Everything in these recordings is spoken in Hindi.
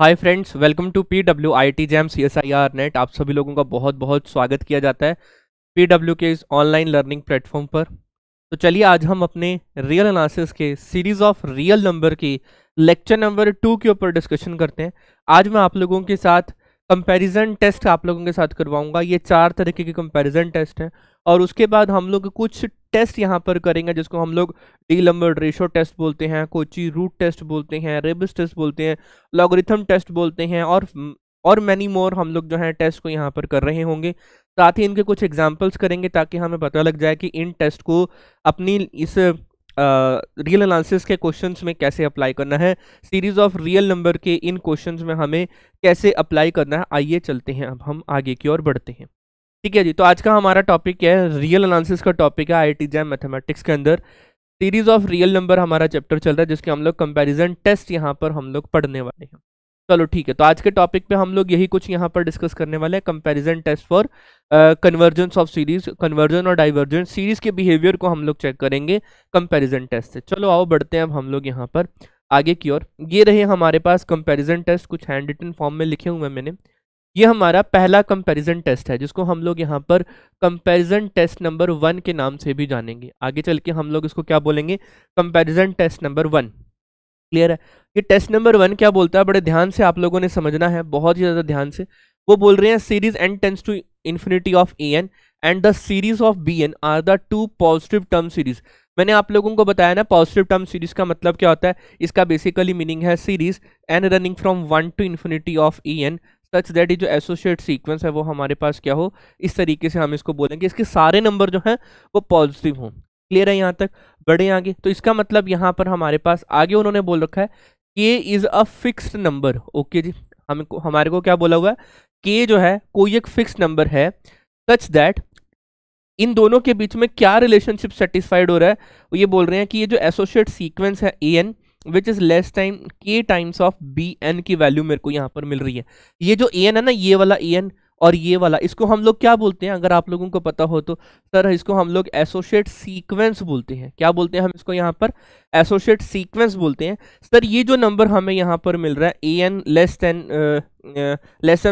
Hi friends, welcome to PWIT JAM CSIR NET. आप सभी लोगों का बहुत बहुत स्वागत किया जाता है PW के इस ऑनलाइन लर्निंग प्लेटफॉर्म पर। तो चलिए आज हम अपने रियल एनालिसिस के सीरीज ऑफ रियल नंबर की लेक्चर नंबर 2 के ऊपर डिस्कशन करते हैं। आज मैं आप लोगों के साथ कंपैरिजन टेस्ट आप लोगों के साथ करवाऊंगा। ये 4 तरीके के कंपैरिजन टेस्ट हैं और उसके बाद हम लोग कुछ टेस्ट यहाँ पर करेंगे जिसको हम लोग डी लंबर्ड रेशो टेस्ट बोलते हैं, कोची रूट टेस्ट बोलते हैं, रेबिस टेस्ट बोलते हैं, लॉगरिथम टेस्ट बोलते हैं और मैनी मोर हम लोग जो है टेस्ट को यहाँ पर कर रहे होंगे। साथ ही इनके कुछ एग्जाम्पल्स करेंगे ताकि हमें पता लग जाए कि इन टेस्ट को अपनी इस रियल एनालिसिस के क्वेश्चंस में कैसे अप्लाई करना है, सीरीज ऑफ रियल नंबर के इन क्वेश्चंस में हमें कैसे अप्लाई करना है। आइए चलते हैं, अब हम आगे की ओर बढ़ते हैं। ठीक है जी, तो आज का हमारा टॉपिक है रियल एनालिसिस का टॉपिक है IIT जैम मैथमेटिक्स के अंदर सीरीज ऑफ रियल नंबर हमारा चैप्टर चल रहा है जिसके हम लोग कंपैरिजन टेस्ट यहाँ पर हम लोग पढ़ने वाले हैं। चलो ठीक है, तो आज के टॉपिक पे हम लोग यही कुछ यहाँ पर डिस्कस करने वाले हैं, comparison test for convergence of series, convergence और डाइवर्जेंस सीरीज के बिहेवियर को हम लोग चेक करेंगे कंपैरिजन टेस्ट से। चलो आओ बढ़ते हैं अब हम लोग यहाँ पर आगे की ओर। ये रहे हमारे पास कंपैरिजन टेस्ट, कुछ हैंड रिटन फॉर्म में लिखे हुए हैं मैंने। ये हमारा पहला कंपैरिजन टेस्ट है जिसको हम लोग यहाँ पर कंपैरिजन टेस्ट नंबर 1 के नाम से भी जानेंगे। आगे चल के हम लोग इसको क्या बोलेंगे, कंपैरिजन टेस्ट नंबर 1। क्लियर है? ये टेस्ट नंबर 1 क्या बोलता है, बड़े ध्यान से आप लोगों ने समझना है, बहुत ही ज्यादा ध्यान से। वो बोल रहे हैं series n tends to infinity of an and the series of bn are the two positive term series. मैंने आप लोगों को बताया ना पॉजिटिव टर्म सीरीज का मतलब क्या होता है। इसका बेसिकली मीनिंग है series n running from 1 to infinity of en such that ये जो एसोसिएट सीक्वेंस है वो हमारे पास क्या हो, इस तरीके से हम इसको बोलेंगे, इसके सारे नंबर जो हैं वो पॉजिटिव हों। क्लियर है? यहाँ तक बढ़े आगे। तो इसका मतलब यहाँ पर हमारे पास आगे उन्होंने बोल रखा है k is a fixed number. Okay जी, हमारे को क्या बोला हुआ है, k जो है कोई एक फिक्स नंबर है सच दैट इन दोनों के बीच में क्या रिलेशनशिप सेटिस्फाइड हो रहा है। वो ये बोल रहे हैं कि ये जो एसोसिएट सीक्वेंस है an which is less time k times of bn की वैल्यू मेरे को यहाँ पर मिल रही है। ये जो an है ना, ये वाला an और ये वाला, इसको हम लोग क्या बोलते हैं, अगर आप लोगों को पता हो तो सर इसको हम लोग एसोसिएट सीक्वेंस बोलते हैं। क्या बोलते हैं हम इसको यहाँ पर, एसोसिएट सीक्वेंस बोलते हैं। सर ये जो नंबर हमें यहाँ पर मिल रहा है an लेस देन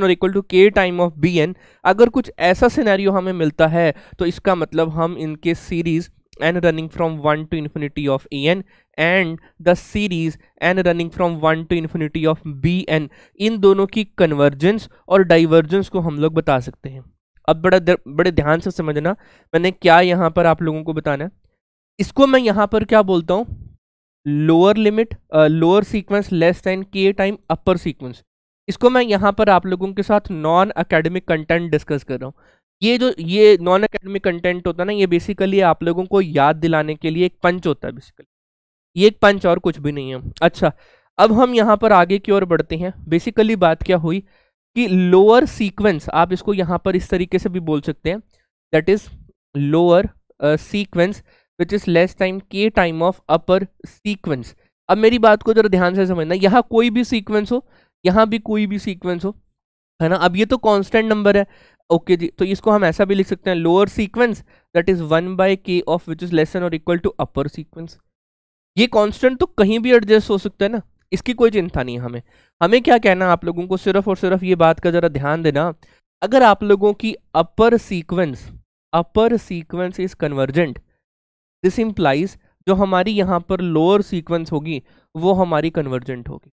और equal to k time of bn, अगर कुछ ऐसा सिनेरियो हमें मिलता है तो इसका मतलब हम इनके series n running from 1 to infinity of an and the series n running from 1 to infinity of bn, इन दोनों की कन्वर्जेंस और डाइवर्जेंस को हम लोग बता सकते हैं। अब बड़े ध्यान से समझना मैंने क्या यहाँ पर आप लोगों को बताना है। इसको मैं यहाँ पर क्या बोलता हूँ, lower limit, lower sequence less than k time upper sequence. इसको मैं यहाँ पर आप लोगों के साथ नॉन एकेडमिक कंटेंट डिस्कस कर रहा हूँ। ये नॉन एकेडमिक कंटेंट होता है ना, ये बेसिकली आप लोगों को याद दिलाने के लिए एक पंच होता है बेसिकली, ये एक पंच और कुछ भी नहीं है। अच्छा, अब हम यहाँ पर आगे की ओर बढ़ते हैं। बेसिकली बात क्या हुई कि लोअर सीक्वेंस, आप इसको यहाँ पर इस तरीके से भी बोल सकते हैं, that is lower sequence which is less time k time of upper sequence. अब मेरी बात को जरा ध्यान से समझना, यहाँ कोई भी सीक्वेंस हो, यहाँ भी कोई भी सीक्वेंस हो, है ना। अब ये तो कांस्टेंट नंबर है। ओके जी, तो इसको हम ऐसा भी लिख सकते हैं, lower sequence that is 1/k of which is less than और इक्वल टू अपर सीक्वेंस। ये कांस्टेंट तो कहीं भी एडजस्ट हो सकता है ना, इसकी कोई चिंता नहीं है हमें। हमें क्या कहना है आप लोगों को, सिर्फ और सिर्फ ये बात का जरा ध्यान देना, अगर आप लोगों की upper sequence is convergent, this implies जो हमारी यहाँ पर लोअर सीक्वेंस होगी वो हमारी कन्वर्जेंट होगी।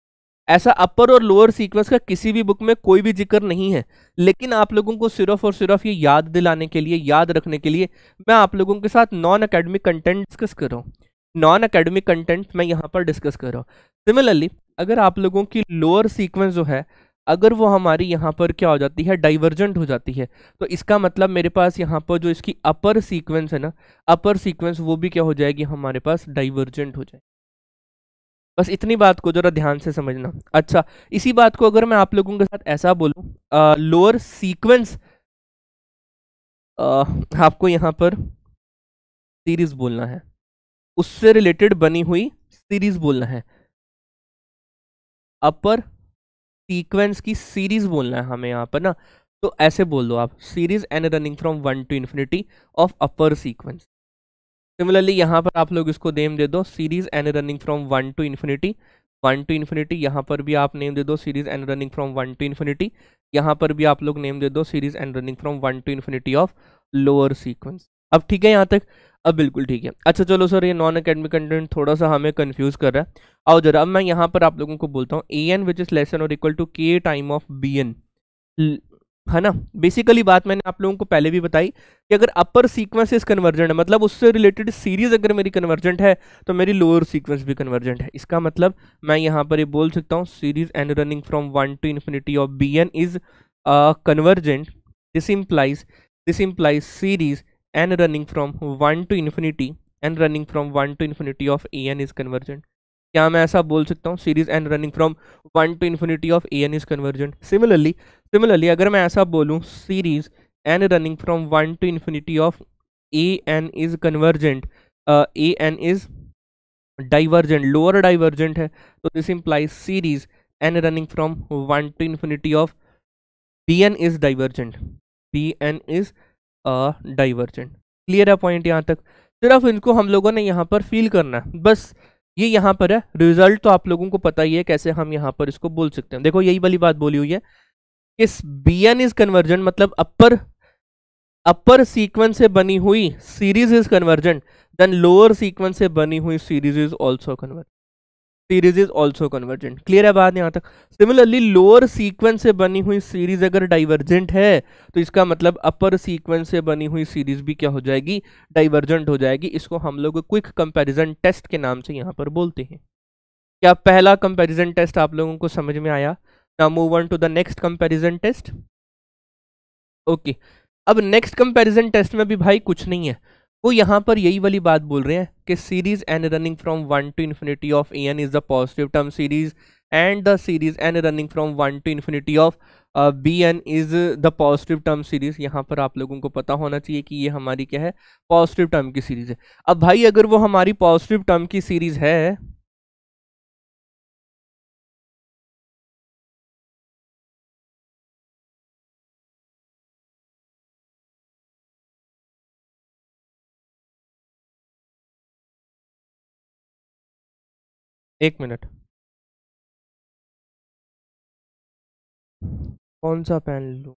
ऐसा अपर और लोअर सीक्वेंस का किसी भी बुक में कोई भी जिक्र नहीं है, लेकिन आप लोगों को सिर्फ और सिर्फ ये याद दिलाने के लिए, याद रखने के लिए मैं आप लोगों के साथ नॉन एकेडमिक कंटेंट डिस्कस कर रहा हूँ। नॉन एकेडमिक कंटेंट मैं यहाँ पर डिस्कस कर रहा हूँ। सिमिलरली अगर आप लोगों की लोअर सीक्वेंस जो है, अगर वो हमारी यहाँ पर क्या हो जाती है, डाइवर्जेंट हो जाती है, तो इसका मतलब मेरे पास यहाँ पर जो इसकी अपर सीक्वेंस है ना, अपर सीक्वेंस वो भी क्या हो जाएगी, हमारे पास डाइवर्जेंट हो जाएगी। बस इतनी बात को जरा ध्यान से समझना। अच्छा, इसी बात को अगर मैं आप लोगों के साथ ऐसा बोलूं, लोअर सीक्वेंस, आपको यहाँ पर सीरीज बोलना है, उससे रिलेटेड बनी हुई सीरीज बोलना है, अपर सीक्वेंस की सीरीज बोलना है हमें यहाँ पर ना। तो ऐसे बोल दो आप, series N running from 1 to infinity of upper sequence. Similarly यहाँ पर आप लोग इसको नेम दे दो, series N running from 1 to infinity 1 to infinity, यहाँ पर भी आप नेम दे दो series N running from 1 to infinity, यहाँ पर भी आप लोग नेम दे दो series N running from 1 to infinity of lower sequence. अब ठीक है यहाँ तक, अब बिल्कुल ठीक है। अच्छा चलो सर, ये नॉन एकेडमिक कंटेंट थोड़ा सा हमें कंफ्यूज कर रहा है। आओ जरा, अब मैं यहाँ पर आप लोगों को बोलता हूँ a n which is less than और equal to k time of B n, है ना। बेसिकली बात मैंने आप लोगों को पहले भी बताई कि अगर अपर सीक्वेंस इज कन्वर्जेंट है, मतलब उससे रिलेटेड सीरीज अगर मेरी कन्वर्जेंट है, तो मेरी लोअर सीक्वेंस भी कन्वर्जेंट है। इसका मतलब मैं यहाँ पर ये बोल सकता हूँ series N running from 1 to infinity of B N is convergent. This implies series N running from 1 to infinity N running from 1 to infinity of A N is convergent. क्या मैं ऐसा बोल सकता हूँ series N running from 1 to infinity of A N is convergent? Similarly अगर मैं ऐसा बोलूँ series N running from 1 to infinity of A N is convergent, a N is divergent, lower divergent है, तो this implies series N running from 1 to infinity of B N is divergent, b N is divergent. Clear है पॉइंट यहाँ तक? सिर्फ इनको हम लोगों ने यहाँ पर फील करना है, बस ये यहाँ पर है। रिजल्ट तो आप लोगों को पता ही है कैसे हम यहाँ पर इसको बोल सकते हैं। देखो यही वाली बात बोली हुई है, इस बी एन इज कन्वर्जेंट मतलब अपर सीक्वेंस से बनी हुई series is convergent, then lower sequence से बनी हुई series is also convergent. Clear है बात यहाँ तक? सिमिलरली लोअर सीक्वेंस से बनी हुई सीरीज अगर डाइवर्जेंट है, तो इसका मतलब अपर सीक्वेंस से बनी हुई सीरीज भी क्या हो जाएगी? डाइवर्जेंट हो जाएगी। इसको हम लोग क्विक कंपैरिजन टेस्ट के नाम से यहाँ पर बोलते हैं। क्या पहला कंपैरिजन टेस्ट आप लोगों को समझ में आया? Now move on to the next comparison test. Okay, अब नेक्स्ट कंपैरिजन टेस्ट में भी भाई कुछ नहीं है, वो यहाँ पर यही वाली बात बोल रहे हैं कि series N running from 1 to infinity of A N is the positive term series and the series N running from 1 to infinity of B N is the positive term series. यहाँ पर आप लोगों को पता होना चाहिए कि ये हमारी क्या है? पॉजिटिव टर्म की सीरीज है। अब भाई अगर वो हमारी पॉजिटिव टर्म की सीरीज है, एक मिनट, कौन सा पेन लूं?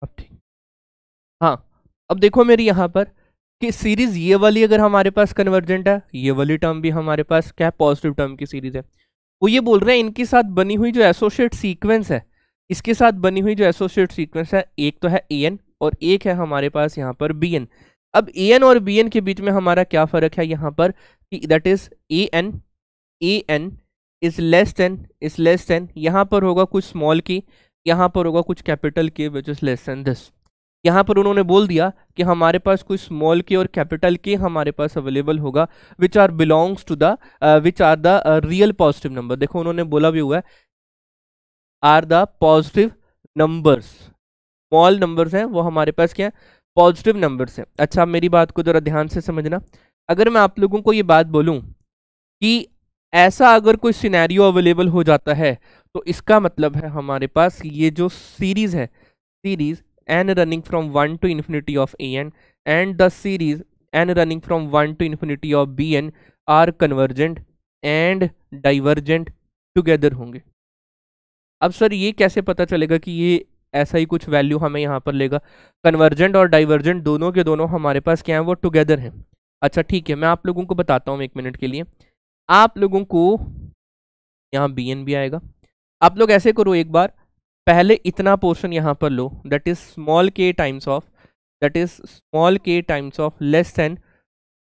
अब ठीक, हाँ। अब देखो मेरी यहाँ पर कि सीरीज ये वाली अगर हमारे पास कन्वर्जेंट है, ये वाली टर्म भी हमारे पास क्या पॉजिटिव टर्म की सीरीज है। वो ये बोल रहे हैं इनके साथ बनी हुई जो एसोसिएट सीक्वेंस है, इसके साथ बनी हुई जो एसोसिएट सीक्वेंस है, एक तो है ए एन और एक है हमारे पास यहाँ पर बी एन। अब ए एन और बी एन के बीच में हमारा क्या फर्क है यहाँ पर कि that is a N is less than यहाँ पर होगा कुछ स्मॉल की, यहाँ पर होगा कुछ कैपिटल के विच इज लेस देन दिस। यहाँ पर उन्होंने बोल दिया कि हमारे पास कोई स्मॉल के और कैपिटल के हमारे पास अवेलेबल होगा which are belongs to the which are the real positive number. देखो उन्होंने बोला भी हुआ है are the positive numbers, small numbers हैं वो हमारे पास क्या है? पॉजिटिव नंबर्स हैं। अच्छा मेरी बात को जरा ध्यान से समझना, अगर मैं आप लोगों को ये बात बोलूं कि ऐसा अगर कोई सिनेरियो अवेलेबल हो जाता है, तो इसका मतलब है हमारे पास ये जो सीरीज है, series n running from 1 to infinity of an and the series n running from 1 to infinity of bn are convergent and divergent together होंगे। अब सर ये कैसे पता चलेगा कि ये ऐसा ही कुछ वैल्यू हमें यहाँ पर लेगा? कन्वर्जेंट और डाइवर्जेंट दोनों के दोनों हमारे पास क्या है? वो टुगेदर हैं। अच्छा ठीक है, मैं आप लोगों को बताता हूँ 1 मिनट के लिए। आप लोगों को यहाँ बी एन भी आएगा। आप लोग ऐसे करो, एक बार पहले इतना पोर्शन यहाँ पर लो, that is small k times of less than,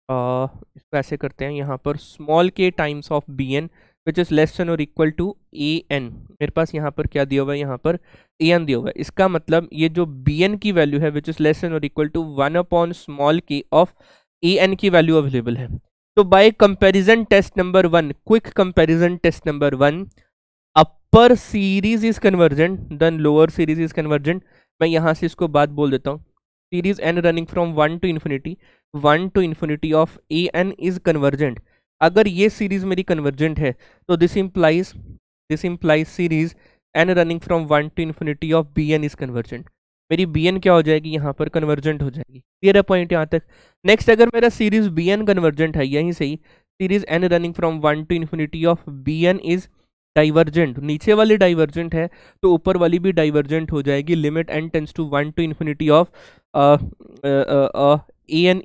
इसको ऐसे करते हैं यहाँ पर small k times of B n which is less than और इक्वल टू ए एन। मेरे पास यहाँ पर क्या दिया हुआ है? यहाँ पर ए एन दिया हुआ है। इसका मतलब ये जो बी एन की वैल्यू है विच इज लेस देन और equal to 1 upon small k of A n की वैल्यू अवेलेबल है। तो by comparison test number 1, quick comparison test number 1, upper series is convergent then lower series is convergent. मैं यहाँ से इसको बात बोल देता हूँ, series N running from 1 to infinity of A N is convergent. अगर ये सीरीज मेरी कन्वर्जेंट है, तो this implies series N running from 1 to infinity of B N is convergent. मेरी बी एन क्या हो जाएगी, यहाँ पर कन्वर्जेंट हो जाएगी। क्लियर है पॉइंट यहाँ तक। नेक्स्ट, अगर मेरा सीरीज बी एन कन्वर्जेंट है, यहीं से ही series N running from 1 to infinity of B N is divergent, नीचे वाली डाइवर्जेंट है तो ऊपर वाली भी डाइवर्जेंट हो जाएगी। Limit n tends to 1 to infinity of A N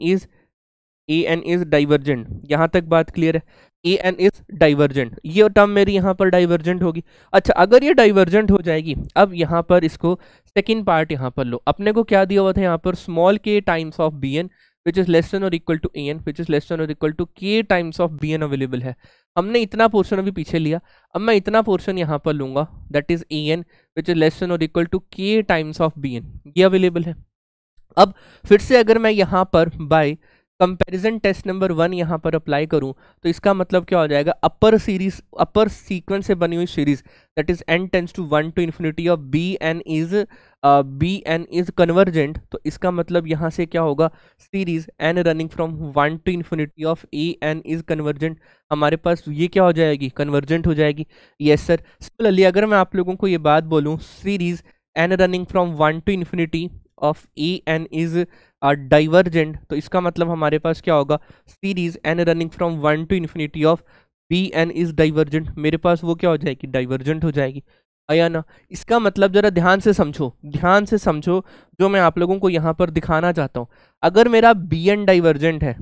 is divergent. यहाँ तक बात क्लियर है, ए एन इज डाइवर्जेंट, ये टर्म मेरी यहाँ पर डाइवर्जेंट होगी। अच्छा, अगर ये डाइवर्जेंट हो जाएगी, अब यहाँ पर इसको सेकेंड पार्ट यहाँ पर लो। अपने को क्या दिया हुआ था यहाँ पर, small k times of B n which is less than और equal to a n which is less than और equal to k times of B n available है। हमने इतना पोर्शन अभी पीछे लिया, अब मैं इतना पोर्शन यहाँ पर लूंगा, that is a n which is less than और equal to k times of B n, ये अवेलेबल है। अब फिर से अगर मैं यहाँ पर बाय कंपैरिजन टेस्ट नंबर 1 यहाँ पर अप्लाई करूँ तो इसका मतलब क्या हो जाएगा, अपर सीरीज, अपर सीक्वेंस से बनी हुई series that is n tends to 1 to infinity of B N is convergent. तो इसका मतलब यहाँ से क्या होगा, series n running from 1 to infinity of A N is convergent, हमारे पास ये क्या हो जाएगी, कन्वर्जेंट हो जाएगी। Yes sir. सिमिलरली अगर मैं आप लोगों को ये बात बोलूँ, series n running from 1 to infinity of A N is divergent, तो इसका मतलब हमारे पास क्या होगा, series N running from 1 to infinity of B N is divergent, मेरे पास वो क्या हो जाएगी, डाइवर्जेंट हो जाएगी। आया ना। इसका मतलब जरा ध्यान से समझो, ध्यान से समझो जो मैं आप लोगों को यहाँ पर दिखाना चाहता हूँ। अगर मेरा बी एन डाइवर्जेंट है,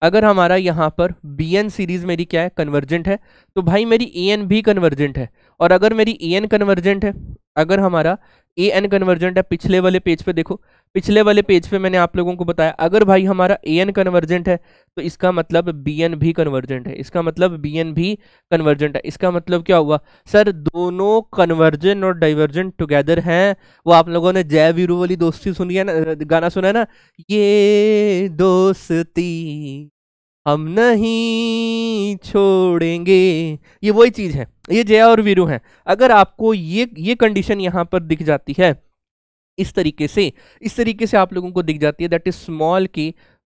अगर हमारा यहाँ पर बी एन सीरीज मेरी क्या है, कन्वर्जेंट है, तो भाई मेरी ए एन भी कन्वर्जेंट है। और अगर मेरी ए एन कन्वर्जेंट है, अगर हमारा ए एन कन्वर्जेंट है, पिछले वाले पेज पे देखो, पिछले वाले पेज पे मैंने आप लोगों को बताया, अगर भाई हमारा ए एन कन्वर्जेंट है तो इसका मतलब बी एन भी कन्वर्जेंट है, इसका मतलब बी एन भी कन्वर्जेंट है। इसका मतलब क्या हुआ सर, दोनों कन्वर्जेंट और डाइवर्जेंट टुगेदर हैं। वो आप लोगों ने जय वीरू वाली दोस्ती सुनी है ना, गाना सुना है ना, ये दोस्ती हम नहीं छोड़ेंगे, ये वही चीज है, ये जया और वीरू हैं। अगर आपको ये कंडीशन यहाँ पर दिख जाती है इस तरीके से आप लोगों को दिख जाती है, that is small k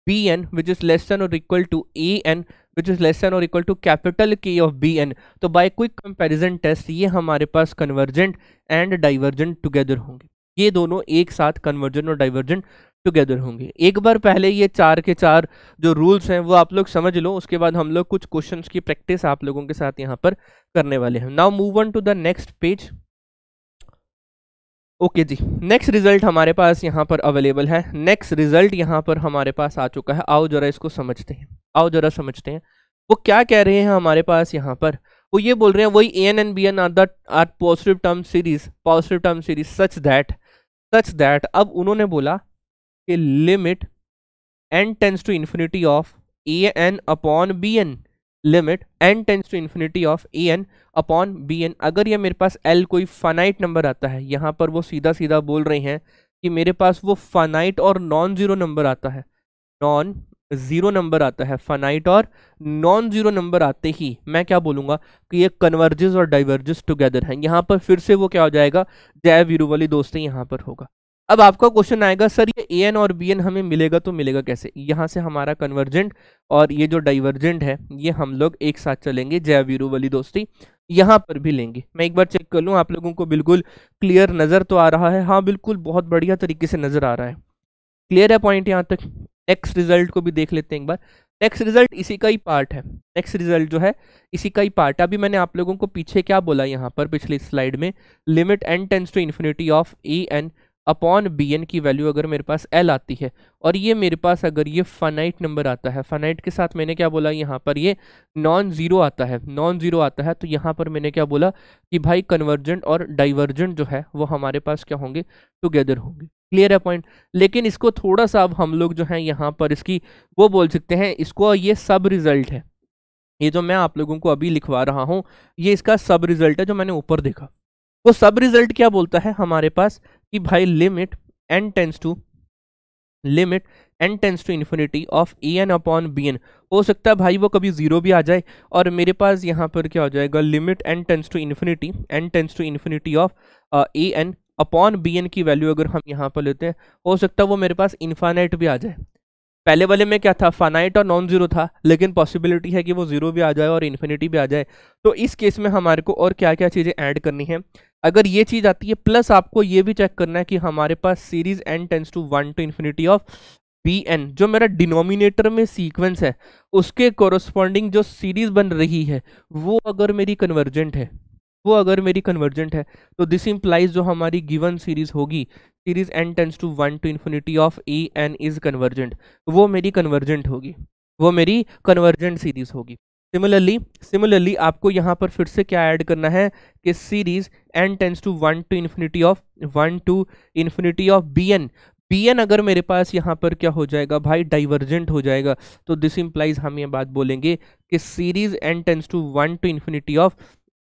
b n which is less than और equal to a n which is less than और equal to capital k of B n, तो बाय क्विक कंपैरिजन टेस्ट ये हमारे पास कन्वर्जेंट एंड डाइवर्जेंट टुगेदर होंगे। ये दोनों एक साथ कन्वर्जेंट और डाइवर्जेंट टुगेदर होंगे। एक बार पहले ये 4 के 4 जो रूल्स हैं वो आप लोग समझ लो, उसके बाद हम लोग कुछ क्वेश्चंस की प्रैक्टिस आप लोगों के साथ यहाँ पर करने वाले हैं। Now move on to the next page. Okay जी, नेक्स्ट रिजल्ट हमारे पास यहाँ पर अवेलेबल है। नेक्स्ट रिजल्ट यहाँ पर हमारे पास आ चुका है, आओ जरा इसको समझते हैं, आओ जरा समझते हैं वो क्या कह रहे हैं हमारे पास यहाँ पर। वो ये बोल रहे हैं वही a n and b n are positive term series such that अब उन्होंने बोला कि limit n tends to infinity of A n upon b n, limit n tends to infinity of A n upon b n. अगर ये मेरे पास l कोई फाइनाइट नंबर आता है, यहाँ पर वो सीधा सीधा बोल रहे हैं कि मेरे पास वो फाइनाइट और नॉन जीरो नंबर आता है, नॉन जीरो नंबर आता है, फाइनाइट और नॉन जीरो नंबर आते ही मैं क्या बोलूंगा कि ये कन्वर्जेस और डाइवर्जेस टुगेदर हैं। यहाँ पर फिर से वो क्या हो जाएगा, जय वीरू वाली दोस्ती यहाँ पर होगा। अब आपका क्वेश्चन आएगा सर ये ए एन और बी एन हमें मिलेगा तो मिलेगा कैसे, यहाँ से हमारा कन्वर्जेंट और ये जो डाइवर्जेंट है ये हम लोग एक साथ चलेंगे, जय वीरू वाली दोस्ती यहाँ पर भी लेंगे। मैं एक बार चेक कर लूँ आप लोगों को बिल्कुल क्लियर नजर तो आ रहा है, हाँ बिल्कुल बहुत बढ़िया तरीके से नजर आ रहा है, क्लियर है पॉइंट यहाँ तक। नेक्स्ट रिजल्ट को भी देख लेते हैं एक बार। नेक्स्ट रिजल्ट इसी का ही पार्ट है, नेक्स्ट रिजल्ट जो है इसी का ही पार्ट है। अभी मैंने आप लोगों को पीछे क्या बोला यहाँ पर पिछली स्लाइड में, limit n tends to infinity of A n upon b n की वैल्यू अगर मेरे पास l आती है और ये मेरे पास अगर ये फाइनाइट नंबर आता है, फाइनाइट के साथ मैंने क्या बोला यहाँ पर ये नॉन जीरो आता है, नॉन जीरो आता है, तो यहाँ पर मैंने क्या बोला कि भाई कन्वर्जेंट और डाइवर्जेंट जो है वो हमारे पास क्या होंगे, टुगेदर होंगे। क्लियर है पॉइंट। लेकिन इसको थोड़ा सा अब हम लोग जो है यहाँ पर इसकी वो बोल सकते हैं, इसको ये सब रिजल्ट है, ये जो मैं आप लोगों को अभी लिखवा रहा हूँ ये इसका सब रिजल्ट है जो मैंने ऊपर देखा। वो सब रिजल्ट क्या बोलता है हमारे पास कि भाई limit n tends to infinity of A n upon b n, हो सकता है भाई वो कभी जीरो भी आ जाए और मेरे पास यहाँ पर क्या हो जाएगा, limit n tends to infinity of A n upon b n की वैल्यू अगर हम यहाँ पर लेते हैं, हो सकता है वो मेरे पास इन्फाइनाइट भी आ जाए। पहले वाले में क्या था, फाइनाइट और नॉन जीरो था, लेकिन पॉसिबिलिटी है कि वो जीरो भी आ जाए और इन्फिनिटी भी आ जाए। तो इस केस में हमारे को और क्या क्या चीज़ें ऐड करनी है, अगर ये चीज़ आती है, प्लस आपको ये भी चेक करना है कि हमारे पास series n tends to 1 to infinity of B n, जो मेरा डिनोमिनेटर में सीक्वेंस है उसके कोरस्पॉन्डिंग जो सीरीज बन रही है वो अगर मेरी कन्वर्जेंट है, वो अगर मेरी कन्वर्जेंट है, तो दिस इंप्लाइज जो हमारी गिवन सीरीज होगी, series n tends to 1 to infinity of A N is convergent, वो मेरी कन्वर्जेंट होगी, वो मेरी कन्वर्जेंट सीरीज होगी। सिमिलरली आपको यहाँ पर फिर से क्या ऐड करना है कि series n tends to 1 to infinity of 1 to infinity of B n अगर मेरे पास यहाँ पर क्या हो जाएगा भाई, डाइवर्जेंट हो जाएगा, तो दिस इंप्लाइज हम ये बात बोलेंगे कि series n tends to 1 to infinity of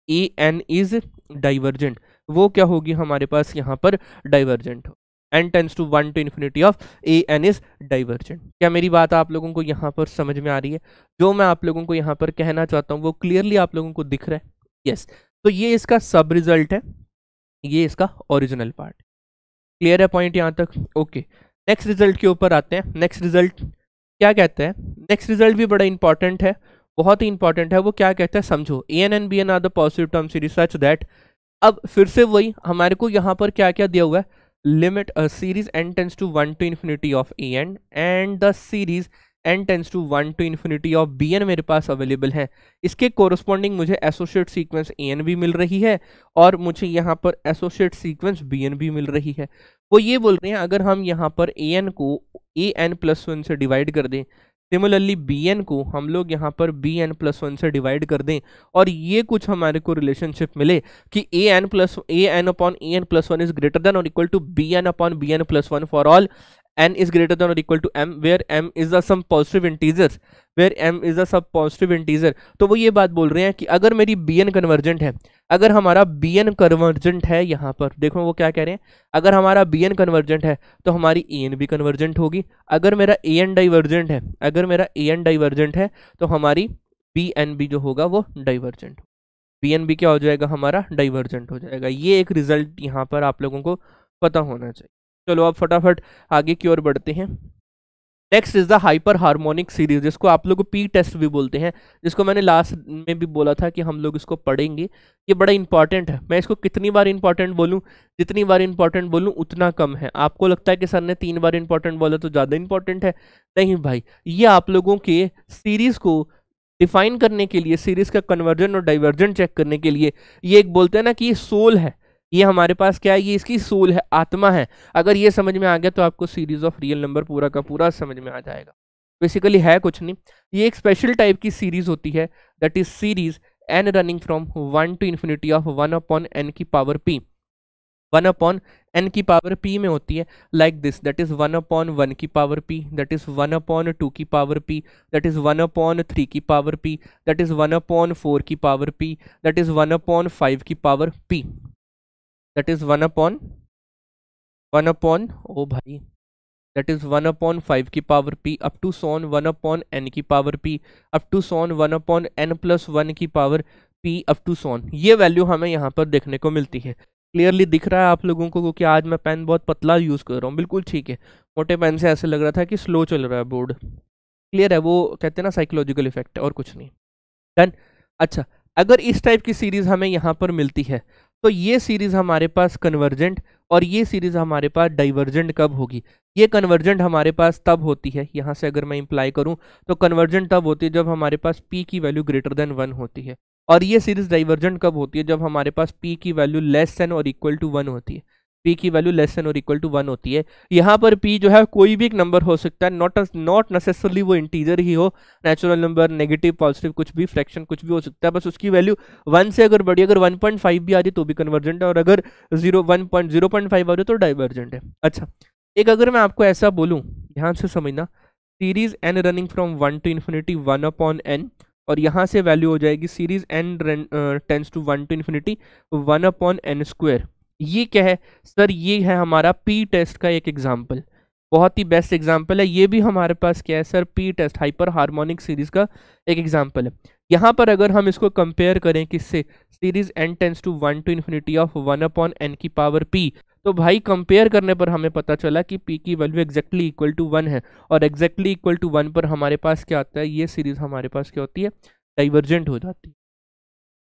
A N is divergent, वो क्या होगी हमारे पास यहाँ पर डाइवर्जेंट हो, n tends to 1 to infinity of A N is divergent. क्या मेरी बात आप लोगों को यहाँ पर समझ में आ रही है? जो मैं आप लोगों को यहाँ पर कहना चाहता हूँ वो क्लियरली आप लोगों को दिख रहा है? यस। तो ये इसका सब रिजल्ट है, ये इसका ओरिजिनल पार्ट। क्लियर है पॉइंट यहाँ तक? ओके, नेक्स्ट रिजल्ट के ऊपर आते हैं। नेक्स्ट रिजल्ट क्या कहते हैं? नेक्स्ट रिजल्ट भी बड़ा इंपॉर्टेंट है, बहुत ही इंपॉर्टेंट है। वो क्या कहता है समझो, a n and b n are the positive term series such that, अब फिर से वही हमारे को यहाँ पर क्या क्या दिया हुआ है, limit series n tends to 1 to infinity of A n and the series n tends to 1 to infinity of B n मेरे पास अवेलेबल है। इसके कोरस्पॉन्डिंग मुझे एसोसिएट सीक्वेंस ए एन भी मिल रही है और मुझे यहाँ पर एसोसिएट सीक्वेंस बी एन भी मिल रही है। वो ये बोल रहे हैं अगर हम यहाँ पर ए एन को ए एन प्लस 1 से डिवाइड कर दें, सिमिलरली बी एन को हम लोग यहाँ पर बी एन प्लस 1 से डिवाइड कर दें, और ये कुछ हमारे को रिलेशनशिप मिले कि a n upon a n plus 1 is greater than और equal to b n upon b n plus 1 for all n is greater than or equal to m where m is the some positive integers, where m is the सब positive integer। तो वो ये बात बोल रहे हैं कि अगर मेरी bn कन्वर्जेंट है, अगर हमारा bn कन्वर्जेंट है, यहाँ पर देखो वो क्या कह रहे हैं, अगर हमारा bn कन्वर्जेंट है तो हमारी an भी कन्वर्जेंट होगी। अगर मेरा an डाइवर्जेंट है, अगर मेरा an डाइवर्जेंट है तो हमारी bn भी जो होगा वो डाइवर्जेंट, bn भी क्या हो जाएगा, हमारा डाइवर्जेंट हो जाएगा। ये एक रिजल्ट यहाँ पर आप लोगों को पता होना चाहिए। चलो अब फटाफट आगे की ओर बढ़ते हैं। Next is the hyper harmonic series, जिसको आप लोग पी टेस्ट भी बोलते हैं, जिसको मैंने लास्ट में भी बोला था कि हम लोग इसको पढ़ेंगे। ये बड़ा इंपॉर्टेंट है, मैं इसको कितनी बार इंपॉर्टेंट बोलूं, जितनी बार इंपॉर्टेंट बोलूं उतना कम है। आपको लगता है कि सर ने 3 बार इंपॉर्टेंट बोला तो ज़्यादा इंपॉर्टेंट है, नहीं भाई, ये आप लोगों के सीरीज को डिफाइन करने के लिए, सीरीज का कन्वर्जन और डाइवर्जन चेक करने के लिए, ये एक बोलते हैं ना कि ये सोल है, ये हमारे पास क्या है, ये इसकी सोल है, आत्मा है। अगर ये समझ में आ गया तो आपको सीरीज ऑफ रियल नंबर पूरा का पूरा समझ में आ जाएगा। बेसिकली है कुछ नहीं, ये एक स्पेशल टाइप की सीरीज होती है, that is series N running from 1 to infinity of 1 upon n की पावर पी, 1 अपॉन एन की पावर पी में होती है like this, that is 1 upon 1 की power p, that is 1 upon 2 की power p, that is 1 upon 3 की power p, that is 1 upon 4 की power p, that is 1 upon 5 की power P, that is 1 upon ओ भाई, that is 1 upon 5 की power p up to son 1 upon n की power p up to son 1 upon n plus 1 की power p up to son। ये वैल्यू हमें यहाँ पर देखने को मिलती है। क्लियरली दिख रहा है आप लोगों को? क्योंकि आज मैं पेन बहुत पतला यूज़ कर रहा हूँ, बिल्कुल ठीक है, मोटे पेन से ऐसे लग रहा था कि स्लो चल रहा है बोर्ड। क्लियर है? वो कहते हैं ना साइकोलॉजिकल इफेक्ट, और कुछ नहीं। डन। अच्छा, अगर इस टाइप की सीरीज हमें यहाँ पर मिलती है तो ये सीरीज हमारे पास कन्वर्जेंट और ये सीरीज हमारे पास डाइवर्जेंट कब होगी? ये कन्वर्जेंट हमारे पास तब होती है, यहाँ से अगर मैं इंप्लाई करूँ तो कन्वर्जेंट तब होती है जब हमारे पास p की वैल्यू ग्रेटर देन 1 होती है, और ये सीरीज डाइवर्जेंट कब होती है? जब हमारे पास p की वैल्यू लेस देन और इक्वल टू 1 होती है, p की वैल्यू लेस देन और इक्वल टू 1 होती है। यहाँ पर p जो है कोई भी एक नंबर हो सकता है, नॉट नेसेसरली वो इंटीजर ही हो, नेचुरल नंबर, नेगेटिव, पॉजिटिव, कुछ भी, फ्रैक्शन, कुछ भी हो सकता है, बस उसकी वैल्यू 1 से अगर बढ़ी, अगर 1.5 भी आ जाए तो भी कन्वर्जेंट है, और अगर 0.5 आ जाए तो डाइवर्जेंट है। अच्छा, एक अगर मैं आपको ऐसा बोलूँ, ध्यान से समझना, series n running from 1 to infinity 1 upon n, और यहाँ से वैल्यू हो जाएगी series n tends to 1 to infinity 1 upon n square. ये क्या है सर? ये है हमारा पी टेस्ट का एक एग्जाम्पल, बहुत ही बेस्ट एग्जाम्पल है। ये भी हमारे पास क्या है sir? P test, hyper harmonic series का एक एग्जाम्पल है। यहाँ पर अगर हम इसको कंपेयर करें किससे? Series n tends to 1 to infinity of 1 upon n की पावर p, तो भाई कंपेयर करने पर हमें पता चला कि p की वैल्यू एग्जैक्टली इक्वल टू 1 है, और एग्जैक्टली इक्वल टू 1 पर हमारे पास क्या आता है, ये सीरीज हमारे पास क्या होती है, डाइवर्जेंट हो जाती है।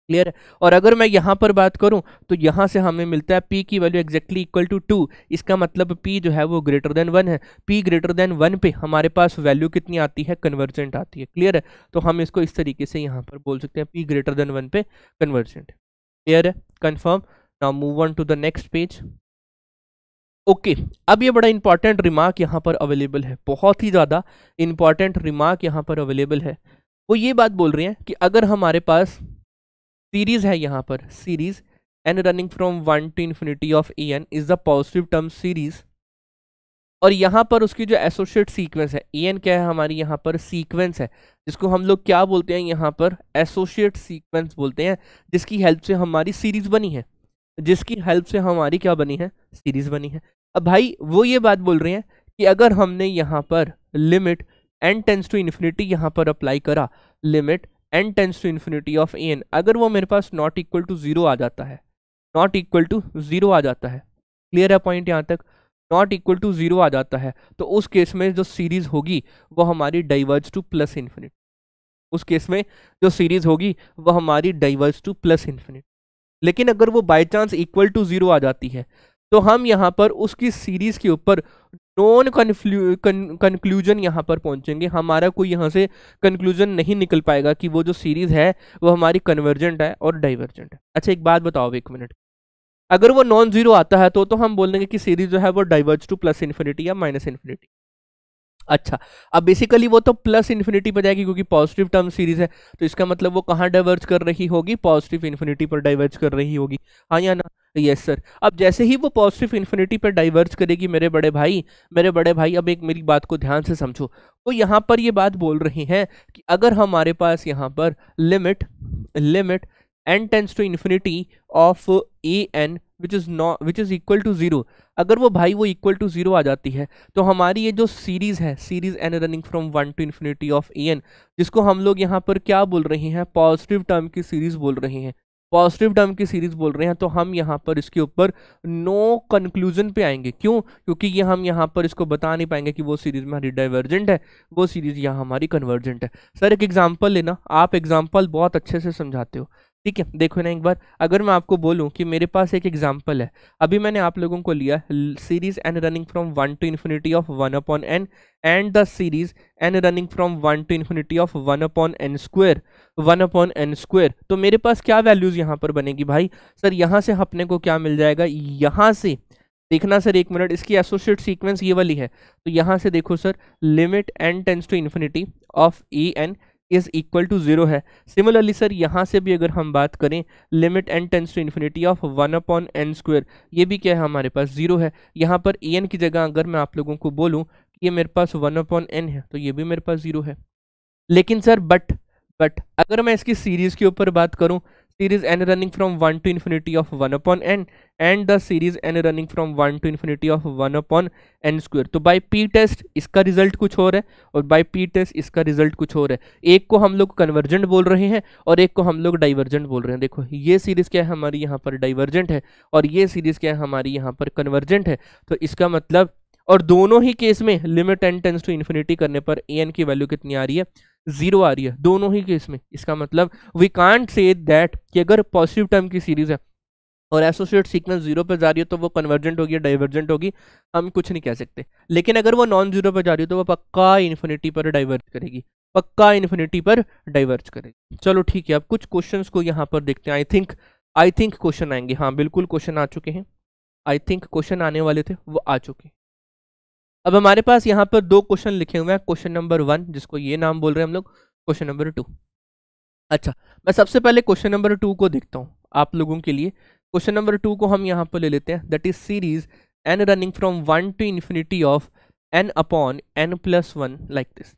क्लियर है। और अगर मैं यहाँ पर बात करूँ तो यहाँ से हमें मिलता है p की वैल्यू एग्जैक्टली इक्वल टू 2, इसका मतलब p जो है वो ग्रेटर देन 1 है। p ग्रेटर देन 1 पे हमारे पास वैल्यू कितनी आती है, कन्वर्जेंट आती है। क्लियर है। तो हम इसको इस तरीके से यहाँ पर बोल सकते हैं p ग्रेटर देन 1 पे कन्वर्जेंट। क्लियर है, confirm. Now move on to the next page. Okay अब ये बड़ा इंपॉर्टेंट रिमार्क यहाँ पर अवेलेबल है, बहुत ही ज़्यादा इंपॉर्टेंट रिमार्क यहाँ पर अवेलेबल है। वो ये बात बोल रहे हैं कि अगर हमारे पास सीरीज है, यहाँ पर series n running from 1 to infinity of A N is the positive term series, और यहाँ पर उसकी जो एसोसिएट सीक्वेंस है, ए एन क्या है हमारी यहाँ पर सीक्वेंस है, जिसको हम लोग क्या बोलते हैं यहाँ पर एसोसिएट सीक्वेंस बोलते हैं, जिसकी हेल्प से हमारी सीरीज बनी है, जिसकी हेल्प से हमारी क्या बनी है, सीरीज बनी है। अब भाई वो ये बात बोल रहे हैं कि अगर हमने यहाँ पर limit n tends to infinity यहाँ पर अप्लाई करा, limit n tends to infinity of n, अगर वो मेरे पास नॉट इक्वल टू 0 आ जाता है, नॉट इक्वल टू 0 आ जाता है, क्लियर है पॉइंट यहाँ तक, नॉट इक्वल टू 0 आ जाता है, तो उस केस में जो सीरीज होगी वो हमारी डाइवर्ज टू प्लस इन्फिनिटी, उस केस में जो सीरीज होगी वो हमारी डाइवर्ज टू प्लस इन्फिनिटी। लेकिन अगर वो बाय चांस इक्वल टू 0 आ जाती है तो हम यहाँ पर उसकी सीरीज के ऊपर नॉन कंक्लूजन यहाँ पर पहुंचेंगे, हमारा कोई यहाँ से कंक्लूजन नहीं निकल पाएगा कि वो जो सीरीज है वो हमारी कन्वर्जेंट है और डाइवर्जेंट है। अच्छा एक बात बताओ, एक मिनट, अगर वो नॉन जीरो आता है तो हम बोल देंगे कि सीरीज जो है वो डाइवर्ज टू प्लस इन्फिनिटी या माइनस इन्फिनिटी। अच्छा अब बेसिकली वो तो प्लस इन्फिनिटी पर जाएगी क्योंकि पॉजिटिव टर्म सीरीज है, तो इसका मतलब वो कहाँ डाइवर्ज कर रही होगी, पॉजिटिव इन्फिनिटी पर डाइवर्ज कर रही होगी, हाँ या ना, यस सर। अब जैसे ही वो पॉजिटिव इन्फिनिटी पर डाइवर्ज करेगी मेरे बड़े भाई, अब एक मेरी बात को ध्यान से समझो, तो यहाँ पर ये बात बोल रही हैं कि अगर हमारे पास यहाँ पर limit n tends to infinity of A n which is equal to 0, अगर वो भाई वो इक्वल टू 0 आ जाती है तो हमारी ये जो सीरीज है, series n running from 1 to infinity of A n, जिसको हम लोग यहाँ पर क्या बोल रहे हैं, पॉजिटिव टर्म की सीरीज बोल रहे हैं, पॉजिटिव टर्म की सीरीज बोल रहे हैं, तो हम यहाँ पर इसके ऊपर नो कंक्लूजन पे आएंगे। क्यों? क्योंकि ये हम यहाँ पर इसको बता नहीं पाएंगे कि वो सीरीज हमारी डाइवर्जेंट है, वो सीरीज यहाँ हमारी कन्वर्जेंट है। सर एक एग्जांपल लेना, आप एग्जांपल बहुत अच्छे से समझाते हो, ठीक है। देखो ना एक बार, अगर मैं आपको बोलूं कि मेरे पास एक एग्जांपल है, अभी मैंने आप लोगों को लिया series n running from 1 to infinity of 1 upon n and the series n running from 1 to infinity of 1 upon n square, 1 upon n square, तो मेरे पास क्या वैल्यूज यहाँ पर बनेगी भाई, सर यहाँ से अपने को क्या मिल जाएगा, यहाँ से देखना सर एक मिनट, इसकी एसोसिएट सीक्वेंस ये वाली है, तो यहाँ से देखो sir, limit n tends to infinity of A N is equal to 0 है। सिमिलरली सर यहाँ से भी अगर हम बात करें, limit n tends to infinity of 1 upon n square, ये भी क्या है हमारे पास 0 है। यहाँ पर ए एन की जगह अगर मैं आप लोगों को बोलूँ कि ये मेरे पास 1 अपॉन n है, तो ये भी मेरे पास 0 है। लेकिन सर बट अगर मैं इसकी सीरीज के ऊपर बात करूं, series n running from 1 to infinity of 1 upon n and the series n running from 1 to infinity of 1 upon n square, तो बाय पी टेस्ट इसका रिजल्ट कुछ और है और बाय पी टेस्ट इसका रिजल्ट कुछ और है। एक को हम लोग कन्वर्जेंट बोल रहे हैं और एक को हम लोग डाइवर्जेंट बोल रहे हैं। देखो ये सीरीज क्या है हमारी यहाँ पर डाइवर्जेंट है और ये सीरीज क्या है हमारी यहाँ पर कन्वर्जेंट है, तो इसका मतलब, और दोनों ही केस में limit n tends to infinity करने पर an की वैल्यू कितनी आ रही है, 0 आ रही है दोनों ही केस में। इसका मतलब वी कांट से दैट कि अगर पॉजिटिव टर्म की सीरीज है और एसोसिएट सीक्वेंस 0 पे जा रही है तो वो कन्वर्जेंट होगी, डाइवर्जेंट होगी, हम कुछ नहीं कह सकते। लेकिन अगर वो नॉन जीरो पे जा रही है तो वो पक्का इन्फिनिटी पर डाइवर्ज करेगी, पक्का इन्फिनिटी पर डाइवर्ज करेगी। चलो ठीक है, अब कुछ क्वेश्चंस को यहाँ पर देखते हैं। आई थिंक क्वेश्चन आएंगे, हाँ बिल्कुल क्वेश्चन आ चुके हैं, आई थिंक क्वेश्चन आने वाले थे वो आ चुके हैं। अब हमारे पास यहाँ पर दो क्वेश्चन लिखे हुए हैं, क्वेश्चन नंबर 1 जिसको ये नाम बोल रहे हैं हम लोग, क्वेश्चन नंबर 2। अच्छा मैं सबसे पहले क्वेश्चन नंबर 2 को देखता हूँ आप लोगों के लिए। क्वेश्चन नंबर 2 को हम यहाँ पर ले लेते हैं, that is series n running from 1 to infinity of n upon n plus 1 like this.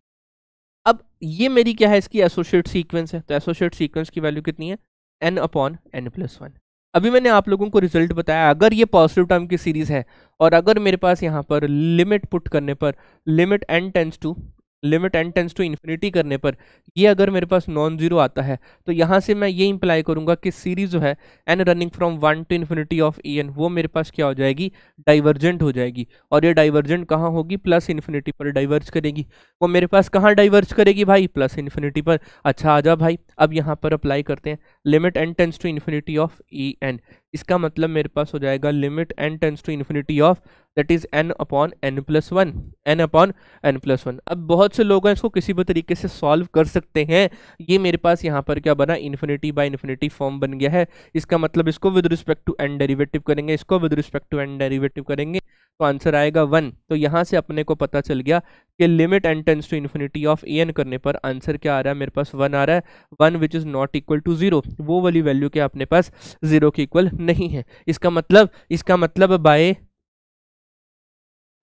अब ये मेरी क्या है, इसकी एसोसिएट सीक्वेंस है, तो एसोसिएट सीक्वेंस की वैल्यू कितनी है, n अपॉन n प्लस 1। अभी मैंने आप लोगों को रिजल्ट बताया, अगर ये पॉजिटिव टर्म की सीरीज है और अगर मेरे पास यहाँ पर लिमिट पुट करने पर limit n tends to limit n tends to infinity करने पर ये अगर मेरे पास नॉन जीरो आता है तो यहाँ से मैं ये इंप्लाई करूंगा कि सीरीज जो है n running from 1 to infinity of A n वो मेरे पास क्या हो जाएगी, डाइवर्जेंट हो जाएगी। और ये डाइवर्जेंट कहाँ होगी, प्लस इन्फिनिटी पर डाइवर्ज करेगी। वो मेरे पास कहाँ डाइवर्ज करेगी भाई, प्लस इन्फिनिटी पर। अच्छा आ जा भाई, अब यहाँ पर अप्लाई करते हैं limit n tends to infinity of A n. इसका मतलब मेरे पास हो जाएगा limit n tends to infinity of that is n upon n plus one, n upon n plus one. अब बहुत से लोग हैं इसको किसी भी तरीके से सॉल्व कर सकते हैं। ये मेरे पास यहाँ पर क्या बना, इन्फिनिटी बाय इन्फिनिटी फॉर्म बन गया है। इसका मतलब इसको with respect to n derivative करेंगे, इसको with respect to n derivative करेंगे तो आंसर आएगा 1। तो यहाँ से अपने को पता चल गया कि limit n tends to infinity of A n करने पर आंसर क्या आ रहा है, मेरे पास 1 आ रहा है। 1 which is not equal to 0, वो वाली वैल्यू क्या अपने पास 0 के इक्वल नहीं है। इसका मतलब बाय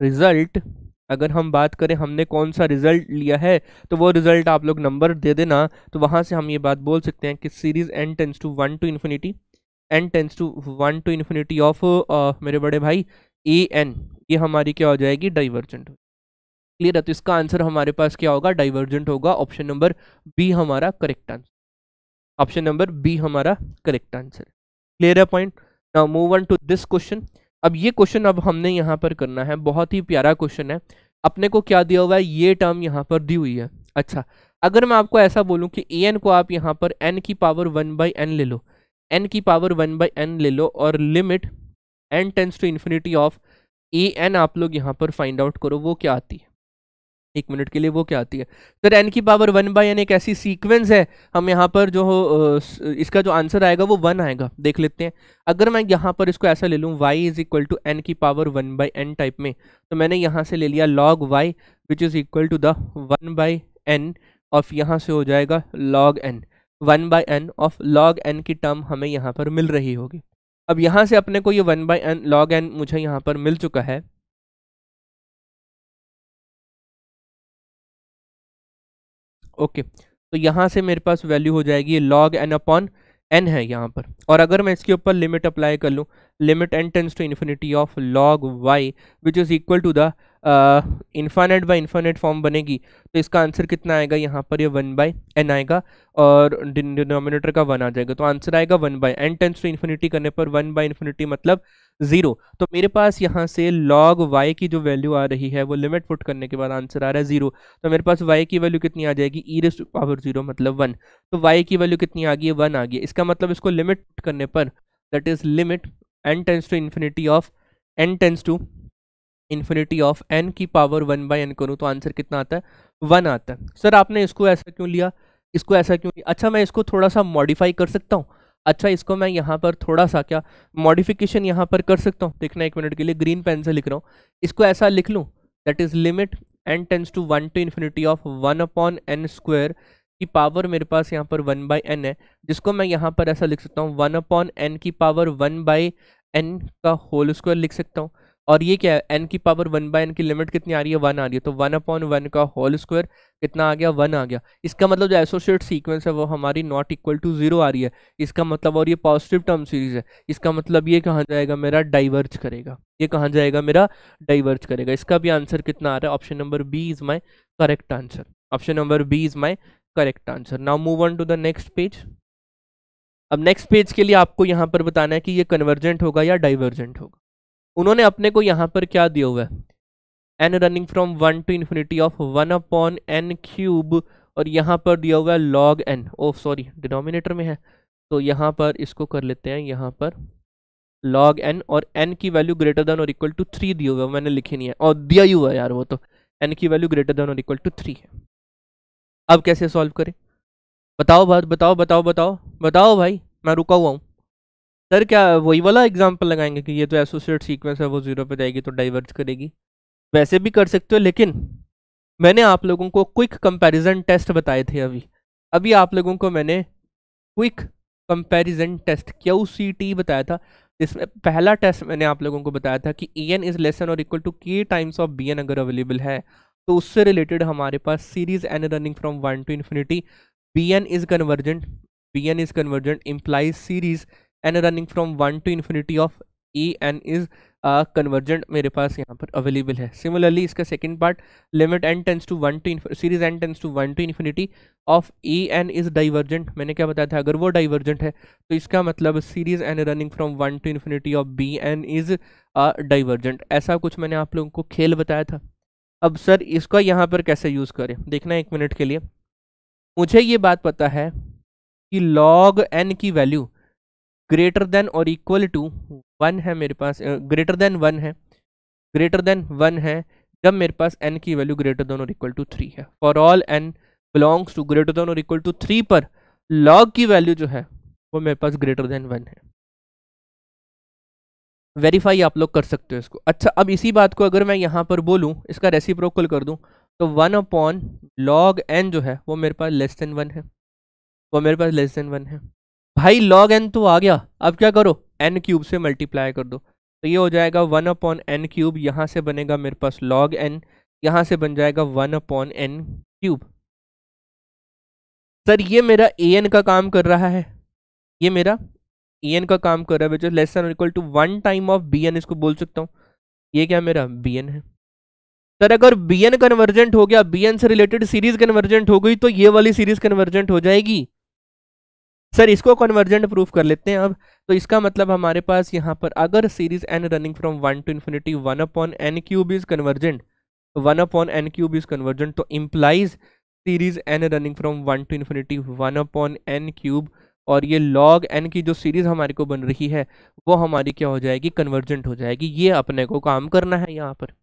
रिजल्ट अगर हम बात करें हमने कौन सा रिजल्ट लिया है तो वो रिजल्ट आप लोग नंबर दे देना, तो वहां से हम ये बात बोल सकते हैं कि series n tends to 1 to infinity, n tends to 1 to infinity of मेरे बड़े भाई ए एन, ये हमारी क्या हो जाएगी, डाइवर्जेंट। क्लियर है, तो इसका आंसर हमारे पास क्या होगा, डाइवर्जेंट होगा। ऑप्शन नंबर बी हमारा correct answer, option number b हमारा करेक्ट आंसर। क्लियर है point. Now move on to this question. अब ये क्वेश्चन अब हमने यहाँ पर करना है, बहुत ही प्यारा क्वेश्चन है। अपने को क्या दिया हुआ है, ये टर्म यहाँ पर दी हुई है। अच्छा, अगर मैं आपको ऐसा बोलूँ कि ए एन को आप यहाँ पर n की पावर 1/n ले लो, n की पावर 1/n ले लो और limit n tends to infinity of A n आप लोग यहाँ पर फाइंड आउट करो, वो क्या आती है। एक मिनट के लिए वो क्या आती है सर, n की पावर 1/n एक ऐसी सीक्वेंस है, हम यहाँ पर जो हो इसका जो आंसर आएगा वो 1 आएगा। देख लेते हैं, अगर मैं यहाँ पर इसको ऐसा ले लूँ y is equal to n की पावर 1/n टाइप में, तो मैंने यहाँ से ले लिया log y which is equal to the 1/n of, यहाँ से हो जाएगा log n, 1/n of log n की टर्म हमें यहाँ पर मिल रही होगी। अब यहाँ से अपने को ये 1/n log n मुझे यहाँ पर मिल चुका है। ओके, तो यहाँ से मेरे पास वैल्यू हो जाएगी log n अपॉन n है यहाँ पर। और अगर मैं इसके ऊपर लिमिट अप्लाई कर लूँ, limit n tends to infinity of log y which is equal to the infinite by infinite form बनेगी, तो इसका आंसर कितना आएगा, यहाँ पर ये 1/n आएगा और डिनोमिनेटर का 1 आ जाएगा, तो आंसर आएगा 1/n टेंस टू इन्फिनिटी करने पर 1/इन्फिनिटी मतलब 0। तो मेरे पास यहाँ से log y की जो वैल्यू आ रही है वो लिमिट पुट करने के बाद आंसर आ रहा है 0। तो मेरे पास y की वैल्यू कितनी आ जाएगी, e रेज़ टू पावर 0 मतलब 1। तो y की वैल्यू कितनी आ गई है, 1 आ गई। इसका मतलब इसको लिमिट पुट करने पर that is limit n tends to infinity of n tends to infinity of n की पावर 1/n करूँ तो आंसर कितना आता है, 1 आता है। सर आपने इसको ऐसा क्यों लिया, इसको ऐसा क्यों लिया। अच्छा, मैं इसको थोड़ा सा मॉडिफाई कर सकता हूँ। अच्छा, इसको मैं यहाँ पर थोड़ा सा क्या मॉडिफिकेशन यहाँ पर कर सकता हूँ। देखना एक मिनट के लिए, ग्रीन पेन से लिख रहा हूँ, इसको ऐसा लिख लूँ that is limit n tends to 1 to infinity of 1/n square की पावर मेरे पास यहाँ पर 1/n है, जिसको मैं यहाँ पर ऐसा लिख सकता हूँ 1/n की पावर 1/n का होल स्क्वायर लिख सकता हूँ। और ये क्या है, n की पावर 1/n की लिमिट कितनी आ रही है, 1 आ रही है, तो 1/1 का होल स्क्वायर कितना आ गया, 1 आ गया। इसका मतलब जो एसोसिएट सीक्वेंस है वो हमारी नॉट इक्वल टू 0 आ रही है। इसका मतलब, और ये पॉजिटिव टर्म सीरीज है, इसका मतलब ये कहाँ जाएगा मेरा, डाइवर्ज करेगा। ये कहाँ जाएगा मेरा, डाइवर्ज करेगा। इसका भी आंसर कितना आ रहा है, option number b is my correct answer, option number b is my correct answer. Now move on to the next page. अब नेक्स्ट पेज के लिए आपको यहाँ पर बताना है कि ये कन्वर्जेंट होगा या डाइवर्जेंट होगा। उन्होंने अपने को यहाँ पर क्या दिया हुआ है, n running from 1 to infinity of 1/n cube, और यहाँ पर दिया हुआ है log n, oh sorry denominator में है, तो यहाँ पर इसको कर लेते हैं, यहाँ पर log n, और n की वैल्यू ग्रेटर देन और इक्वल टू 3 दिया हुआ है, मैंने लिखी नहीं है, और दिया ही हुआ है यार वो तो, n की वैल्यू ग्रेटर देन और इक्वल टू 3 है। अब कैसे सॉल्व करें, बताओ बात, बताओ बताओ बताओ बताओ भाई, मैं रुका हुआ हूँ। सर क्या वही वाला एग्जाम्पल लगाएंगे कि ये तो एसोसिएट सीक्वेंस है वो 0 पे जाएगी तो डाइवर्ज करेगी, वैसे भी कर सकते हो, लेकिन मैंने आप लोगों को क्विक कंपैरिजन टेस्ट बताए थे। अभी अभी आप लोगों को मैंने क्विक कंपैरिजन टेस्ट QCT बताया था, जिसमें पहला टेस्ट मैंने आप लोगों को बताया था कि EN इज लेस देन और equal to K times of BN अगर अवेलेबल है तो उससे रिलेटेड हमारे पास series n running from 1 to infinity BN is convergent, BN is convergent implies series n running from 1 to infinity of EN is convergent मेरे पास यहाँ पर अवेलेबल है। सिमिलरली इसका second part, limit n tends to 1 to series n tends to 1 to infinity of A N is divergent. मैंने क्या बताया था, अगर वो डाइवर्जेंट है तो इसका मतलब series n running from 1 to infinity of B N is divergent. ऐसा कुछ मैंने आप लोगों को खेल बताया था। अब सर इसका यहाँ पर कैसे यूज़ करें, देखना 1 मिनट के लिए। मुझे ये बात पता है कि log n की वैल्यू ग्रेटर देन और इक्वल टू 1 है मेरे पास, ग्रेटर देन 1 है, ग्रेटर देन 1 है जब मेरे पास n की वैल्यू ग्रेटर देन और इक्वल टू 3 है। For all n belongs to greater than और इक्वल टू 3 पर log की वैल्यू जो है वो मेरे पास ग्रेटर देन 1 है। वेरीफाई आप लोग कर सकते हो इसको। अच्छा, अब इसी बात को अगर मैं यहाँ पर बोलूँ, इसका रेसिप्रोकल कर दूँ, तो 1 अपॉन log n जो है वो मेरे पास लेस देन 1 है, वो मेरे पास लेस देन 1 है। भाई log n तो आ गया, अब क्या करो, n क्यूब से मल्टीप्लाई कर दो, तो ये हो जाएगा 1 अपॉन n क्यूब, यहाँ से बनेगा मेरे पास log n, यहाँ से बन जाएगा 1 अपॉन n क्यूब। सर ये मेरा an का काम कर रहा है, ये मेरा an का काम कर रहा है, विच इज लेस देन और equal to 1 time of bn, इसको बोल सकता हूँ। ये क्या मेरा bn है। सर अगर bn कन्वर्जेंट हो गया, bn से रिलेटेड सीरीज कन्वर्जेंट हो गई, तो ये वाली सीरीज कन्वर्जेंट हो जाएगी। सर इसको कन्वर्जेंट प्रूफ कर लेते हैं अब। तो इसका मतलब हमारे पास यहाँ पर अगर series n running from 1 to infinity 1 upon n cube is convergent, 1 upon n cube is convergent, तो implies series n running from 1 to infinity 1 upon n cube, और ये log n की जो सीरीज हमारे को बन रही है वो हमारी क्या हो जाएगी, कन्वर्जेंट हो जाएगी। ये अपने को काम करना है यहाँ पर।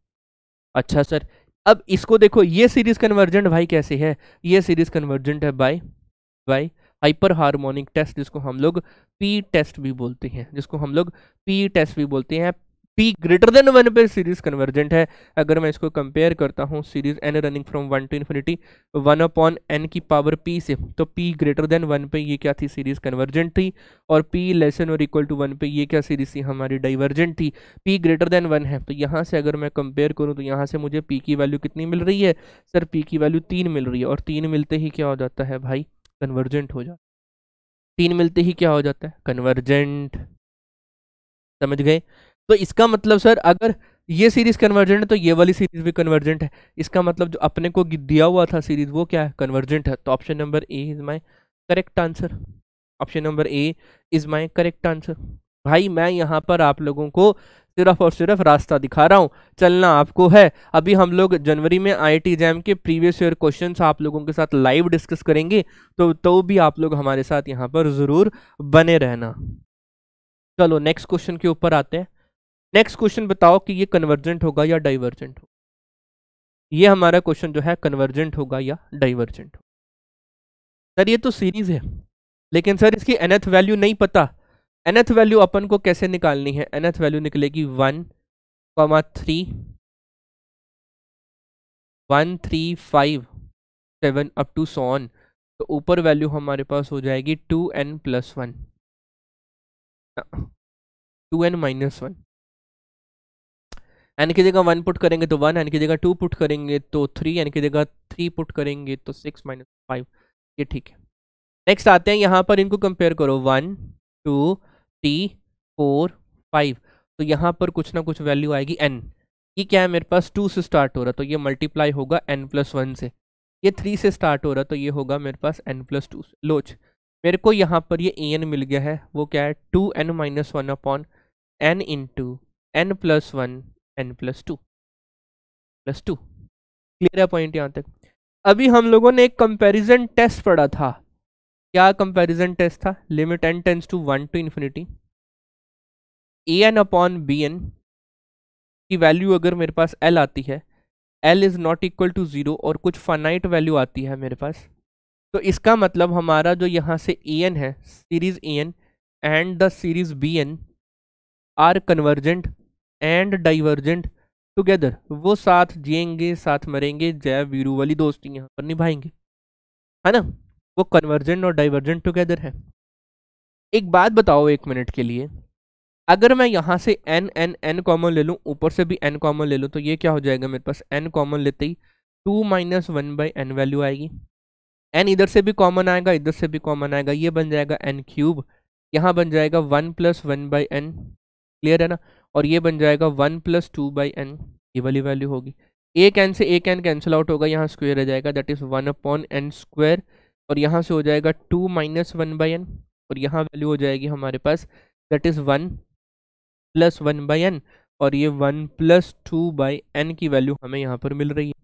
अच्छा सर, अब इसको देखो, ये सीरीज कन्वर्जेंट भाई कैसे है, ये सीरीज कन्वर्जेंट है बाय हाइपर हार्मोनिक टेस्ट, जिसको हम लोग पी टेस्ट भी बोलते हैं, जिसको हम लोग पी टेस्ट भी बोलते हैं। पी ग्रेटर देन 1 पे सीरीज कन्वर्जेंट है। अगर मैं इसको कंपेयर करता हूँ series n running from 1 to infinity 1 upon n की पावर p से, तो p ग्रेटर देन 1 पे ये क्या थी, सीरीज कन्वर्जेंट थी, और p लेस देन और इक्वल टू 1 पे ये क्या सीरीज थी, हमारी डाइवर्जेंट थी। p ग्रेटर देन 1 है, तो यहाँ से अगर मैं कंपेयर करूँ तो यहाँ से मुझे p की वैल्यू कितनी मिल रही है, सर p की वैल्यू 3 मिल रही है, और 3 मिलते ही क्या हो जाता है भाई, कन्वर्जेंट हो जाता है। 3 मिलते ही क्या हो जाता है, कन्वर्जेंट। समझ गए। तो इसका मतलब सर अगर ये सीरीज कन्वर्जेंट है तो ये वाली सीरीज भी कन्वर्जेंट है। इसका मतलब जो अपने को दिया हुआ था सीरीज वो क्या है, कन्वर्जेंट है। तो option number A is my correct answer. Option number A is my correct answer. भाई मैं यहाँ पर आप लोगों को सिर्फ और सिर्फ रास्ता दिखा रहा हूँ, चलना आपको है। अभी हम लोग जनवरी में IIT एग्जाम के प्रीवियस ईयर क्वेश्चंस आप लोगों के साथ लाइव डिस्कस करेंगे, तो भी आप लोग हमारे साथ यहाँ पर जरूर बने रहना। चलो नेक्स्ट क्वेश्चन के ऊपर आते हैं। नेक्स्ट क्वेश्चन बताओ कि ये कन्वर्जेंट होगा या डाइवर्जेंट होगा। ये हमारा क्वेश्चन जो है कन्वर्जेंट होगा या डाइवर्जेंट होगा। सर ये तो सीरीज है, लेकिन सर इसकी nth वैल्यू नहीं पता। nth वैल्यू अपन को कैसे निकालनी है, nth वैल्यू निकलेगी 1, 3, 1, 3, 5, 7 अप टू सो ऑन। तो ऊपर वैल्यू हमारे पास हो जाएगी 2n + 1, 2n - 1। n की जगह 1 पुट करेंगे तो 1, n की जगह 2 पुट करेंगे तो 3, n की जगह 3 पुट करेंगे तो 6 - 5। ये ठीक है। नेक्स्ट आते हैं, यहाँ पर इनको कंपेयर करो 1, 2, 3, 4, 5। तो यहाँ पर कुछ ना कुछ वैल्यू आएगी n। ये क्या है, मेरे पास 2 से स्टार्ट हो रहा तो ये मल्टीप्लाई होगा n + 1 से। ये 3 से स्टार्ट हो रहा तो ये होगा मेरे पास n + 2 से। लोच मेरे को यहाँ पर ये an मिल गया है, वो क्या है 2n - 1 upon n into n + 1 n + 2 + 2। Clear है पॉइंट यहाँ तक। अभी हम लोगों ने एक कंपैरिजन टेस्ट पढ़ा था। क्या कंपैरिजन टेस्ट था, limit n tends to 1 to infinity an upon bn की वैल्यू अगर मेरे पास l आती है, l is not equal to 0 और कुछ फाइनाइट वैल्यू आती है मेरे पास, तो इसका मतलब हमारा जो यहाँ से an है, series an and the series bn are convergent and divergent together. वो साथ जिएंगे साथ मरेंगे, जय वीरू वाली दोस्ती यहाँ पर निभाएंगे, है ना। वो कन्वर्जेंट और डाइवर्जेंट टुगेदर है। एक बात बताओ 1 मिनट के लिए, अगर मैं यहाँ से n n n कॉमन ले लूँ, ऊपर से भी n कॉमन ले लूँ, तो ये क्या हो जाएगा मेरे पास, n कॉमन लेते ही 2 - 1/n वैल्यू आएगी। n इधर से भी कॉमन आएगा, इधर से भी कॉमन आएगा, ये बन जाएगा n क्यूब, यहाँ बन जाएगा 1 + 1/n। क्लियर है ना। और ये बन जाएगा 1+2/n, ये वाली वैल्यू होगी। एक n से एक n कैंसिल आउट होगा, यहाँ स्क्वायर रह जाएगा, दैट इज 1/n², और यहाँ से हो जाएगा 2 - 1/n, और यहाँ वैल्यू हो जाएगी हमारे पास दैट इज 1+1/n, और ये 1+2/n की वैल्यू हमें यहाँ पर मिल रही है।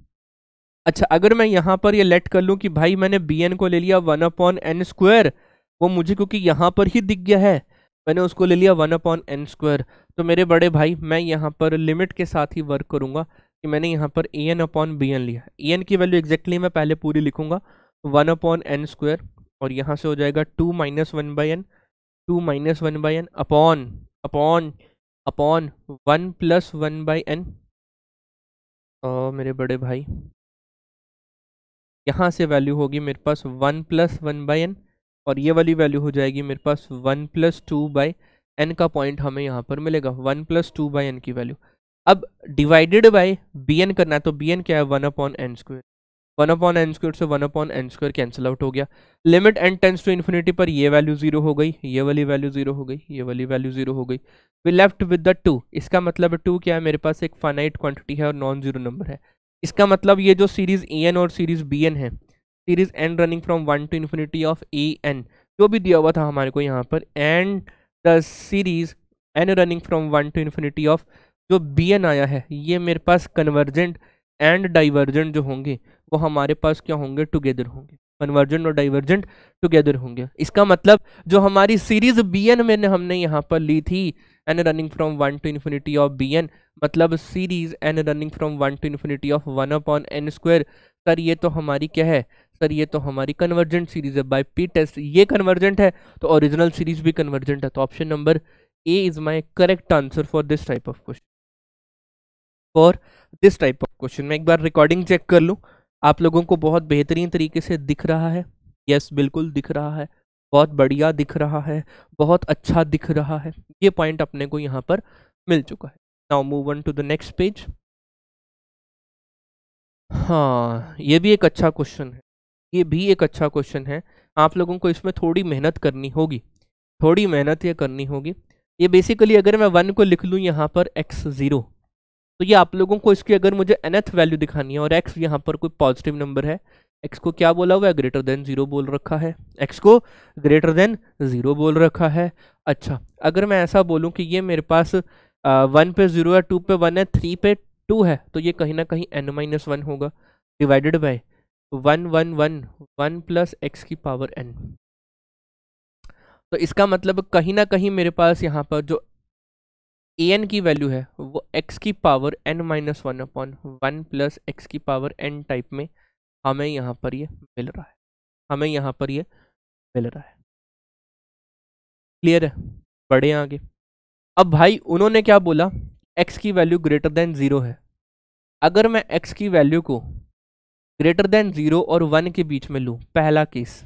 अच्छा, अगर मैं यहाँ पर ये लेट कर लूँ कि भाई मैंने bn को ले लिया 1/n², वो मुझे क्योंकि यहाँ पर ही दिख गया है, मैंने उसको ले लिया 1/n², तो मेरे बड़े भाई मैं यहाँ पर लिमिट के साथ ही वर्क करूंगा कि मैंने यहाँ पर an/bn लिया। an की वैल्यू एग्जैक्टली मैं पहले पूरी लिखूंगा, 1/n², और यहाँ से हो जाएगा 2 - 1/n, 2 - 1/n upon upon upon 1+1/n। और मेरे बड़े भाई यहाँ से वैल्यू होगी मेरे पास 1+1/n, और ये वाली वैल्यू हो जाएगी मेरे पास 1+2/n का पॉइंट हमें यहाँ पर मिलेगा, 1+2/n की वैल्यू। अब डिवाइडेड बाय bn करना है, तो bn क्या है 1/n², 1/n² से 1/n² कैंसिल आउट हो गया। Limit n tends to infinity पर ये वैल्यू 0 हो गई, ये वाली वैल्यू 0 हो गई, ये वाली वैल्यू 0 हो गई। वी लेफ्ट विद द 2, इसका मतलब 2 क्या है, मेरे पास एक फाइनाइट क्वांटिटी है और नॉन जीरो नंबर है। इसका मतलब ये जो सीरीज en और सीरीज bn है, series n running from 1 to infinity of en, जो भी दिया हुआ था हमारे को यहाँ पर, and the series n running from 1 to infinity of जो bn आया है, ये मेरे पास कन्वर्जेंट एंड डाइवर्जेंट जो होंगे वो हमारे पास क्या होंगे, टुगेदर होंगे, कन्वर्जेंट और डाइवर्जेंट टुगेदर होंगे। इसका मतलब जो हमारी सीरीज bn में हमने यहाँ पर ली थी n running from 1 to infinity of bn, मतलब series n running from 1 to infinity of 1/n², sir ये तो हमारी क्या है, सर ये तो हमारी कन्वर्जेंट सीरीज है। बाय पी टेस्ट ये कन्वर्जेंट है तो ओरिजिनल सीरीज भी कन्वर्जेंट है, तो option number A is my correct answer for this type of question. For this type of question मैं एक बार रिकॉर्डिंग चेक कर लूँ, आप लोगों को बहुत बेहतरीन तरीके से दिख रहा है? यस, बिल्कुल दिख रहा है, बहुत बढ़िया दिख रहा है, बहुत अच्छा दिख रहा है। ये पॉइंट अपने को यहाँ पर मिल चुका है। Now move on to the next page. हाँ, ये भी एक अच्छा क्वेश्चन है, ये भी एक अच्छा क्वेश्चन है। आप लोगों को इसमें थोड़ी मेहनत करनी होगी, थोड़ी मेहनत ये करनी होगी। ये बेसिकली अगर मैं 1 को लिख लूँ यहाँ पर x0, तो ये आप लोगों को इसकी अगर मुझे nth वैल्यू दिखानी है और x यहाँ पर कोई पॉजिटिव नंबर है, x को क्या बोला हुआ है, ग्रेटर देन 0 बोल रखा है, x को ग्रेटर देन 0 बोल रखा है। अच्छा, अगर मैं ऐसा बोलूँ कि ये मेरे पास 1 पे 0 है, 2 पे 1 है, 3 पे 2 है, तो ये कहीं ना कहीं n-1 होगा, डिवाइडेड बाय 1 प्लस x की पावर n। तो इसका मतलब कहीं ना कहीं मेरे पास यहाँ पर जो an की वैल्यू है वो x की पावर n-1/1 प्लस x की पावर n टाइप में हमें यहाँ पर ये मिल रहा है, हमें यहाँ पर ये मिल रहा है। क्लियर है? बढ़े आगे। अब भाई उन्होंने क्या बोला, x की वैल्यू ग्रेटर देन 0 है। अगर मैं x की वैल्यू को ग्रेटर देन 0 और 1 के बीच में लूँ, पहला केस,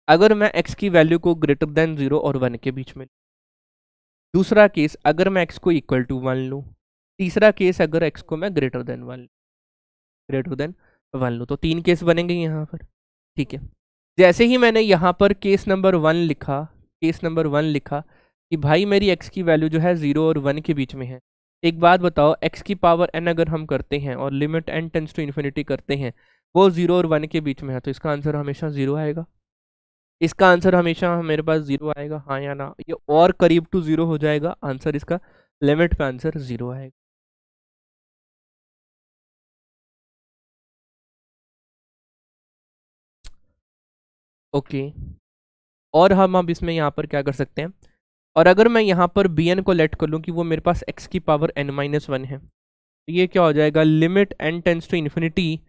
अगर मैं x की वैल्यू को ग्रेटर देन 0 और 1 के बीच में, दूसरा केस अगर मैं x को इक्वल टू 1 लूँ, तीसरा केस अगर x को मैं ग्रेटर देन 1 लूँ, तो 3 केस बनेंगे यहाँ पर। ठीक है, जैसे ही मैंने यहाँ पर केस नंबर 1 लिखा, केस नंबर 1 लिखा कि भाई मेरी x की वैल्यू जो है 0 और 1 के बीच में है। एक बात बताओ, x की पावर n अगर हम करते हैं और limit n tends to infinity करते हैं, वो 0 और 1 के बीच में है, तो इसका आंसर हमेशा 0 आएगा। इसका आंसर हमेशा मेरे पास 0 आएगा, हाँ या ना? ये और करीब टू 0 हो जाएगा आंसर इसका, लिमिट पे आंसर 0 आएगा। ओके, और हम अब इसमें यहाँ पर क्या कर सकते हैं, और अगर मैं यहाँ पर bn को लेट कर लूँ कि वो मेरे पास x की पावर n-1 है, तो ये क्या हो जाएगा, limit n tends to infinity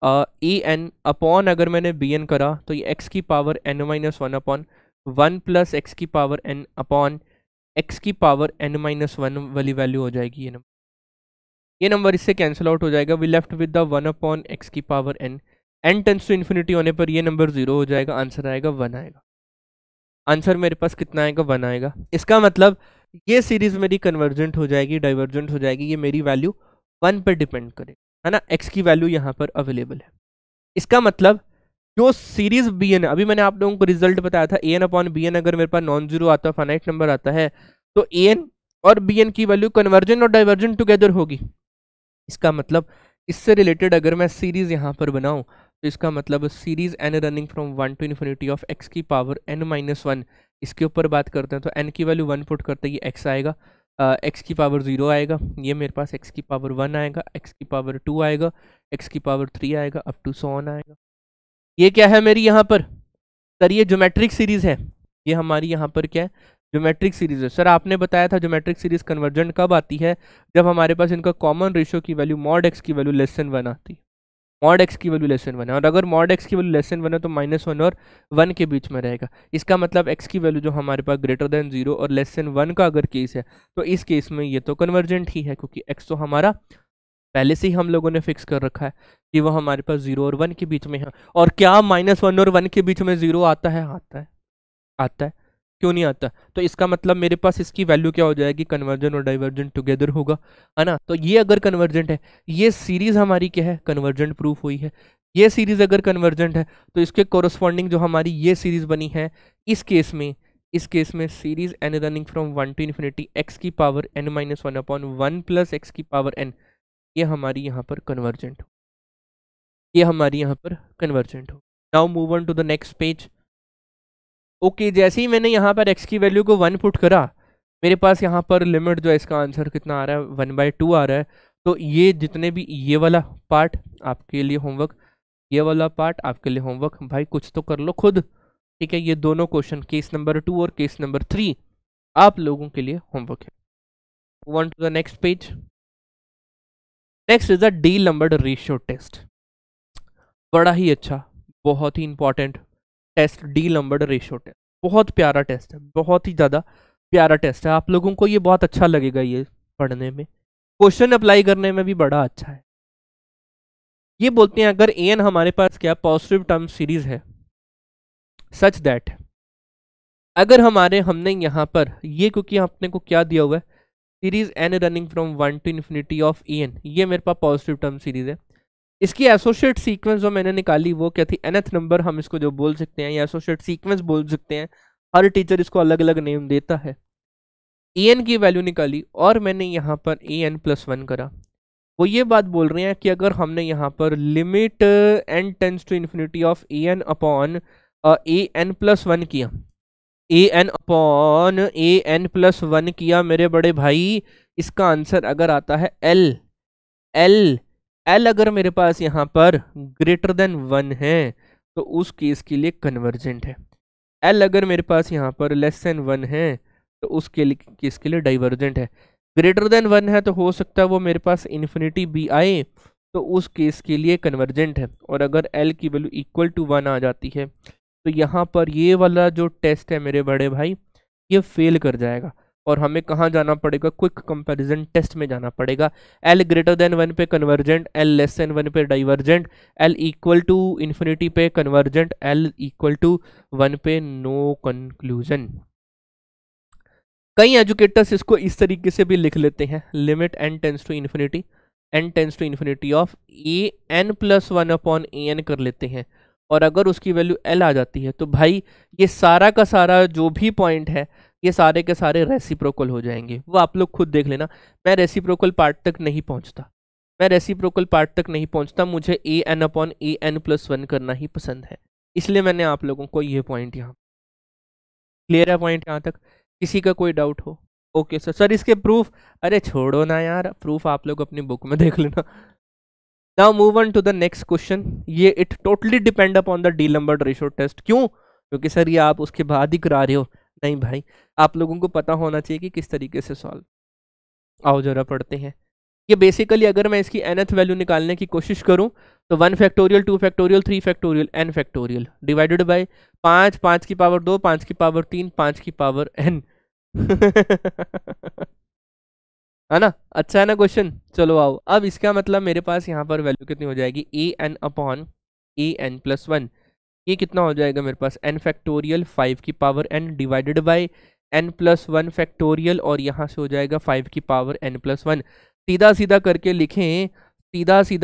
a n upon, अगर मैंने bn करा तो ये x की power n-1 upon 1 plus x की पावर n अपॉन x की पावर n-1 वाली वैल्यू हो जाएगी। ये नंबर इससे कैंसिल आउट हो जाएगा। We left with the 1 upon x की power n tends to infinity होने पर ये नंबर 0 हो जाएगा, आंसर आएगा 1 आएगा। आंसर मेरे पास कितना आएगा, 1 आएगा। इसका मतलब ये सीरीज मेरी कन्वर्जेंट हो जाएगी, डाइवर्जेंट हो जाएगी, ये मेरी वैल्यू 1 पर डिपेंड करे, है ना? x की वैल्यू यहाँ पर अवेलेबल है। इसका मतलब जो सीरीज bn, अभी मैंने आप लोगों को रिजल्ट बताया था an अपॉन bn, अगर मेरे पास नॉन जीरो आता है, फाइनाइट नंबर आता है, तो an और बी एन की वैल्यू कन्वर्जेंट और डाइवर्जेंट टुगेदर होगी। इसका मतलब इससे रिलेटेड अगर मैं सीरीज यहाँ पर बनाऊँ तो इसका मतलब series N running from 1 to infinity of x की पावर n माइनस 1, इसके ऊपर बात करते हैं तो n की वैल्यू 1 पुट करते ही x आएगा, x की पावर 0 आएगा, ये मेरे पास x की पावर 1 आएगा, x की पावर 2 आएगा, x की पावर 3 आएगा, अप टू सो ऑन आएगा। ये क्या है मेरी यहाँ पर सर, ये ज्योमेट्रिक सीरीज है, ये हमारी यहाँ पर क्या है, ज्योमेट्रिक सीरीज है। सर आपने बताया था ज्योमेट्रिक सीरीज कन्वर्जेंट कब आती है, जब हमारे पास इनका कॉमन रेशियो की वैल्यू मॉड एक्स की वैल्यू लेस देन 1 आती है, मॉड एक्स की वैल्यू लेस देन 1 है, और अगर मॉड एक्स की वैल्यू लेस देन 1 है तो -1 और 1 के बीच में रहेगा। इसका मतलब एक्स की वैल्यू जो हमारे पास ग्रेटर देन 0 और लेस देन 1 का अगर केस है तो इस केस में ये तो कन्वर्जेंट ही है, क्योंकि एक्स तो हमारा पहले से ही हम लोगों ने फिक्स कर रखा है कि वो हमारे पास 0 और 1 के बीच में है। और क्या -1 और 1 के बीच में 0 आता है? आता है, आता है, क्यों नहीं आता? तो इसका मतलब मेरे पास इसकी वैल्यू क्या हो जाएगी, कन्वर्जन और डाइवर्जेंट टुगेदर होगा, है ना। तो ये अगर कन्वर्जेंट है, ये सीरीज हमारी क्या है, कन्वर्जेंट प्रूफ हुई है। ये सीरीज अगर कन्वर्जेंट है तो इसके कोरस्पॉन्डिंग जो हमारी ये सीरीज बनी है, इस केस में series N running from 1 to infinity x की power n minus 1 upon 1 plus x की पावर n, ये हमारी यहाँ पर कन्वर्जेंट हो, ये हमारी यहाँ पर कन्वर्जेंट हो। Now move on to the next page. Okay, जैसे ही मैंने यहाँ पर x की वैल्यू को 1 पुट करा, मेरे पास यहाँ पर लिमिट जो है इसका आंसर कितना आ रहा है, 1/2 आ रहा है। तो ये जितने भी ये वाला पार्ट आपके लिए होमवर्क, ये वाला पार्ट आपके लिए होमवर्क, भाई कुछ तो कर लो खुद, ठीक है। ये दोनों क्वेश्चन केस नंबर 2 और केस नंबर 3 आप लोगों के लिए होमवर्क है। Move on to the next page. Next is the D'Alembert ratio test. बड़ा ही अच्छा, बहुत ही important test, D'Alembert ratio test. बहुत प्यारा टेस्ट है, बहुत ही ज़्यादा प्यारा टेस्ट है, आप लोगों को ये बहुत अच्छा लगेगा, ये पढ़ने में, क्वेश्चन अप्लाई करने में भी बड़ा अच्छा है। ये बोलते हैं अगर एन हमारे पास क्या पॉजिटिव टर्म सीरीज है, सच दैट अगर हमने यहाँ पर ये, क्योंकि अपने को क्या दिया हुआ है, series N running from 1 to infinity of n, ये मेरे पास पॉजिटिव टर्म सीरीज है। इसकी एसोसिएट सीक्वेंस जो मैंने निकाली वो क्या थी, nth नंबर हम इसको जो बोल सकते हैं, या एसोसिएट सीक्वेंस बोल सकते हैं, हर टीचर इसको अलग अलग नेम देता है। an की वैल्यू निकाली और मैंने यहाँ पर an+1 करा। वो ये बात बोल रहे हैं कि अगर हमने यहाँ पर limit n tends to infinity of an upon an+1 किया, an+1 किया मेरे बड़े भाई, इसका आंसर अगर आता है L अगर मेरे पास यहाँ पर ग्रेटर देन 1 है तो उस केस के लिए कन्वर्जेंट है। L अगर मेरे पास यहाँ पर लेस देन 1 है तो उस केस के लिए डाइवर्जेंट है। ग्रेटर देन 1 है तो हो सकता है वो मेरे पास इन्फिनिटी भी आए, तो उस केस के लिए कन्वर्जेंट है। और अगर L की वैल्यू इक्वल टू 1 आ जाती है तो यहाँ पर ये वाला जो टेस्ट है मेरे बड़े भाई, ये फेल कर जाएगा और हमें कहाँ जाना पड़ेगा, क्विक कंपैरिजन टेस्ट में जाना पड़ेगा। L ग्रेटर देन 1 पे कन्वर्जेंट, L लेस देन 1 पे divergent, L equal to infinity पे कन्वर्जेंट, L इक्वल टू 1 पे नो कंक्लूजन। कई एजुकेटर्स इसको इस तरीके से भी लिख लेते हैं, limit n tends to infinity of an+1 upon an कर लेते हैं। और अगर उसकी वैल्यू L आ जाती है तो भाई ये सारा का सारा जो भी पॉइंट है, ये सारे के सारे रेसिप्रोकल हो जाएंगे। वो आप लोग खुद देख लेना, मैं रेसिप्रोकल पार्ट तक नहीं पहुंचता, मुझे an/an+1 करना ही पसंद है, इसलिए मैंने आप लोगों को ये पॉइंट यहाँ, क्लियर है पॉइंट यहाँ तक? किसी का कोई डाउट हो? ओके सर इसके प्रूफ, अरे छोड़ो ना यार, प्रूफ आप लोग अपनी बुक में देख लेना। Now move on to the next question. ये it totally depend upon the D'Alembert ratio test. क्यों? क्योंकि सर ये आप उसके बाद ही करा रहे हो। नहीं भाई, आप लोगों को पता होना चाहिए कि किस तरीके से सॉल्व। आओ जरा पढ़ते हैं। ये बेसिकली अगर मैं इसकी nth वैल्यू निकालने की कोशिश करूं तो 1 factorial 2 factorial 3 factorial n factorial divided bye 5, 5 की पावर 2, 5 की पावर 3, 5 की पावर n है ना? अच्छा है ना क्वेश्चन? चलो आओ, अब इसका मतलब मेरे पास यहाँ पर वैल्यू कितनी हो जाएगी, an/an+1। ये कितना हो जाएगा मेरे पास, n फैक्टोरियल 5 की power n divided by n+1 factorial, और यहाँ से हो जाएगा 5 की पावर n+1। सीधा सीधा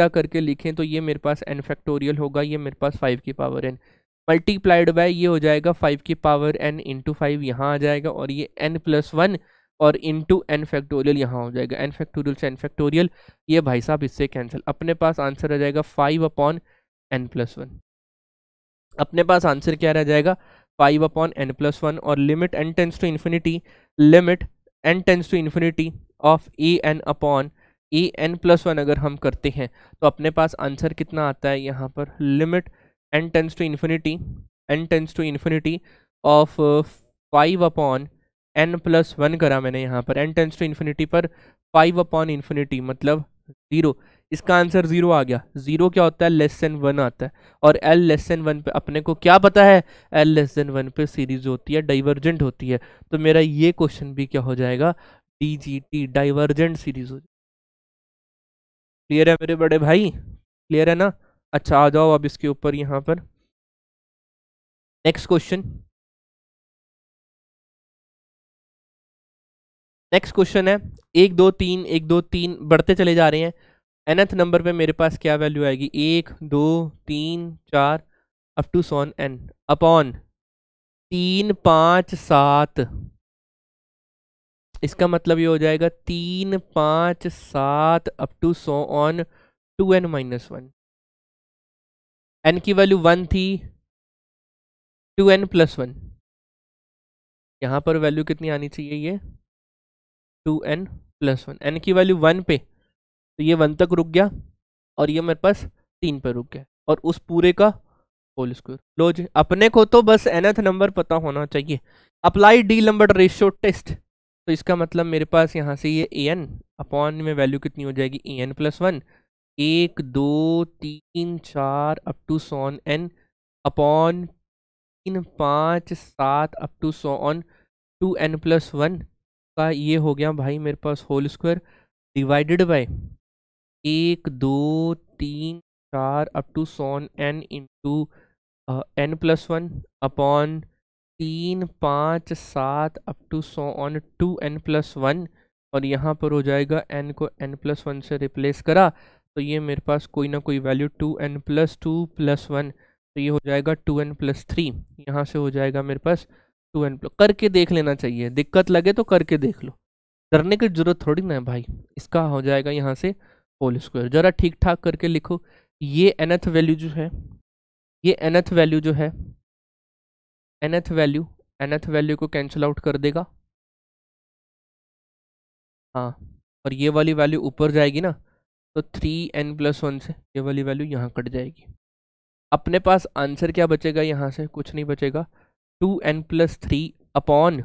करके लिखें तो ये मेरे पास n फैक्टोरियल होगा, ये मेरे पास 5 की पावर n मल्टीप्लाइड बाय ये हो जाएगा 5 की पावर n इंटू 5 यहाँ आ जाएगा, और ये n+1 और इंटू एन फैक्टोरियल यहाँ हो जाएगा, एन फैक्टोरियल से एन फैक्टोरियल, ये भाई साहब इससे कैंसिल, अपने पास आंसर आ जाएगा 5/n+1। अपने पास आंसर क्या रह जाएगा 5/n+1, और limit n tends to infinity, limit n tends to infinity of en+1 अगर हम करते हैं तो अपने पास आंसर कितना आता है यहाँ पर, limit n tends to infinity of 5/n+1 करा मैंने यहाँ पर, n टेंस टू इन्फिनिटी पर 5/∞ मतलब 0, इसका आंसर 0 आ गया। 0 क्या होता है, <1 आता है, और l<1 पे अपने को क्या पता है, l<1 पे सीरीज होती है, डाइवर्जेंट होती है, तो मेरा ये क्वेश्चन भी क्या हो जाएगा, DGT डाइवर्जेंट सीरीज हो जाएगी। क्लियर है मेरे बड़े भाई, क्लियर है ना। अच्छा आ जाओ अब इसके ऊपर यहाँ पर नेक्स्ट क्वेश्चन। नेक्स्ट क्वेश्चन है 1 2 3 1 2 3 बढ़ते चले जा रहे हैं। nth नंबर पे मेरे पास क्या वैल्यू आएगी, 1 2 3 4 up to so on n upon 3 5 7, इसका मतलब ये हो जाएगा 3 5 7 up to so on 2n-1। n की वैल्यू 1 थी, 2n+1, यहाँ पर वैल्यू कितनी आनी चाहिए, ये 2n+1, n की वैल्यू 1 पे, तो ये 1 तक रुक गया, और ये मेरे पास 3 पे रुक गया, और उस पूरे का होल स्क्वायर। लो जी, अपने को तो बस nth नंबर पता होना चाहिए। Apply D Lambert ratio test, तो इसका मतलब मेरे पास यहाँ से ये an अपॉन में वैल्यू कितनी हो जाएगी, en+1, 1 2 3 4 up to so on n upon 3 5 7 up to so on 2n+1 का ये हो गया भाई मेरे पास whole square, divided by 1 2 3 4 up to so on n into n+1 upon 3 5 7 up to so on 2n+1, और यहाँ पर हो जाएगा n को n+1 से रिप्लेस करा, तो ये मेरे पास कोई ना कोई वैल्यू 2n+2+1, तो ये हो जाएगा 2n+3, यहाँ से हो जाएगा मेरे पास 2n+, करके देख लेना चाहिए, दिक्कत लगे तो करके देख लो, डरने की जरूरत थोड़ी ना है भाई। इसका हो जाएगा यहाँ से होल स्क्वायर, जरा ठीक ठाक करके लिखो। ये nth वैल्यू जो है, ये nth वैल्यू जो है, nth वैल्यू को कैंसिल आउट कर देगा, हाँ, और ये वाली वैल्यू ऊपर जाएगी ना, तो 3n+1 से ये वाली वैल्यू यहाँ कट जाएगी। अपने पास आंसर क्या बचेगा, यहाँ से कुछ नहीं बचेगा, 2n+3 अपॉन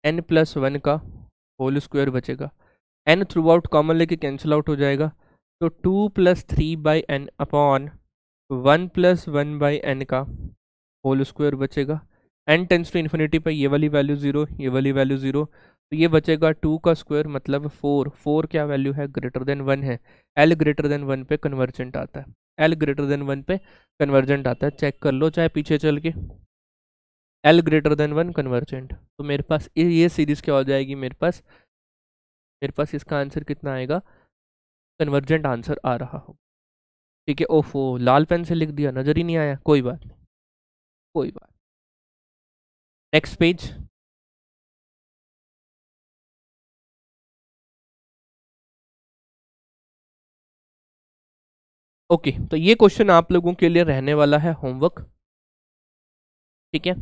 n+1 का होल स्क्वायर बचेगा। n थ्रू आउट कॉमन लेके कैंसिल आउट हो जाएगा, तो 2+3/n अपॉन 1+1/n का होल स्क्वायर बचेगा। n टेंस टू इन्फिनिटी पे ये वाली वैल्यू 0, ये वाली वैल्यू 0, तो ये बचेगा 2 का स्क्वायर मतलब 4। 4 क्या वैल्यू है, ग्रेटर देन 1 है, l ग्रेटर देन 1 पे कन्वर्जेंट आता है, l ग्रेटर देन 1 पे कन्वर्जेंट आता है, चेक कर लो चाहे पीछे चल के, l ग्रेटर देन 1 कन्वर्जेंट, तो मेरे पास ये सीरीज क्या हो जाएगी, मेरे पास इसका आंसर कितना आएगा, कन्वर्जेंट आंसर आ रहा हो। ठीक है, ओफो लाल पेन से लिख दिया, नजर ही नहीं आया, कोई बात नहीं, कोई बात। Next page. ओके, तो ये क्वेश्चन आप लोगों के लिए रहने वाला है होमवर्क। ठीक है,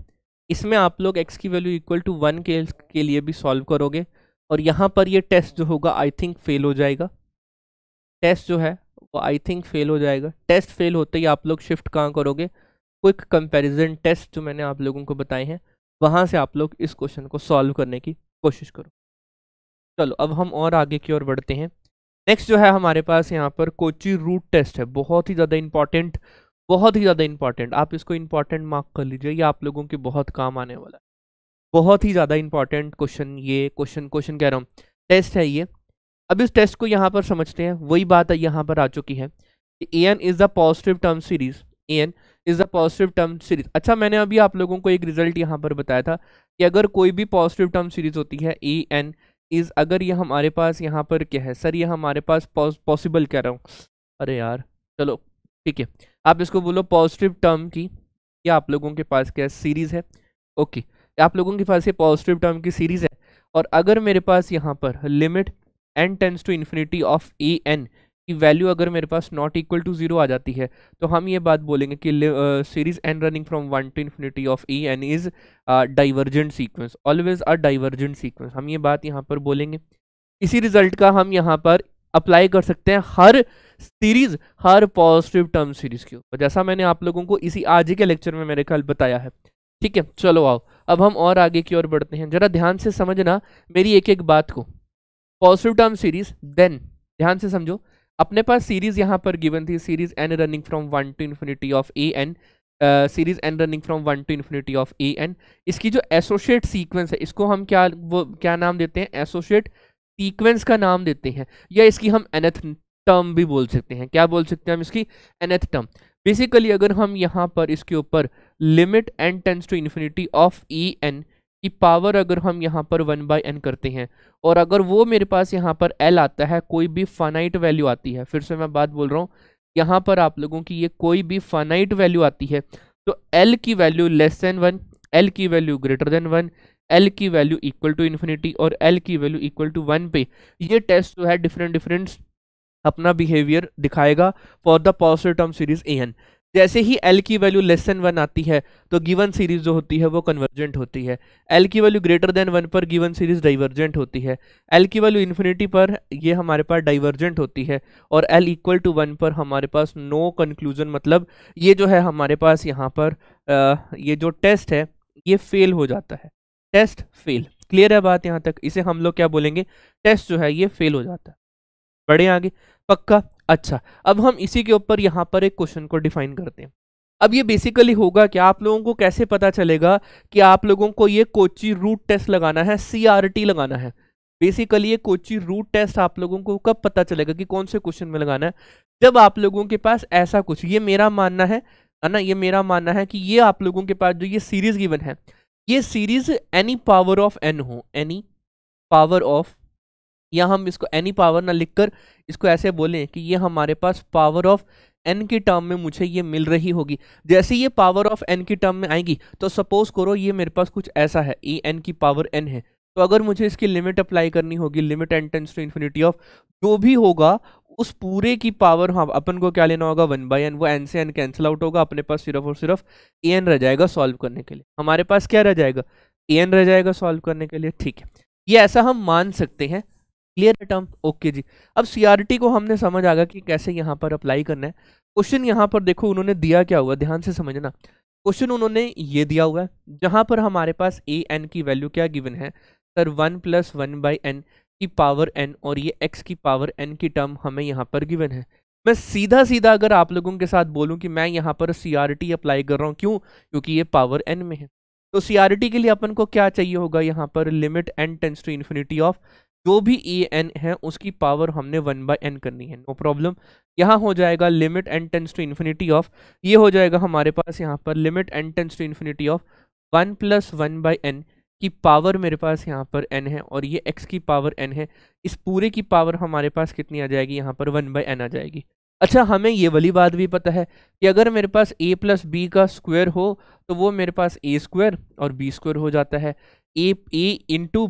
इसमें आप लोग x की वैल्यू इक्वल टू 1 के लिए भी सॉल्व करोगे, और यहाँ पर ये टेस्ट जो होगा आई थिंक फेल हो जाएगा, टेस्ट जो है वो आई थिंक फेल हो जाएगा। टेस्ट फेल होते ही आप लोग शिफ्ट कहाँ करोगे, क्विक कंपैरिजन टेस्ट जो मैंने आप लोगों को बताए हैं, वहाँ से आप लोग इस क्वेश्चन को सॉल्व करने की कोशिश करो। चलो अब हम और आगे की ओर बढ़ते हैं। नेक्स्ट जो है हमारे पास यहाँ पर कोची रूट टेस्ट है, बहुत ही ज़्यादा इंपॉर्टेंट, बहुत ही ज़्यादा इंपॉर्टेंट, आप इसको इंपॉर्टेंट मार्क कर लीजिए, ये आप लोगों के बहुत काम आने वाला है, बहुत ही ज़्यादा इंपॉर्टेंट क्वेश्चन, ये क्वेश्चन कह रहा हूँ, टेस्ट है ये। अब इस टेस्ट को यहाँ पर समझते हैं, वही बात है यहाँ पर आ चुकी है कि an is the positive term series, an is the positive term series. अच्छा, मैंने अभी आप लोगों को एक रिजल्ट यहाँ पर बताया था कि अगर कोई भी पॉजिटिव टर्म सीरीज होती है an इज, अगर ये हमारे पास यहाँ पर क्या है सर, ये हमारे पास पॉसिबल कह रहा हूँ, अरे यार चलो ठीक है, आप इसको बोलो पॉजिटिव टर्म की, ये आप लोगों के पास क्या सीरीज है, ओके, आप लोगों के पास ये पॉजिटिव टर्म की सीरीज है, और अगर मेरे पास यहाँ पर limit n tends to infinity of A n की वैल्यू अगर मेरे पास नॉट इक्वल टू 0 आ जाती है, तो हम ये बात बोलेंगे कि series n running from 1 to infinity of A N is divergent sequence, always a divergent sequence, हम ये बात यहाँ पर बोलेंगे। इसी रिजल्ट का हम यहाँ पर अप्लाई कर सकते हैं हर सीरीज, हर पॉजिटिव टर्म सीरीज के ऊपर, जैसा मैंने आप लोगों को इसी आज के लेक्चर में मेरे ख्याल बताया है। ठीक है, चलो आओ अब हम और आगे की ओर बढ़ते हैं। जरा ध्यान से समझना मेरी एक एक बात को। पॉजिटिव टर्म सीरीज, देन ध्यान से समझो, अपने पास सीरीज यहाँ पर गिवन थी, series N running from 1 to infinity of A n, series N running from 1 to infinity of A n. इसकी जो एसोसिएट सीक्वेंस है, इसको हम क्या नाम देते हैं, एसोसिएट सीक्वेंस का नाम देते हैं, या इसकी हम nth टर्म भी बोल सकते हैं। क्या बोल सकते हैं हम इसकी, nth टर्म। बेसिकली अगर हम यहाँ पर इसके ऊपर limit n tends to infinity of A n की पावर अगर हम यहाँ पर 1/n करते हैं, और अगर वो मेरे पास यहाँ पर l आता है, कोई भी फाइनाइट वैल्यू आती है, फिर से मैं बात बोल रहा हूँ, यहाँ पर आप लोगों की ये कोई भी फाइनाइट वैल्यू आती है, तो l की वैल्यू लेस देन 1, l की वैल्यू ग्रेटर देन 1, L की वैल्यू इक्वल टू इन्फिनिटी और L की वैल्यू इक्वल टू 1 पे ये टेस्ट जो है डिफरेंट अपना बिहेवियर दिखाएगा for the positive term series n. जैसे ही L की वैल्यू लेस देन 1 आती है तो गिवन सीरीज जो होती है वो कन्वर्जेंट होती है, L की वैल्यू ग्रेटर देन 1 पर गिवन सीरीज डाइवर्जेंट होती है, L की वैल्यू इन्फिनिटी पर ये हमारे पास डाइवर्जेंट होती है, और L इक्वल टू 1 पर हमारे पास नो कंक्लूजन, मतलब ये जो है हमारे पास यहाँ पर ये जो टेस्ट है ये फेल हो जाता है, टेस्ट फेल। क्लियर है बात यहाँ तक, इसे हम लोग क्या बोलेंगे, टेस्ट जो है ये फेल हो जाता है। बढ़े आगे, पक्का। अच्छा, अब हम इसी के ऊपर यहाँ पर एक क्वेश्चन को डिफाइन करते हैं। अब ये बेसिकली होगा क्या, आप लोगों को कैसे पता चलेगा कि आप लोगों को ये कोची रूट टेस्ट लगाना है, CRT लगाना है। बेसिकली ये कोची रूट टेस्ट आप लोगों को कब पता चलेगा कि कौन से क्वेश्चन में लगाना है, जब आप लोगों के पास ऐसा कुछ, ये मेरा मानना है ना, ये मेरा मानना है कि ये आप लोगों के पास जो ये सीरीज गिवन है, ये series any power of n हो, एनी पावर ऑफ, या हम इसको एनी पावर ना लिखकर इसको ऐसे बोलें कि ये हमारे पास पावर ऑफ n की टर्म में मुझे ये मिल रही होगी। जैसे ये पावर ऑफ n की टर्म में आएगी तो सपोज करो ये मेरे पास कुछ ऐसा है, ए एन की पावर n है, तो अगर मुझे इसकी लिमिट अप्लाई करनी होगी, limit n tends to infinity of जो भी होगा उस पूरे की पावर, हाँ अपन को क्या लेना होगा, 1/n, वो n से n कैंसिल आउट होगा, अपने पास सिर्फ और सिर्फ an रह जाएगा सॉल्व करने के लिए। हमारे पास क्या रह जाएगा, an रह जाएगा सॉल्व करने के लिए। ठीक है, ये ऐसा हम मान सकते हैं। क्लियर है टर्म, ओके जी। अब CRT को हमने समझ आ गया कि कैसे यहाँ पर अप्लाई करना है। क्वेश्चन यहाँ पर देखो उन्होंने दिया क्या हुआ, ध्यान से समझना। क्वेश्चन उन्होंने ये दिया हुआ है जहाँ पर हमारे पास an की वैल्यू क्या गिवन है सर, 1 + 1/n की पावर n, और ये x की पावर n की टर्म हमें यहाँ पर गिवन है। मैं सीधा सीधा अगर आप लोगों के साथ बोलूं कि मैं यहाँ पर CRT अप्लाई कर रहा हूँ, क्यों, क्योंकि ये पावर n में है। तो CRT के लिए अपन को क्या चाहिए होगा, यहाँ पर limit n tends to infinity of जो भी an है उसकी पावर हमने 1/n करनी है, नो प्रॉब्लम। यहाँ हो जाएगा limit n tends to infinity of, ये हो जाएगा हमारे पास यहाँ पर limit n tends to infinity of 1 + 1/n की पावर मेरे पास यहाँ पर n है, और ये x की पावर n है। इस पूरे की पावर हमारे पास कितनी आ जाएगी, यहाँ पर 1/n आ जाएगी। अच्छा, हमें ये वाली बात भी पता है कि अगर मेरे पास a + b का स्क्वायर हो तो वो मेरे पास a² और b² हो जाता है। a इंटू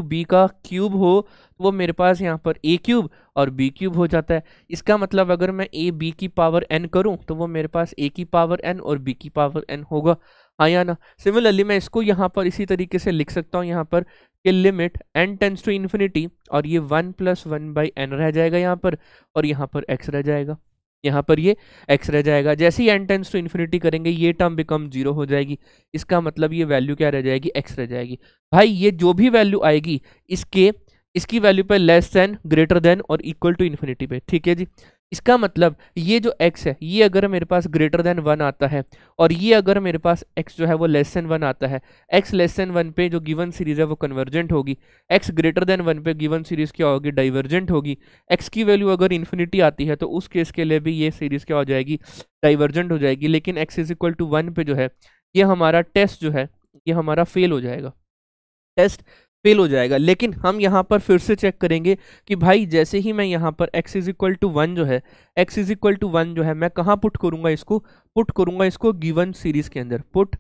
बी का क्यूब हो तो वो मेरे पास यहाँ पर a³ और b³ हो जाता है। इसका मतलब अगर मैं a b की पावर n करूँ तो वो मेरे पास a की पावर n और b की पावर n होगा, हाँ या ना। सिमिलरली मैं इसको यहाँ पर इसी तरीके से लिख सकता हूँ यहाँ पर कि limit n tends to infinity, और ये 1 + 1/n रह जाएगा यहाँ पर, और यहाँ पर x रह जाएगा, यहाँ पर ये x रह जाएगा। जैसे ही n टेंस टू इन्फिनिटी करेंगे ये टर्म बिकम 0 हो जाएगी, इसका मतलब ये वैल्यू क्या रह जाएगी, x रह जाएगी। भाई ये जो भी वैल्यू आएगी इसकी वैल्यू पे लेस देन, ग्रेटर देन और इक्वल टू इन्फिनिटी पे, ठीक है जी। इसका मतलब ये जो x है ये अगर मेरे पास ग्रेटर देन 1 आता है, और ये अगर मेरे पास x जो है वो लेस देन 1 आता है, x लेस देन 1 पे जो गिवन सीरीज है वो कन्वर्जेंट होगी, x ग्रेटर देन 1 पे गिवन सीरीज क्या होगी, डाइवर्जेंट होगी। x की वैल्यू अगर इन्फिनिटी आती है तो उस केस के लिए भी ये सीरीज क्या हो जाएगी, डाइवर्जेंट हो जाएगी। लेकिन x = 1 पे जो है ये हमारा टेस्ट जो है ये हमारा फेल हो जाएगा, टेस्ट फेल हो जाएगा। लेकिन हम यहाँ पर फिर से चेक करेंगे कि भाई जैसे ही मैं यहाँ पर x is equal to one जो है, x is equal to one जो है, मैं कहाँ पुट करूँगा इसको, पुट करूँगा इसको गिवन सीरीज के अंदर, पुट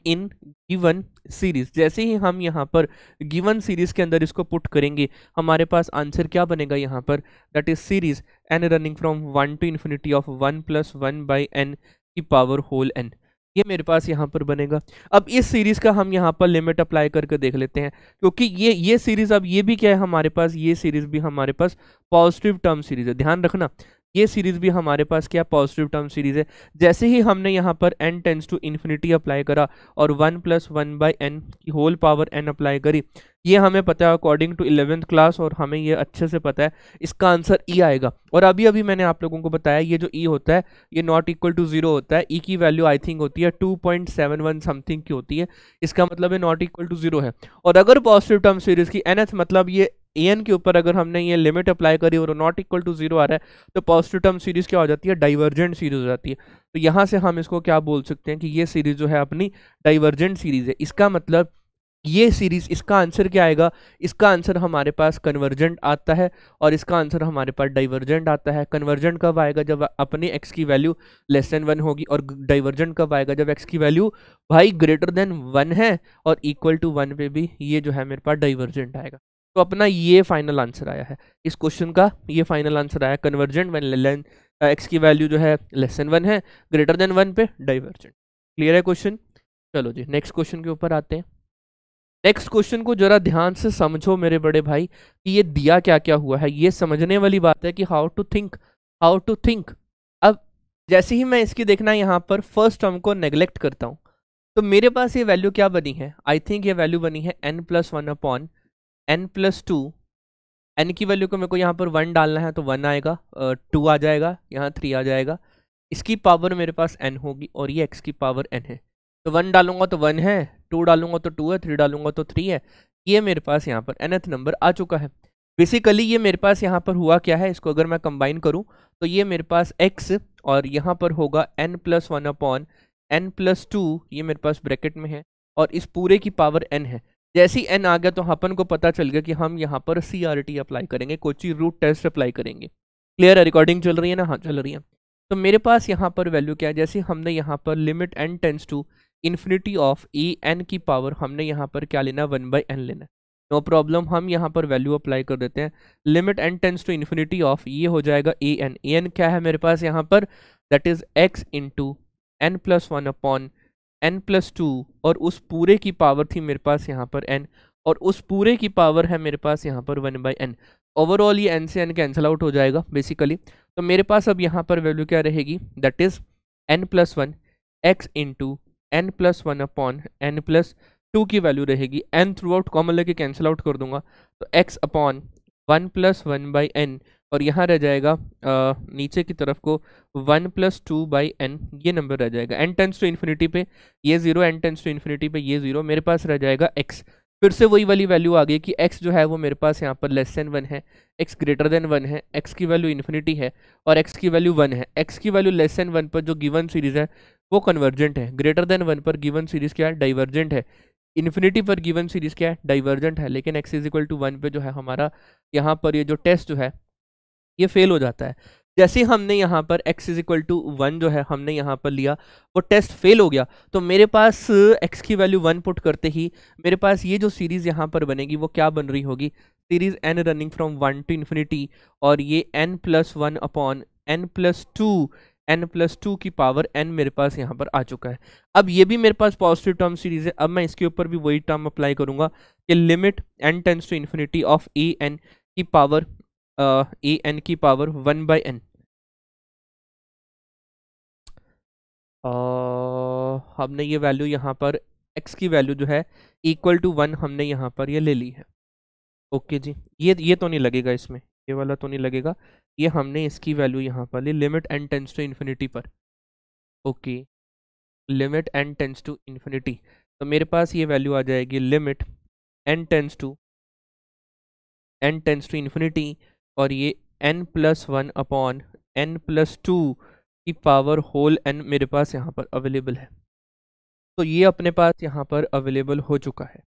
इन गिवन सीरीज। जैसे ही हम यहाँ पर गिवन सीरीज के अंदर इसको पुट करेंगे, हमारे पास आंसर क्या बनेगा यहाँ पर, that is series n running from 1 to infinity of 1 plus 1 by n की पावर होल n, ये मेरे पास यहाँ पर बनेगा। अब इस सीरीज का हम यहाँ पर लिमिट अप्लाई करके देख लेते हैं, क्योंकि ये सीरीज, अब ये भी क्या है हमारे पास, ये सीरीज भी हमारे पास पॉजिटिव टर्म सीरीज है, ध्यान रखना ये सीरीज भी हमारे पास क्या पॉजिटिव टर्म सीरीज है। जैसे ही हमने यहाँ पर n tends to infinity apply करा और 1 प्लस 1 बाई n की होल पावर n अप्लाई करी, ये हमें पता है अकॉर्डिंग टू 11th क्लास, और हमें ये अच्छे से पता है इसका आंसर e आएगा। और अभी अभी मैंने आप लोगों को बताया ये जो e होता है ये नॉट इक्वल टू 0 होता है, e की वैल्यू आई थिंक होती है 2.71 समथिंग की होती है, इसका मतलब है नॉट इक्वल टू 0 है। और अगर पॉजिटिव टर्म सीरीज की nth मतलब ये an के ऊपर अगर हमने ये लिमिट अप्लाई करी और नॉट इक्वल टू 0 आ रहा है, तो पॉजिटिव टर्म सीरीज क्या हो जाती है, डाइवर्जेंट सीरीज हो जाती है। तो यहाँ से हम इसको क्या बोल सकते हैं कि ये सीरीज जो है अपनी डाइवर्जेंट सीरीज है। इसका मतलब ये सीरीज, इसका आंसर क्या आएगा, इसका आंसर हमारे पास कन्वर्जेंट आता है और इसका आंसर हमारे पास डाइवर्जेंट आता है। कन्वर्जेंट कब आएगा, जब अपने x की वैल्यू लेस देन 1 होगी, और डाइवर्जेंट कब आएगा, जब x की वैल्यू भाई ग्रेटर देन 1 है और इक्वल टू 1 पे भी ये जो है मेरे पास डाइवर्जेंट आएगा। तो अपना ये फाइनल आंसर आया है इस क्वेश्चन का, ये फाइनल आंसर आया कन्वर्जेंट व्हेन x की वैल्यू जो है लेस देन 1 है, ग्रेटर देन 1 पे डाइवर्जेंट। क्लियर है क्वेश्चन? चलो जी नेक्स्ट क्वेश्चन के ऊपर आते हैं। नेक्स्ट क्वेश्चन को जरा ध्यान से समझो मेरे बड़े भाई कि ये दिया क्या क्या हुआ है, ये समझने वाली बात है कि how to think, how to think. अब जैसे ही मैं इसकी देखना यहाँ पर फर्स्ट टर्म को नेग्लेक्ट करता हूँ, तो मेरे पास ये वैल्यू क्या बनी है, आई थिंक ये वैल्यू बनी है n plus 1 upon n plus 2। n की वैल्यू को मेरे को यहाँ पर 1 डालना है तो 1 आएगा, 2 आ जाएगा, यहाँ 3 आ जाएगा, इसकी पावर मेरे पास n होगी और ये x की पावर n है। तो 1 डालूंगा तो 1 है, 2 डालूंगा तो 2 है, 3 डालूंगा तो 3 है। ये मेरे पास यहाँ पर nth नंबर आ चुका है। बेसिकली ये मेरे पास यहाँ पर हुआ क्या है, इसको अगर मैं कंबाइन करूँ तो ये मेरे पास x और यहाँ पर होगा n plus 1 upon n plus 2, ये मेरे पास ब्रैकेट में है, और इस पूरे की पावर n है। जैसे ही n आ गया तो अपन को पता चल गया कि हम यहाँ पर CRT अप्लाई करेंगे, कोची रूट टेस्ट अप्लाई करेंगे। क्लियर है? रिकॉर्डिंग चल रही है ना? हाँ चल रही है। तो मेरे पास यहाँ पर वैल्यू क्या है, जैसे हमने यहाँ पर limit n tends to infinity of A n की पावर, हमने यहाँ पर क्या लेना, 1 बाई n लेना है। नो प्रॉब्लम, हम यहाँ पर वैल्यू अप्लाई कर देते हैं। Limit n tends to infinity of, ये हो जाएगा ए एन क्या है मेरे पास यहाँ पर, that is x into n plus 1 upon n plus 2, और उस पूरे की पावर थी मेरे पास यहाँ पर n, और उस पूरे की पावर है मेरे पास यहाँ पर 1 बाई n। ओवरऑल ये n से n कैंसिल आउट हो जाएगा बेसिकली। तो मेरे पास अब यहाँ पर वैल्यू क्या रहेगी, that is n plus 1 x into n plus 1 upon n plus 2 की वैल्यू रहेगी। n थ्रू आउट कॉमन लेके कैंसिल आउट कर दूंगा, तो x upon 1 plus 1 by n, और यहाँ रह जाएगा नीचे की तरफ को 1 प्लस 2 बाई n, ये नंबर रह जाएगा। n टेंस टू इन्फिनिटी पे ये 0, n टेंस टू इन्फिनिटी पे ये 0, मेरे पास रह जाएगा x। फिर से वही वाली वैल्यू आ गई कि x जो है वो मेरे पास यहाँ पर लेस देन 1 है, x ग्रेटर देन 1 है, x की वैल्यू इन्फिनिटी है और x की वैल्यू 1 है। x की वैल्यू लेस देन 1 पर जो गिवन सीरीज है वो कन्वर्जेंट है, ग्रेटर देन 1 पर गिवन सीरीज क्या है, डाइवर्जेंट है, इन्फिनिटी पर गिवन सीरीज क्या है, डाइवर्जेंट है। लेकिन x इज इक्वल टू 1 पे जो है हमारा यहाँ पर ये जो टेस्ट जो है ये फेल हो जाता है। जैसे हमने यहाँ पर x इज इक्वल टू 1 जो है हमने यहाँ पर लिया, वो टेस्ट फेल हो गया, तो मेरे पास x की वैल्यू 1 पुट करते ही मेरे पास ये जो सीरीज यहाँ पर बनेगी वो क्या बन रही होगी, series n running from 1 to infinity, और ये n plus 1 upon n plus 2 की पावर n मेरे पास यहाँ पर आ चुका है। अब ये भी मेरे पास पॉजिटिव टर्म सीरीज है। अब मैं इसके ऊपर भी वही टर्म अप्लाई करूंगा कि limit n tends to infinity of A n की पावर 1 बाई n। हमने ये वैल्यू यहाँ पर x की वैल्यू जो है इक्वल टू 1 हमने यहाँ पर ये ले ली है। ओके जी, ये तो नहीं लगेगा इसमें, ये वाला तो नहीं लगेगा, ये हमने इसकी वैल्यू यहाँ पर ली limit n tends to infinity पर। Okay, limit n tends to infinity, तो मेरे पास ये वैल्यू आ जाएगी limit n tends to infinity, और ये n plus 1 upon n plus 2 की पावर होल n मेरे पास यहाँ पर अवेलेबल है। तो ये अपने पास यहाँ पर अवेलेबल हो चुका है।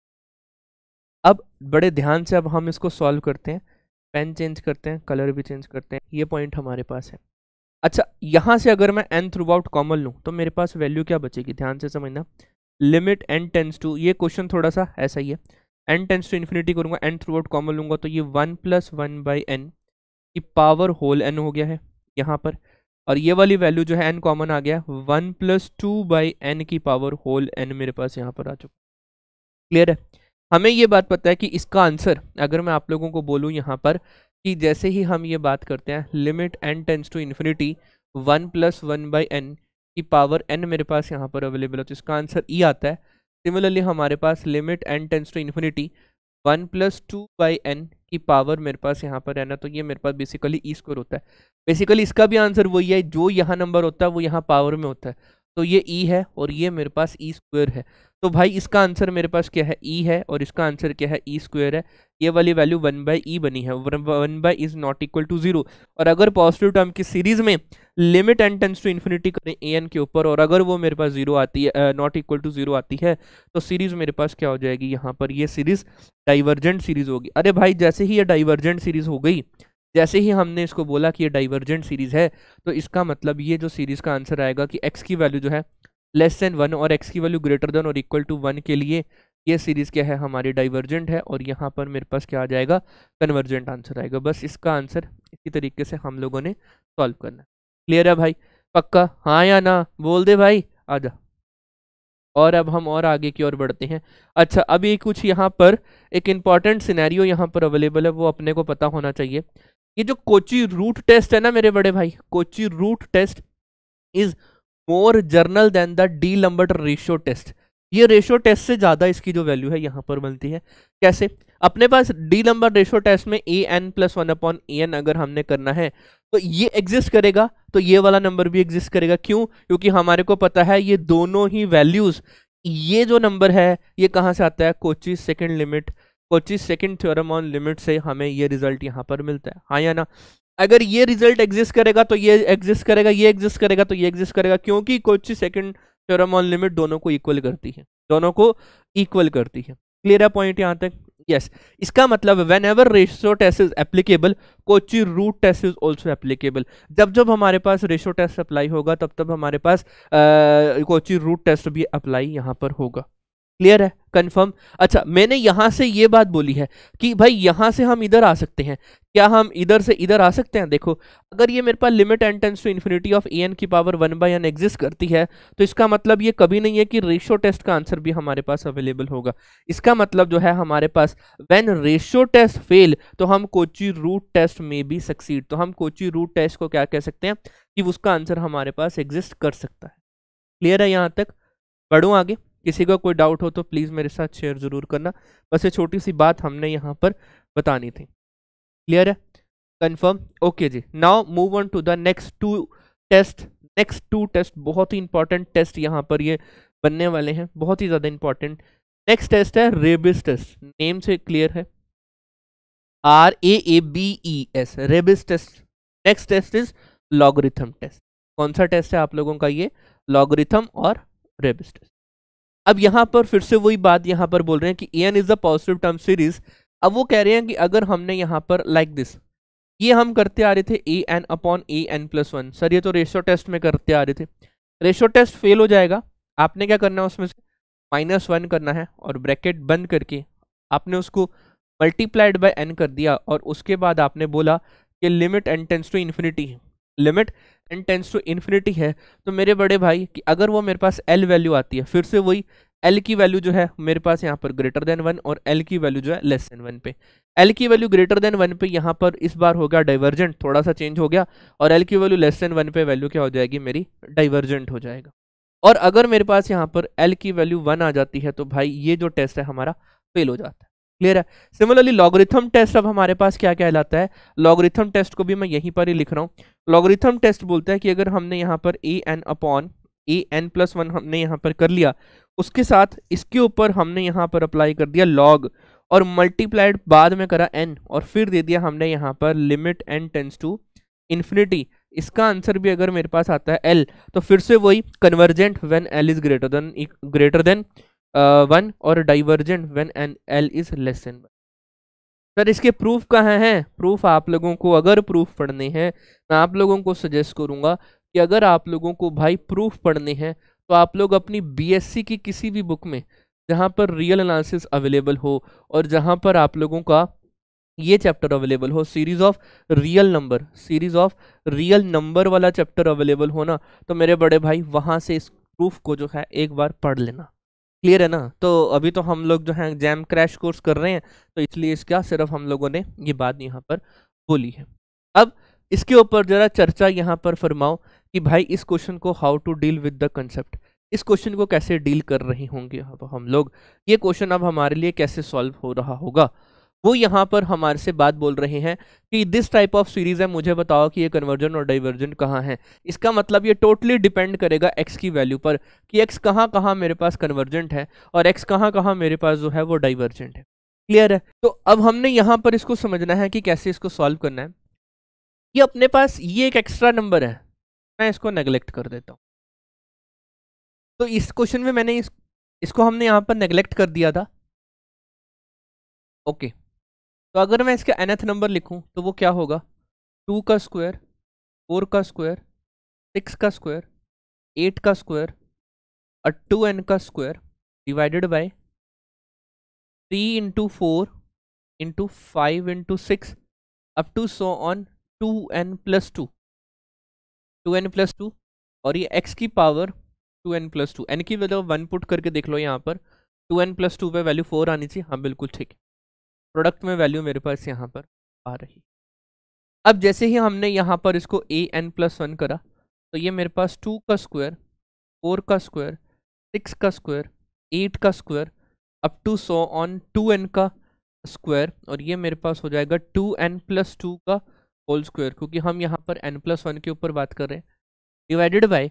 अब बड़े ध्यान से अब हम इसको सॉल्व करते हैं, पेन चेंज करते हैं, कलर भी चेंज करते हैं, ये पॉइंट हमारे पास है। अच्छा, यहाँ से अगर मैं n थ्रू आउट कॉमन लूँ तो मेरे पास वैल्यू क्या बचेगी, ध्यान से समझना। लिमिट n टेंस टू, ये क्वेश्चन थोड़ा सा ऐसा ही है, n टेंस टू इन्फिनिटी करूँगा, n थ्रू आउट कॉमन लूँगा तो ये 1 + 1/n की पावर होल n हो गया है यहाँ पर, और ये वाली वैल्यू जो है n कॉमन आ गया, 1 + 2/n की पावर होल n मेरे पास यहाँ पर आ चुका। क्लियर है? हमें ये बात पता है कि इसका आंसर, अगर मैं आप लोगों को बोलूँ यहाँ पर कि जैसे ही हम ये बात करते हैं limit n tends to infinity 1 + 1/n की पावर n मेरे पास यहाँ पर अवेलेबल है, तो इसका आंसर ई आता है। सिमिलरली हमारे पास limit n tends to infinity 1 + 2/n की पावर मेरे पास यहाँ पर है ना, तो ये मेरे पास बेसिकली ई स्क्वायर होता है। बेसिकली इसका भी आंसर वही है, जो यहाँ नंबर होता है वो यहाँ पावर में होता है, तो ये ई है और ये मेरे पास ई स्क्वायर है। तो भाई इसका आंसर मेरे पास क्या है, ई है, और इसका आंसर क्या है, ई स्क्वायर है। ये वाली वैल्यू 1/e बनी है, 1 इज नॉट इक्वल टू 0। और अगर पॉजिटिव टर्म की सीरीज में limit n tends to infinity करें an के ऊपर, और अगर वो मेरे पास 0 आती है, नॉट इक्वल टू 0 आती है, तो सीरीज मेरे पास क्या हो जाएगी, यहाँ पर ये सीरीज डाइवर्जेंट सीरीज होगी। अरे भाई जैसे ही ये डाइवर्जेंट सीरीज हो गई, जैसे ही हमने इसको बोला कि ये डाइवर्जेंट सीरीज है, तो इसका मतलब ये जो सीरीज का आंसर आएगा कि x की वैल्यू जो है <1 और x की वैल्यू >= 1 के लिए ये सीरीज क्या है, हमारी डाइवर्जेंट है, और यहाँ पर मेरे पास क्या आ जाएगा, कन्वर्जेंट आंसर आएगा। बस इसका आंसर इसी तरीके से हम लोगों ने सॉल्व करना है। क्लियर है भाई? पक्का हाँ या ना बोल दे भाई, आजा। और अब हम और आगे की ओर बढ़ते हैं। अच्छा, अभी कुछ यहाँ पर एक इंपॉर्टेंट सिनेरियो यहाँ पर अवेलेबल है, वो अपने को पता होना चाहिए। ये जो कोची रूट टेस्ट है ना मेरे बड़े भाई, Cauchy root test is more general than the D'Alembert ratio test. ये रेशियो टेस्ट से ज्यादा इसकी जो वैल्यू है यहाँ पर मिलती है। कैसे? अपने पास डी लंबर्ट रेशियो टेस्ट में an + 1/an अगर हमने करना है तो ये एग्जिस्ट करेगा, तो ये वाला नंबर भी एग्जिस्ट करेगा। क्यों? क्योंकि हमारे को पता है ये दोनों ही वैल्यूज, ये जो नंबर है ये कहाँ से आता है, Kochi second limit, Kochi second theorem on limit से हमें ये रिजल्ट यहाँ पर मिलता है। हाँ या ना? अगर ये रिजल्ट एग्जिस्ट करेगा तो ये एग्जिस्ट करेगा, ये एग्जिस्ट करेगा तो ये एग्जिस्ट करेगा, क्योंकि Kochi second theorem on limit दोनों को इक्वल करती है, दोनों को इक्वल करती है। क्लियर है पॉइंट यहाँ तक? यस। इसका मतलब whenever ratio test is applicable, Cauchy root test is also applicable. जब जब हमारे पास रेशियो टेस्ट अप्लाई होगा तब तब हमारे पास कोची रूट टेस्ट भी अप्लाई यहाँ पर होगा। क्लियर है? कंफर्म? अच्छा, मैंने यहां से ये बात बोली है कि भाई यहां से हम इधर आ सकते हैं, क्या हम इधर से इधर आ सकते हैं? देखो, अगर ये मेरे पास limit n tends to infinity of an की पावर 1/n एग्जिस्ट करती है, तो इसका मतलब ये कभी नहीं है कि रेशियो टेस्ट का आंसर भी हमारे पास अवेलेबल होगा। इसका मतलब जो है हमारे पास व्हेन रेशियो टेस्ट फेल तो हम कोची रूट टेस्ट में भी सक्सीड, तो हम कोची रूट टेस्ट को क्या कह सकते हैं कि उसका आंसर हमारे पास एग्जिस्ट कर सकता है। क्लियर है यहाँ तक? बढ़ूँ आगे? किसी का कोई डाउट हो तो प्लीज मेरे साथ शेयर जरूर करना। बस ये छोटी सी बात हमने यहाँ पर बतानी थी। क्लियर है? कंफर्म? ओके जी। Now move on to the next two test. Next two test बहुत ही इंपॉर्टेंट टेस्ट यहाँ पर ये बनने वाले हैं, बहुत ही ज्यादा इंपॉर्टेंट। नेक्स्ट टेस्ट है रेबिस टेस्ट। नेम से क्लियर है, RAABES, Raabe's test. Next test is logarithm test. कौन सा टेस्ट है आप लोगों का? ये लॉगरिथम और रेबिस टेस्ट। अब यहाँ पर फिर से वही बात यहाँ पर बोल रहे हैं कि an is the positive term series. अब वो कह रहे हैं कि अगर हमने यहाँ पर लाइक दिस, ये हम करते आ रहे थे an/an+1। सर ये तो रेशियो टेस्ट में करते आ रहे थे, रेशियो टेस्ट फेल हो जाएगा। आपने क्या करना है, उसमें से -1 करना है और ब्रैकेट बंद करके आपने उसको मल्टीप्लाइड बाय n कर दिया, और उसके बाद आपने बोला कि limit n tends to infinity है, limit n tends to infinity है। तो मेरे बड़े भाई कि अगर वो मेरे पास l वैल्यू आती है, फिर से वही l की वैल्यू जो है मेरे पास यहाँ पर >1 और l की वैल्यू जो है <1 पे, l की वैल्यू >1 पे यहाँ पर इस बार होगा डाइवर्जेंट, थोड़ा सा चेंज हो गया, और l की वैल्यू <1 पे वैल्यू क्या हो जाएगी मेरी, डाइवर्जेंट हो जाएगा। और अगर मेरे पास यहाँ पर l की वैल्यू 1 आ जाती है तो भाई ये जो टेस्ट है हमारा फेल हो जाता है। क्लियर है? सिमिलरली लॉगरिथम टेस्ट अब हमारे पास क्या कहलाता है, लॉगरिथम टेस्ट को भी मैं यहीं पर ही लिख रहा हूँ। लॉगरिथम टेस्ट बोलता है कि अगर हमने यहाँ पर an/an+1 हमने यहाँ पर कर लिया, उसके साथ इसके ऊपर हमने यहाँ पर अप्लाई कर दिया लॉग, और मल्टीप्लाइड बाद में करा n, और फिर दे दिया हमने यहाँ पर limit n tends to infinity. इसका आंसर भी अगर मेरे पास आता है l, तो फिर से वही convergent when l is greater than 1 और divergent when an L is less than 1। Sir इसके प्रूफ कहाँ हैं? प्रूफ आप लोगों को अगर प्रूफ पढ़ने हैं, मैं आप लोगों को सजेस्ट करूंगा कि अगर आप लोगों को भाई प्रूफ पढ़ने हैं तो आप लोग अपनी बीएससी की किसी भी बुक में जहाँ पर रियल एनालिसिस अवेलेबल हो और जहाँ पर आप लोगों का ये चैप्टर अवेलेबल हो, सीरीज ऑफ रियल नंबर वाला चैप्टर अवेलेबल हो ना, तो मेरे बड़े भाई वहां से इस प्रूफ को जो है एक बार पढ़ लेना। क्लियर है ना? तो अभी तो हम लोग जो है एग्जाम क्रैश कोर्स कर रहे हैं, तो इसलिए इसका सिर्फ हम लोगों ने ये बात यहाँ पर बोली है। अब इसके ऊपर जरा चर्चा यहाँ पर फरमाओ कि भाई इस क्वेश्चन को how to deal with the concept, इस क्वेश्चन को कैसे डील कर रहे होंगे अब हम लोग, ये क्वेश्चन अब हमारे लिए कैसे सॉल्व हो रहा होगा। वो यहाँ पर हमारे से बात बोल रहे हैं कि दिस टाइप ऑफ सीरीज है, मुझे बताओ कि ये कन्वर्जन और डाइवर्जन कहाँ है। इसका मतलब ये टोटली डिपेंड करेगा एक्स की वैल्यू पर कि एक्स कहाँ कहाँ मेरे पास कन्वर्जेंट है और एक्स कहाँ कहाँ मेरे पास जो है वो डाइवर्जेंट है। क्लियर है? तो अब हमने यहाँ पर इसको समझना है कि कैसे इसको सॉल्व करना है। ये अपने पास ये एक एक्स्ट्रा नंबर है, मैं इसको नेग्लेक्ट कर देता हूँ। तो इस क्वेश्चन में मैंने इसको हमने यहाँ पर नेग्लेक्ट कर दिया था। ओके, तो अगर मैं इसका nth नंबर लिखूं तो वो क्या होगा? 2 का स्क्वायर, 4 का स्क्वायर, 6 का स्क्वायर, 8 का स्क्वायर और 2n का square divided by 3 into 4 into 5 into 6 up to so on 2n plus 2, 2n plus 2 और ये x की पावर 2n प्लस 2, n की वैल्यू 1 पुट करके देख लो यहाँ पर, 2n प्लस 2 पे वैल्यू 4 आनी चाहिए। हाँ बिल्कुल ठीक है, प्रोडक्ट में वैल्यू मेरे पास यहाँ पर आ रही। अब जैसे ही हमने यहाँ पर इसको an प्लस 1 करा तो ये मेरे पास 2 का स्क्वायर, 4 का स्क्वायर, 6 का स्क्वायर, 8 का square up to so on 2n का स्क्वायर और ये मेरे पास हो जाएगा 2n प्लस 2 का होल स्क्वायर, क्योंकि हम यहाँ पर n प्लस 1 के ऊपर बात कर रहे हैं, divided by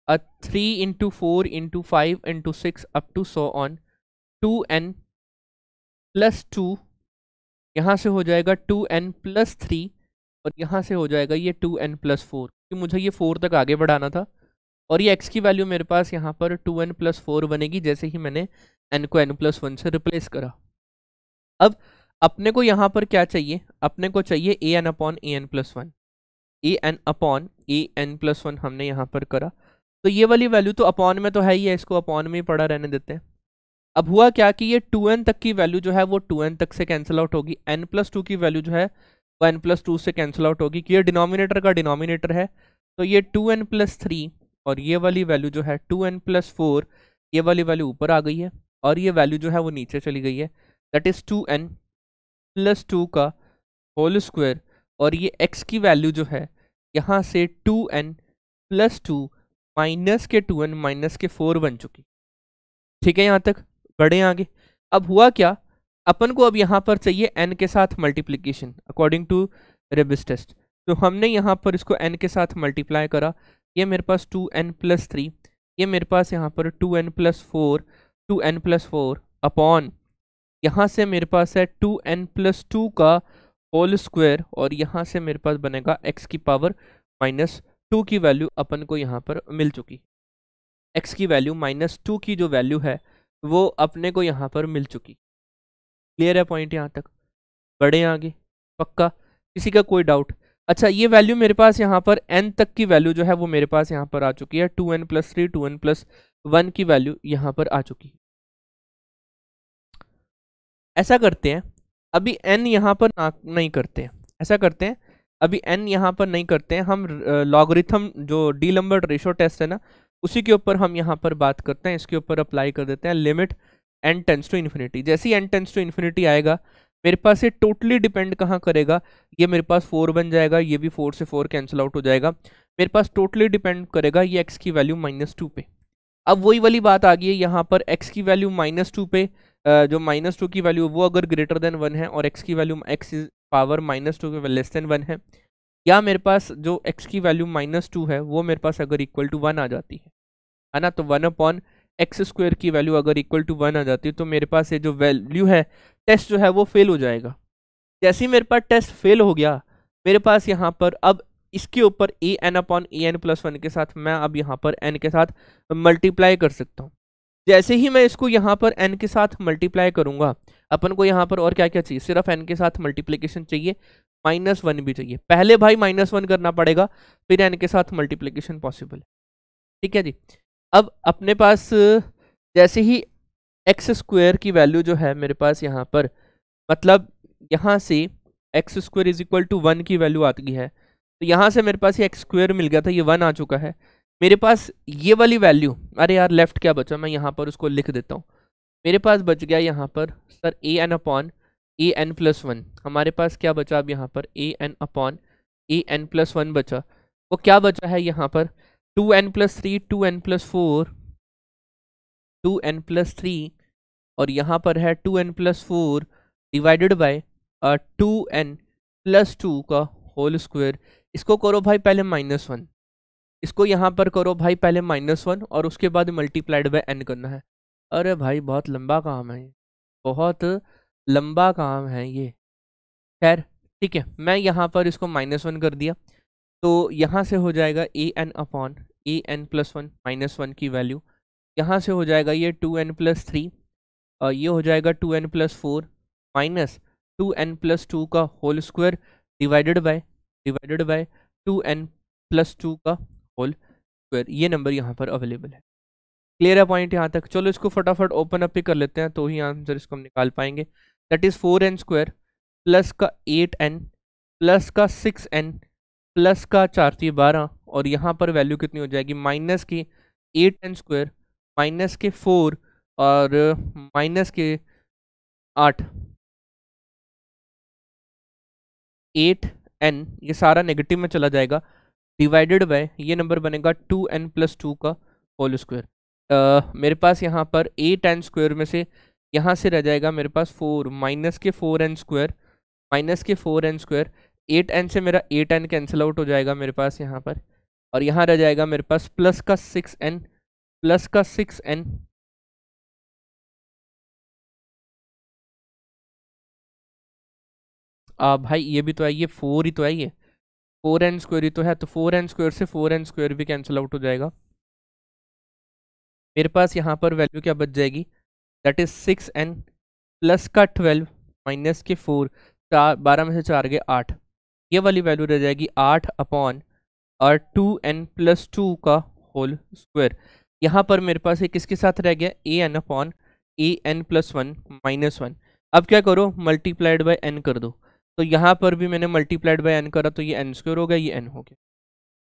3 into 4 into 5 into 6 up to so on 2n plus 2, यहाँ से हो जाएगा 2n प्लस 3 और यहाँ से हो जाएगा ये 2n प्लस 4, क्योंकि मुझे ये 4 तक आगे बढ़ाना था और ये x की वैल्यू मेरे पास यहाँ पर 2n प्लस 4 बनेगी जैसे ही मैंने n को n प्लस 1 से रिप्लेस करा। अब अपने को यहाँ पर क्या चाहिए? अपने को चाहिए an upon an plus 1, an upon an plus 1 हमने यहाँ पर करा, तो ये वाली वैल्यू तो अपॉन में तो है ही है, इसको अपॉन में ही पड़ा रहने देते हैं। अब हुआ क्या कि ये 2n तक की वैल्यू जो है वो 2n तक से कैंसिल आउट होगी, n प्लस 2 की वैल्यू जो है वो n प्लस 2 से कैंसिल आउट होगी, कि ये डिनोमिनेटर का डिनोमिनेटर है, तो ये 2n प्लस 3 और ये वाली वैल्यू जो है 2n प्लस 4, ये वाली वैल्यू ऊपर आ गई है और ये वैल्यू जो है वो नीचे चली गई है, दैट इज 2n प्लस 2 का होल स्क्वायर और ये x की वैल्यू जो है यहाँ से 2n प्लस 2 माइनस के 2n माइनस के 4 बन चुकी। ठीक है, यहाँ तक बढ़े आगे। अब हुआ क्या, अपन को अब यहाँ पर चाहिए n के साथ multiplication according to Raabe's test, तो हमने यहाँ पर इसको n के साथ मल्टीप्लाई करा, ये मेरे पास 2n प्लस 3, ये मेरे पास यहाँ पर 2n plus 4, 2n plus 4 upon यहाँ से मेरे पास है 2n प्लस 2 का होल स्क्वायर और यहाँ से मेरे पास बनेगा x की पावर माइनस 2 की वैल्यू अपन को यहाँ पर मिल चुकी, x की वैल्यू माइनस 2 की जो वैल्यू है वो अपने को यहाँ पर मिल चुकी। क्लियर है पॉइंट यहाँ तक? बढ़े आगे, पक्का? किसी का कोई डाउट? अच्छा, ये वैल्यू मेरे पास यहाँ पर n तक की वैल्यू जो है वो मेरे पास यहाँ पर आ चुकी है, 2n प्लस 3, 2n प्लस 1 की वैल्यू यहाँ पर आ चुकी है। ऐसा करते हैं, अभी n यहाँ पर नहीं करते हैं, ऐसा करते हैं अभी n यहाँ पर नहीं करते हैं, हम लॉगरिथम जो डीलम्बर्ट रेशो टेस्ट है ना उसी के ऊपर हम यहाँ पर बात करते हैं, इसके ऊपर अप्लाई कर देते हैं limit n tends to infinity. जैसे ही n टेंस टू इन्फिनिटी आएगा मेरे पास ये टोटली डिपेंड कहाँ करेगा, ये मेरे पास 4 बन जाएगा, ये भी 4 से 4 कैंसिल आउट हो जाएगा, मेरे पास टोटली डिपेंड करेगा ये x की वैल्यू -2 पे। अब वही वाली बात आ गई है यहाँ पर, x की वैल्यू -2 पे जो -2 की वैल्यू वो अगर ग्रेटर देन 1 है और x की वैल्यू x पावर -2 के लेस देन 1 है, या मेरे पास जो x की वैल्यू -2 है वो मेरे पास अगर इक्वल टू 1 आ जाती है ना, तो 1 अपॉन एक्स स्क्वायर की वैल्यू अगर इक्वल टू 1 आ जाती है तो मेरे पास ये जो वैल्यू है टेस्ट जो है वो फेल हो जाएगा। जैसे ही मेरे पास टेस्ट फेल हो गया, मेरे पास यहाँ पर अब इसके ऊपर an अपॉन an प्लस 1 के साथ मैं अब यहाँ पर n के साथ मल्टीप्लाई कर सकता हूँ। जैसे ही मैं इसको यहाँ पर n के साथ मल्टीप्लाई करूंगा, अपन को यहाँ पर और क्या क्या चाहिए, सिर्फ n के साथ मल्टीप्लीकेशन चाहिए, -1 भी चाहिए। पहले भाई -1 करना पड़ेगा, फिर n के साथ मल्टीप्लीकेशन पॉसिबल है। ठीक है जी। अब अपने पास जैसे ही एक्स स्क्वायर की वैल्यू जो है मेरे पास यहाँ पर, मतलब यहाँ से x square is equal to 1 की वैल्यू आती है, तो यहाँ से मेरे पास ये एक्स स्क्वायर मिल गया था, ये 1 आ चुका है मेरे पास। ये वाली वैल्यू, अरे यार लेफ्ट क्या बचा, मैं यहाँ पर उसको लिख देता हूँ। मेरे पास बच गया यहाँ पर sir A n upon a n plus 1। हमारे पास क्या बचा अब यहाँ पर, ए n upon a n plus 1 बचा। वो क्या बचा है यहाँ पर, 2n+3 2n+4 2n+3, और यहाँ पर है 2n+4 डिवाइडेड बाय 2n+2 का होल स्क्वायर। इसको करो भाई पहले -1, इसको यहाँ पर करो भाई पहले -1 और उसके बाद मल्टीप्लाइड बाय n करना है। अरे भाई बहुत लंबा काम है ये, बहुत लंबा काम है ये। खैर ठीक है, मैं यहाँ पर इसको -1 कर दिया, तो यहाँ से हो जाएगा ए n upon a n plus 1 -1 की वैल्यू। यहाँ से हो जाएगा ये 2n+3, और ये हो जाएगा 2n+4 माइनस 2n+2 का whole square divided bye 2n+2 का होल स्क्वायर। ये नंबर यहाँ पर अवेलेबल है। क्लियर है पॉइंट यहाँ तक? चलो इसको फटाफट ओपन अप ही कर लेते हैं, तो ही आंसर इसको हम निकाल पाएंगे। दैट इज 4n² प्लस का 8n प्लस का 6n प्लस का 4×12, और यहाँ पर वैल्यू कितनी हो जाएगी, माइनस की 8n² माइनस के 4 और माइनस के 8, 8n, ये सारा नेगेटिव में चला जाएगा, डिवाइडेड बाय ये नंबर बनेगा 2n+2 का होल स्क्वायर। मेरे पास यहाँ पर 8n² में से यहाँ से रह जाएगा मेरे पास 4 माइनस के 4n² माइनस के 4n², 8n से मेरा 8n कैंसिल आउट हो जाएगा मेरे पास यहाँ पर, और यहाँ रह जाएगा मेरे पास प्लस का 6n प्लस का 6n भाई ये भी तो है, ये 4 ही तो है, ये 4n² ही तो है, तो 4n² से 4n² भी कैंसिल आउट हो जाएगा। मेरे पास यहाँ पर वैल्यू क्या बच जाएगी, दैट इज 6n प्लस का 12 माइनस के 4, 12 में से 4 गए 8, ये वाली वैल्यू रह जाएगी 8 अपॉन और 2n+2 का होल स्क्वायर। यहाँ पर मेरे पास एक किसके साथ रह गया, ए n upon a n plus 1 -1। अब क्या करो, मल्टीप्लाइड बाय n कर दो, तो यहाँ पर भी मैंने मल्टीप्लाइड बाय n करा, तो ये n² हो गया, ये n हो गया।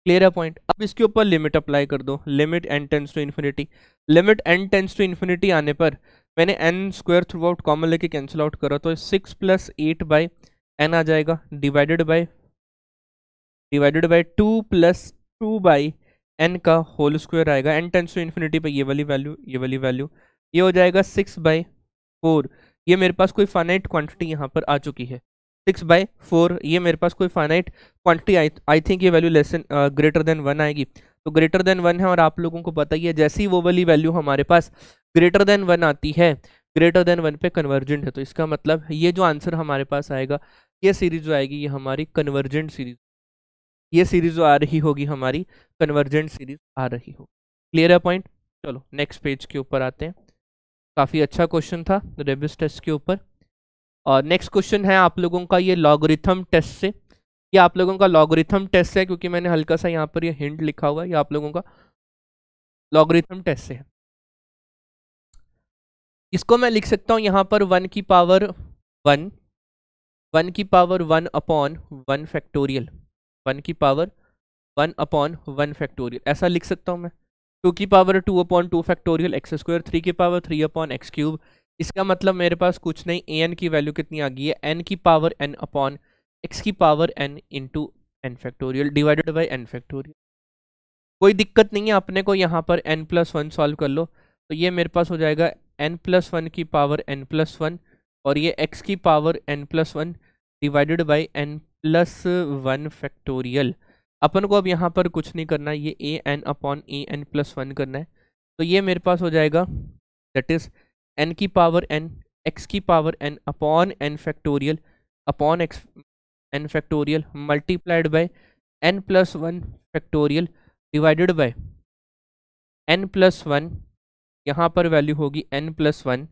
क्लियर है पॉइंट? अब इसके ऊपर लिमिट अप्लाई कर दो, limit n tends to infinity. Limit n tends to infinity आने पर मैंने n² थ्रू आउट कॉमन लेके कैंसिल आउट करा, तो 6 + 8 बाई n आ जाएगा, डिवाइडेड बाय 2 + 2 बाई n का होल स्क्वायर आएगा। n टेंस टू इन्फिनिटी पे ये वाली वैल्यू, ये वाली वैल्यू, ये हो जाएगा 6/4। ये मेरे पास कोई फाइनाइट क्वांटिटी यहाँ पर आ चुकी है, 6/4, ये मेरे पास कोई फाइनाइट क्वांटिटी आई थिंक ये वैल्यू लेस ग्रेटर देन 1 आएगी, तो ग्रेटर देन 1 है, और आप लोगों को पता ही है जैसे ही वो वाली वैल्यू हमारे पास ग्रेटर देन 1 आती है, ग्रेटर देन 1 पे कन्वर्जेंट है, तो इसका मतलब ये जो आंसर हमारे पास आएगा, ये सीरीज जो आएगी ये हमारी कन्वर्जेंट सीरीज, ये सीरीज जो आ रही होगी हमारी कन्वर्जेंट सीरीज आ रही होगी। क्लियर है पॉइंट? चलो नेक्स्ट पेज के ऊपर आते हैं। काफ़ी अच्छा क्वेश्चन था रेबिस टेस्ट के ऊपर। और नेक्स्ट क्वेश्चन है आप लोगों का ये लॉगरिथम टेस्ट से, ये आप लोगों का लॉगरिथम टेस्ट है, क्योंकि मैंने हल्का सा यहाँ पर ये हिंट लिखा हुआ है, ये आप लोगों का लॉगरिथम टेस्ट से है। इसको मैं लिख सकता हूँ यहाँ पर 1 की पावर 1, 1 की पावर 1 अपॉन 1 फैक्टोरियल, 1 की पावर 1 अपॉन 1 फैक्टोरियल, ऐसा लिख सकता हूँ मैं। 2 की पावर 2 अपॉन 2 फैक्टोरियल x², 3 की पावर 3 अपॉन x³। इसका मतलब मेरे पास कुछ नहीं, an की वैल्यू कितनी आ गई है, n की पावर n अपॉन x की power n into n factorial divided by n factorial. कोई दिक्कत नहीं है, अपने को यहाँ पर n+1 सॉल्व कर लो, तो ये मेरे पास हो जाएगा n+1 की पावर n+1, और ये x की power n+1 divided by n+1 factorial. अपन को अब यहाँ पर कुछ नहीं करना है, ये a n upon a n plus 1 करना है, तो ये मेरे पास हो जाएगा दैट इज n की पावर n, x की power n upon n factorial upon x n factorial multiplied by n+1 factorial divided by n+1 यहाँ पर वैल्यू होगी n+1।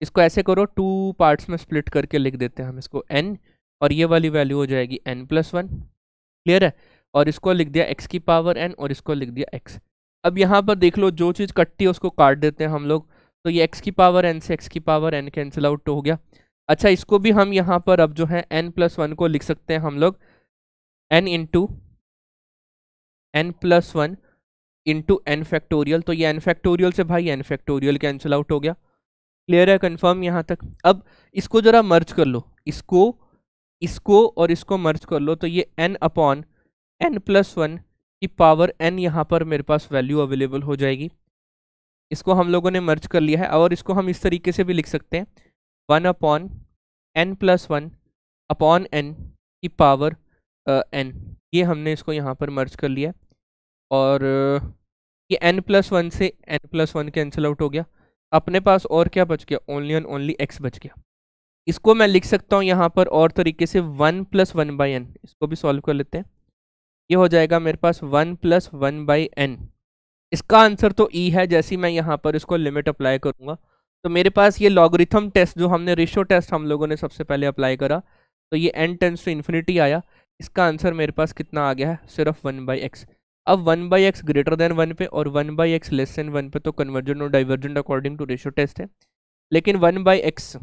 इसको ऐसे करो, 2 पार्ट्स में स्प्लिट करके लिख देते हैं हम इसको n, और ये वाली वैल्यू हो जाएगी n+1। क्लियर है? और इसको लिख दिया x की पावर n, और इसको लिख दिया x। अब यहाँ पर देख लो, जो चीज़ कटती है उसको काट देते हैं हम लोग, तो ये x की पावर n से x की पावर n कैंसिल आउट हो गया। अच्छा, इसको भी हम यहाँ पर अब जो है n+1 को लिख सकते हैं हम लोग n into n+1 into n factorial. तो ये n फैक्टोरियल से भाई n फैक्टोरियल कैंसिल आउट हो गया। क्लियर है? कंफर्म यहाँ तक? अब इसको जरा मर्ज कर लो, इसको और इसको मर्ज कर लो, तो ये n अपॉन n+1 की पावर n यहाँ पर मेरे पास वैल्यू अवेलेबल हो जाएगी। इसको हम लोगों ने मर्ज कर लिया है, और इसको हम इस तरीके से भी लिख सकते हैं 1 अपॉन n+1 अपॉन n की पावर n। ये हमने इसको यहाँ पर मर्ज कर लिया, और ये n+1 से n+1 कैंसिल आउट हो गया। अपने पास और क्या बच गया? ओनली एंड ओनली x बच गया। इसको मैं लिख सकता हूँ यहाँ पर और तरीके से 1 + 1/n। इसको भी सॉल्व कर लेते हैं। ये हो जाएगा मेरे पास 1 + 1/n। इसका आंसर तो e है। जैसे ही मैं यहाँ पर इसको लिमिट अप्लाई करूँगा, तो मेरे पास ये लॉगरिथम टेस्ट जो हमने रेशियो टेस्ट हम लोगों ने सबसे पहले अप्लाई करा, तो ये n टेंड्स टू इन्फिनिटी आया। इसका आंसर मेरे पास कितना आ गया है? सिर्फ 1/x। अब 1/x ग्रेटर देन 1 पे और 1/x लेस देन 1 पे तो कन्वर्जेंट और divergent according to ratio test है। लेकिन 1/x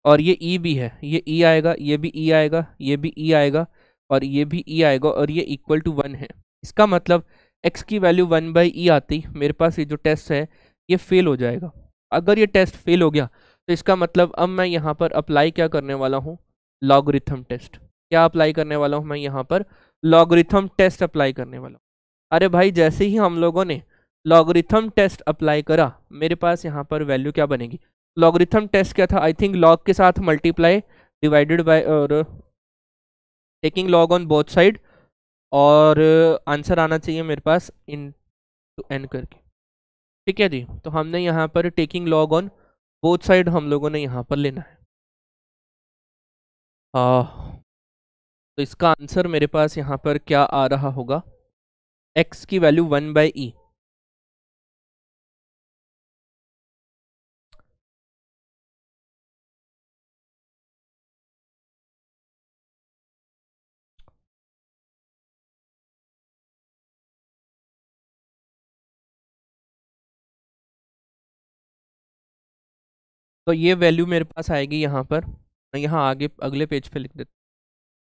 और ये e भी है, ये e आएगा, ये भी e आएगा, ये भी e आएगा, और ये भी e आएगा, और ये इक्वल टू 1 है। इसका मतलब x की वैल्यू 1/e आती, मेरे पास ये जो टेस्ट है ये फेल हो जाएगा। अगर ये टेस्ट फेल हो गया, तो इसका मतलब अब मैं यहाँ पर अप्लाई क्या करने वाला हूँ? Logarithm test. क्या अप्लाई करने वाला हूँ मैं यहाँ पर? लॉगरिथम टेस्ट अप्लाई करने वाला हूँ। अरे भाई, जैसे ही हम लोगों ने लॉगरिथम टेस्ट अप्लाई करा, मेरे पास यहाँ पर वैल्यू क्या बनेगी? लॉगरिथम टेस्ट क्या था? आई थिंक लॉग के साथ मल्टीप्लाई डिवाइडेड बाय और taking log on both side, और आंसर आना चाहिए मेरे पास इन टू एन करके। ठीक है जी, तो हमने यहाँ पर taking log on both side हम लोगों ने यहाँ पर लेना है। तो इसका आंसर मेरे पास यहाँ पर क्या आ रहा होगा? x की वैल्यू 1/e। तो ये वैल्यू मेरे पास आएगी यहाँ पर, मैं यहाँ आगे अगले पेज पे लिख देता हूँ।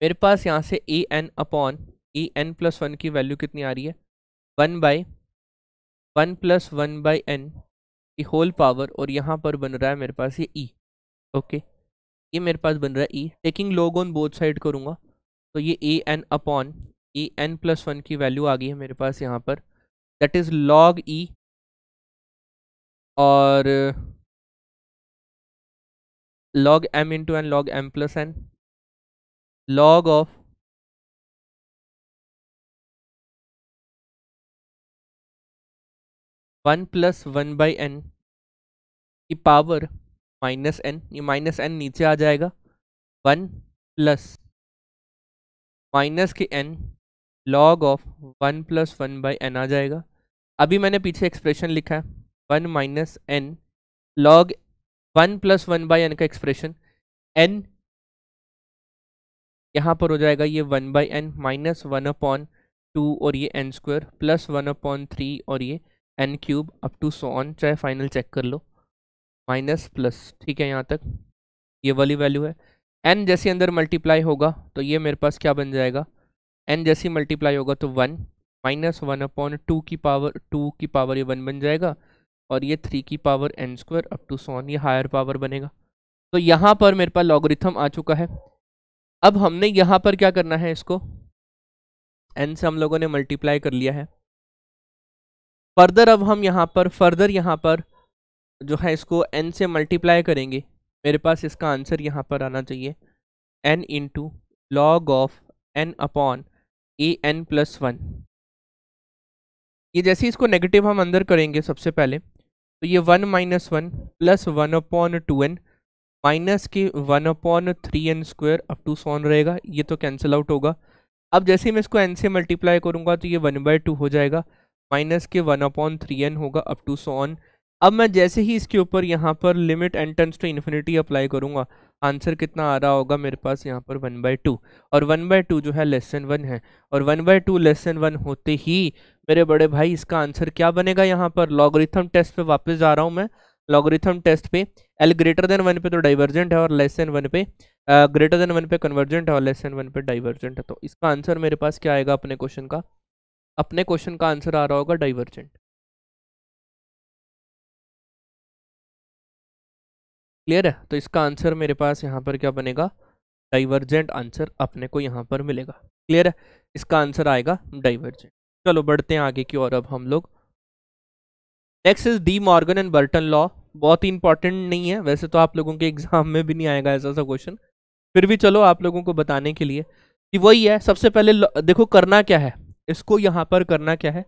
मेरे पास यहाँ से ए एन अपॉन en+1 की वैल्यू कितनी आ रही है? 1/1 + 1/n की होल पावर, और यहाँ पर बन रहा है मेरे पास ये e। ओके, ये मेरे पास बन रहा है e। Taking log on both side करूँगा, तो ये ए एन अपॉन en+1 की वैल्यू आ गई है मेरे पास यहाँ पर, दैट इज log e, और log m into n, log m+n, log of one plus 1/n की पावर -n। ये -n नीचे आ जाएगा, 1 प्लस माइनस के n log ऑफ 1 + 1/n आ जाएगा। अभी मैंने पीछे एक्सप्रेशन लिखा है 1 - n log 1 + 1/n का एक्सप्रेशन, n यहाँ पर हो जाएगा ये 1/n -1/2, और ये n² प्लस 1/3, और ये n³ up to so on, चाहे फाइनल चेक कर लो, माइनस प्लस। ठीक है, यहाँ तक ये वाली वैल्यू है। n जैसे अंदर मल्टीप्लाई होगा तो ये मेरे पास क्या बन जाएगा? n जैसे मल्टीप्लाई होगा तो 1 -1/2 की पावर 2 की पावर ये 1 बन जाएगा, और ये 3 की पावर n² up to so on, ये हायर पावर बनेगा। तो यहाँ पर मेरे पास लॉगरिथम आ चुका है। अब हमने यहाँ पर क्या करना है? इसको n से हम लोगों ने मल्टीप्लाई कर लिया है। फर्दर अब हम यहाँ पर जो है इसको n से मल्टीप्लाई करेंगे। मेरे पास इसका आंसर यहाँ पर आना चाहिए n into log of n upon an+1। ये जैसे इसको नेगेटिव हम अंदर करेंगे सबसे पहले, तो ये 1 - 1 प्लस 1/2n माइनस के 1/3n² अप टू सॉन रहेगा। ये तो कैंसिल आउट होगा। अब जैसे ही मैं इसको n से मल्टीप्लाई करूंगा तो ये 1/2 हो जाएगा, माइनस के 1/3n होगा अप टू सॉन, अब मैं जैसे ही इसके ऊपर यहाँ पर limit n tends to infinity apply करूंगा, आंसर कितना आ रहा होगा मेरे पास यहाँ पर 1/2, और 1/2 जो है लेस देन 1 है, और 1/2 लेस देन 1 होते ही मेरे बड़े भाई इसका आंसर क्या बनेगा? यहाँ पर लॉगरिथम टेस्ट पे वापस जा रहा हूँ मैं। लॉगरिथम टेस्ट पे l ग्रेटर देन 1 पे तो डाइवर्जेंट है, और लेस देन 1 पे ग्रेटर देन 1 पे कन्वर्जेंट है, और लेस देन 1 पे डाइवर्जेंट है। तो इसका आंसर मेरे पास क्या आएगा अपने क्वेश्चन का? अपने क्वेश्चन का आंसर आ रहा होगा डाइवर्जेंट। क्लियर है? तो इसका आंसर मेरे पास यहाँ पर क्या बनेगा? डाइवर्जेंट आंसर अपने को यहाँ पर मिलेगा। क्लियर है? इसका आंसर आएगा डाइवर्जेंट। चलो बढ़ते हैं आगे की ओर अब हम लोग। Next is De Morgan and Burton law. बहुत ही इंपॉर्टेंट नहीं है वैसे तो, आप लोगों के एग्जाम में भी नहीं आएगा ऐसा सा क्वेश्चन, फिर भी चलो आप लोगों को बताने के लिए कि वही है। सबसे पहले देखो करना क्या है, इसको यहाँ पर करना क्या है।